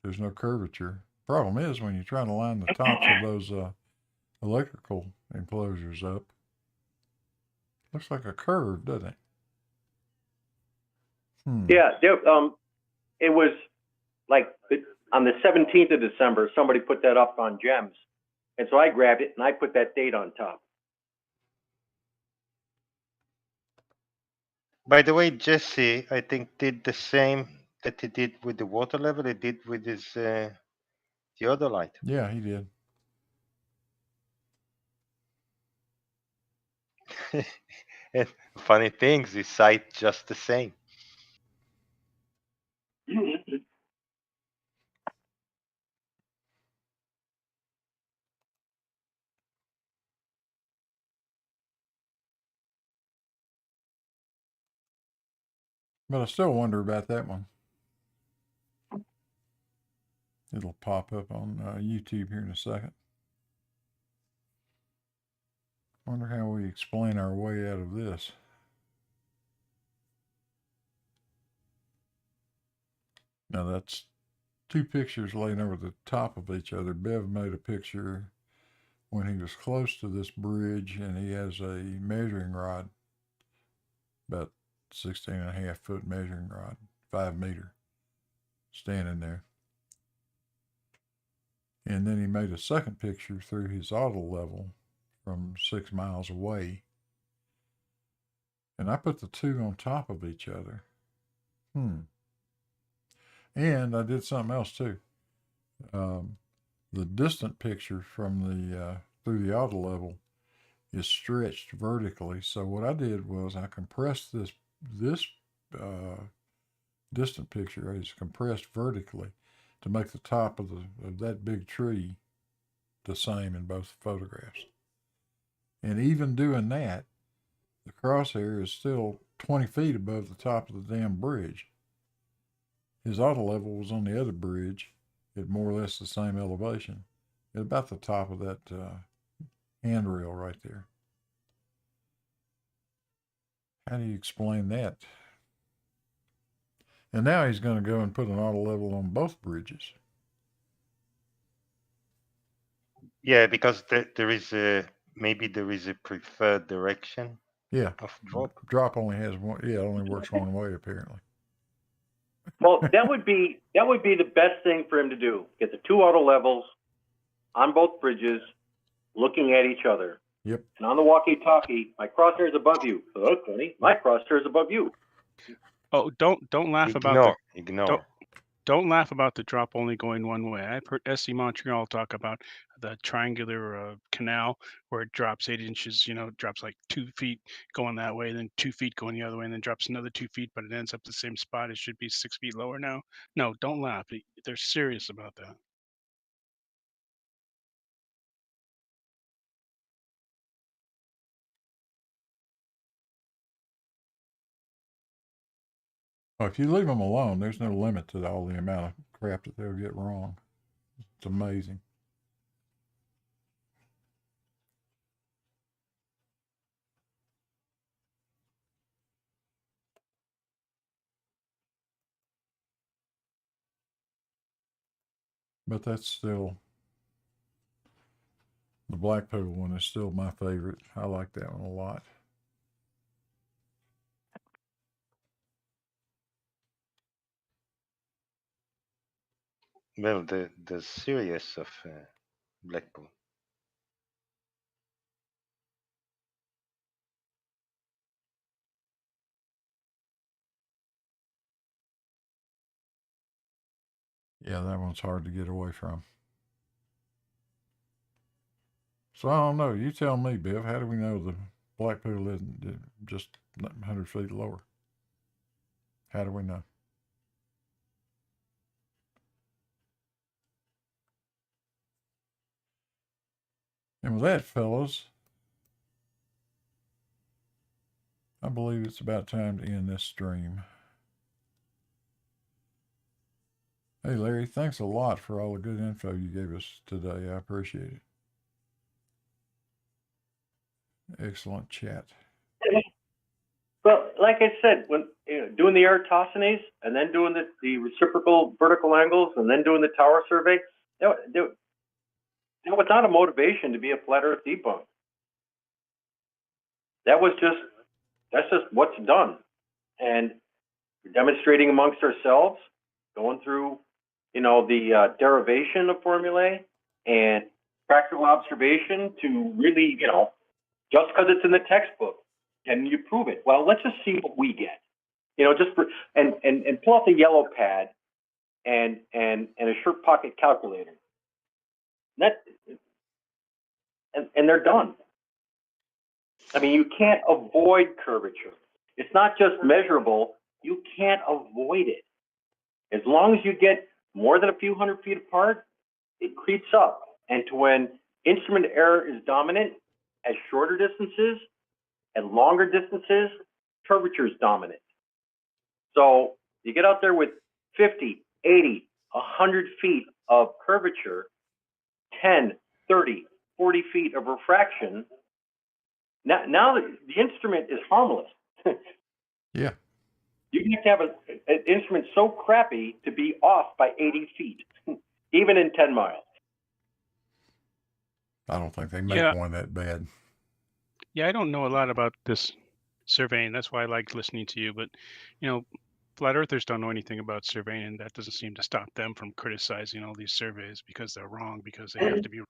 there's no curvature. Problem is, when you're trying to line the tops of those electrical enclosures up, looks like a curve, doesn't it? Yeah, it was like on the 17th of December, somebody put that up on GEMS. And so I grabbed it and I put that date on top. By the way, Jesse, I think, did the same that he did with the water level. He did with his theodolite. Yeah, he did. And funny things, he sight just the same. But I still wonder about that one. It'll pop up on YouTube here in a second. Wonder how we explain our way out of this. Now that's two pictures laying over the top of each other. Bev made a picture when he was close to this bridge, and he has a measuring rod about 16.5 foot measuring rod, 5 meter, standing there. And then he made a second picture through his auto level from 6 miles away. And I put the two on top of each other. And I did something else too. The distant picture from the through the auto level is stretched vertically. So what I did was I compressed this distant picture is compressed vertically to make the top of that big tree the same in both photographs. And even doing that, the crosshair is still 20 feet above the top of the damn bridge. His auto level was on the other bridge at more or less the same elevation, at about the top of that handrail right there. How do you explain that? And now he's going to go and put an auto level on both bridges. Yeah, because there is maybe there is a preferred direction. Yeah. Of drop. Drop only has one. Yeah, it only works one way apparently. Well, that would be the best thing for him to do. Get the two auto levels on both bridges, looking at each other. Yep. And on the walkie-talkie, my crosshair is above you. Oh, Tony, my crosshair is above you. Oh, don't laugh Ignore. Don't laugh about the drop only going one way. I've heard SC Montreal talk about the triangular canal where it drops 8 inches, drops like 2 feet going that way, then 2 feet going the other way, and then drops another 2 feet, but it ends up the same spot. It should be 6 feet lower now. No, don't laugh. They're serious about that. Well, if you leave them alone, there's no limit to all the amount of crap that they'll get wrong. It's amazing. But that's still, the Blackpool one is still my favorite. I like that one a lot. Well, the series of Blackpool. Yeah, that one's hard to get away from. So I don't know. You tell me, Biv. How do we know the Blackpool isn't just 100 feet lower? How do we know? And with that, fellas, I believe it's about time to end this stream. Hey, Larry, thanks a lot for all the good info you gave us today. I appreciate it. Excellent chat. Well, like I said, when doing the Eratosthenes and then doing the reciprocal vertical angles and then doing the tower survey, that was not a motivation to be a flat Earth debunk. That's just what's done, and we're demonstrating amongst ourselves, going through, the derivation of formulae and practical observation to really, just because it's in the textbook, can you prove it? Well, let's just see what we get. And pull out the yellow pad and a shirt pocket calculator. And they're done. I mean, you can't avoid curvature. It's not just measurable. You can't avoid it. As long as you get more than a few hundred feet apart, it creeps up. And to when instrument error is dominant, at shorter distances and longer distances, curvature is dominant. So you get out there with 50, 80, 100 feet of curvature, 10, 30, 40 feet of refraction. Now the instrument is harmless. Yeah. You have to have an instrument so crappy to be off by 80 feet, even in 10 miles. I don't think they make one that bad. Yeah, I don't know a lot about this surveying. That's why I liked listening to you. But you know, flat earthers don't know anything about surveying, and that doesn't seem to stop them from criticizing all these surveys because they're wrong, because they have to be.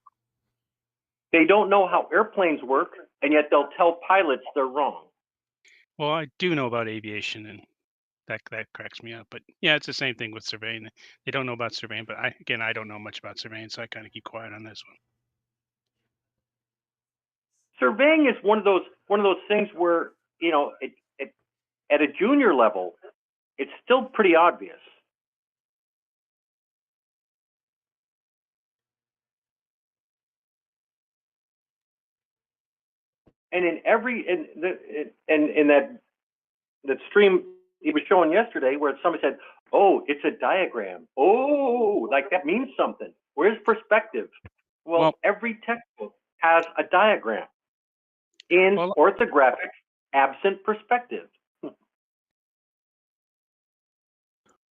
They don't know how airplanes work, and yet they'll tell pilots they're wrong. Well, I do know about aviation, and that cracks me up. But yeah, it's the same thing with surveying. They don't know about surveying, but I don't know much about surveying, so I kind of keep quiet on this one. Surveying is one of those things where, you know, at a junior level, it's still pretty obvious. And in that stream he was showing yesterday, where somebody said, "Oh, it's a diagram. Oh, like that means something. Where's perspective?" Well, every textbook has a diagram in orthographic, absent perspective.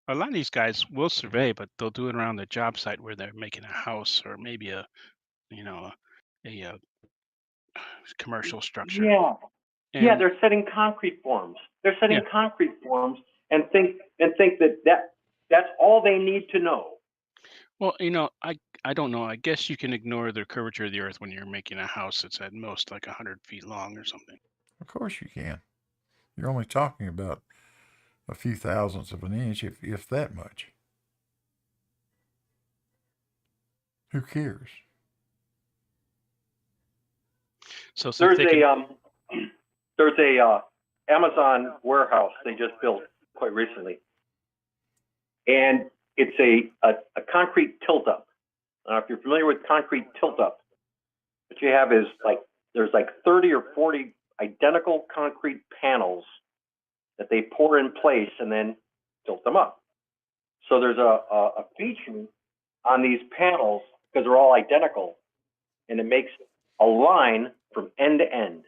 A lot of these guys will survey, but they'll do it around the job site where they're making a house or maybe a commercial structure. Yeah. And, yeah, they're setting concrete forms. They're setting concrete forms and think that's all they need to know. Well, you know, I don't know. I guess you can ignore the curvature of the Earth when you're making a house that's at most like 100 feet long or something. Of course you can. You're only talking about a few thousandths of an inch, if that much. Who cares? So there's a Amazon warehouse they just built quite recently, and it's a concrete tilt up. If you're familiar with concrete tilt up, what you have is there's 30 or 40 identical concrete panels that they pour in place and then tilt them up. So there's a feature on these panels because they're all identical, and it makes a line from end to end.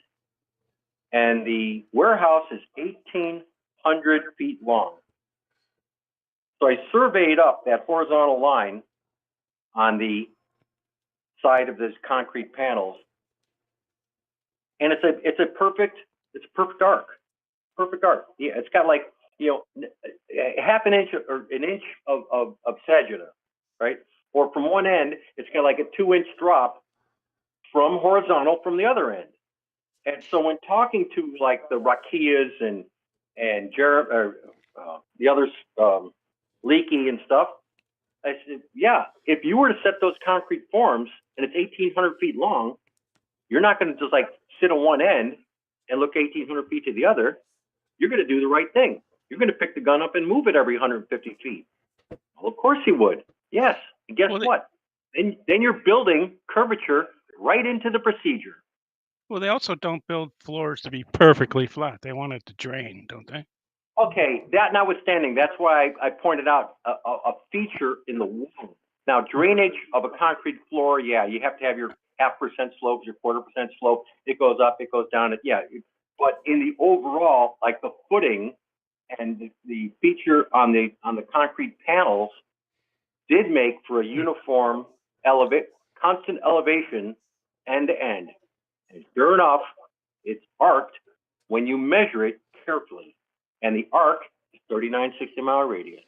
And the warehouse is 1,800 feet long. So I surveyed up that horizontal line on the side of this concrete panels, and it's a perfect arc. Perfect arc. Yeah, it's got half an inch or an inch of sagittal, right? Or from one end, it's got like a 2-inch drop from horizontal from the other end. And so when talking to like the Rakias and the others, Leaky and stuff, I said, yeah, if you were to set those concrete forms and it's 1,800 feet long, you're not going to just sit on one end and look 1,800 feet to the other. You're going to do the right thing. You're going to pick the gun up and move it every 150 feet. Well, of course you would. Yes. And guess what? Then you're building curvature right into the procedure. Well, they also don't build floors to be perfectly flat. They want it to drain, don't they? Okay, that notwithstanding, that's why I pointed out a feature in the wall. Now, drainage of a concrete floor, yeah, you have to have your 0.5% slopes, your 0.25% slope. It goes up, it goes down. But in the overall, like the footing and the feature on the concrete panels did make for a uniform constant elevation end to end. And sure enough, it's arced when you measure it carefully. And the arc is 39 60-mile radius.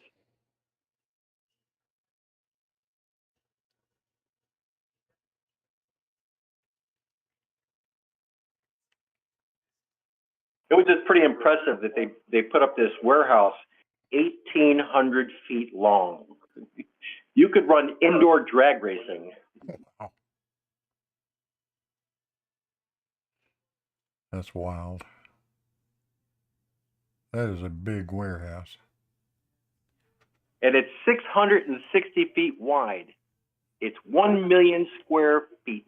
It was just pretty impressive that they put up this warehouse 1,800 feet long. You could run indoor drag racing. That's wild. That is a big warehouse. And it's 660 feet wide. It's 1 million square feet.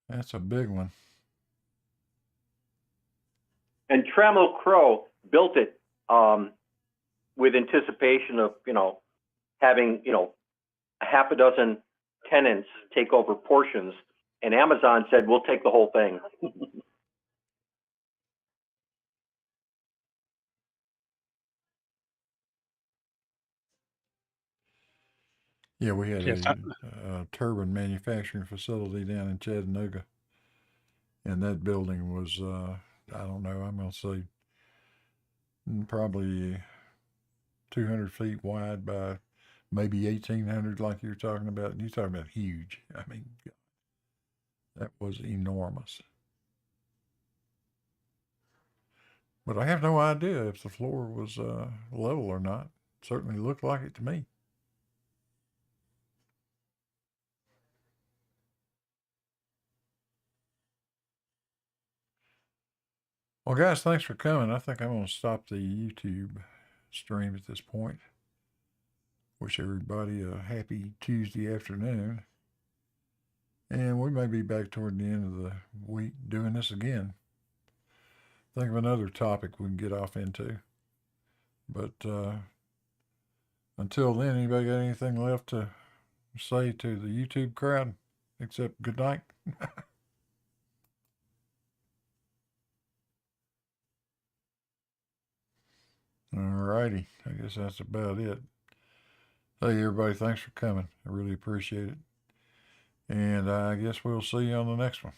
That's a big one. And Trammell Crow built it with anticipation of, having, a half a dozen tenants take over portions. And Amazon said, we'll take the whole thing. Yeah, we had a turbine manufacturing facility down in Chattanooga. And that building was, I don't know, I'm going to say probably 200 feet wide by maybe 1,800, like you're talking about. You're talking about huge. I mean, that was enormous. But I have no idea if the floor was level or not. Certainly looked like it to me. Well, guys, thanks for coming. I think I'm going to stop the YouTube stream at this point. Wish everybody a happy Tuesday afternoon. And we may be back toward the end of the week doing this again. Think of another topic we can get off into. But until then, anybody got anything left to say to the YouTube crowd except good night? All righty. I guess that's about it. Hey, everybody, thanks for coming. I really appreciate it. And I guess we'll see you on the next one.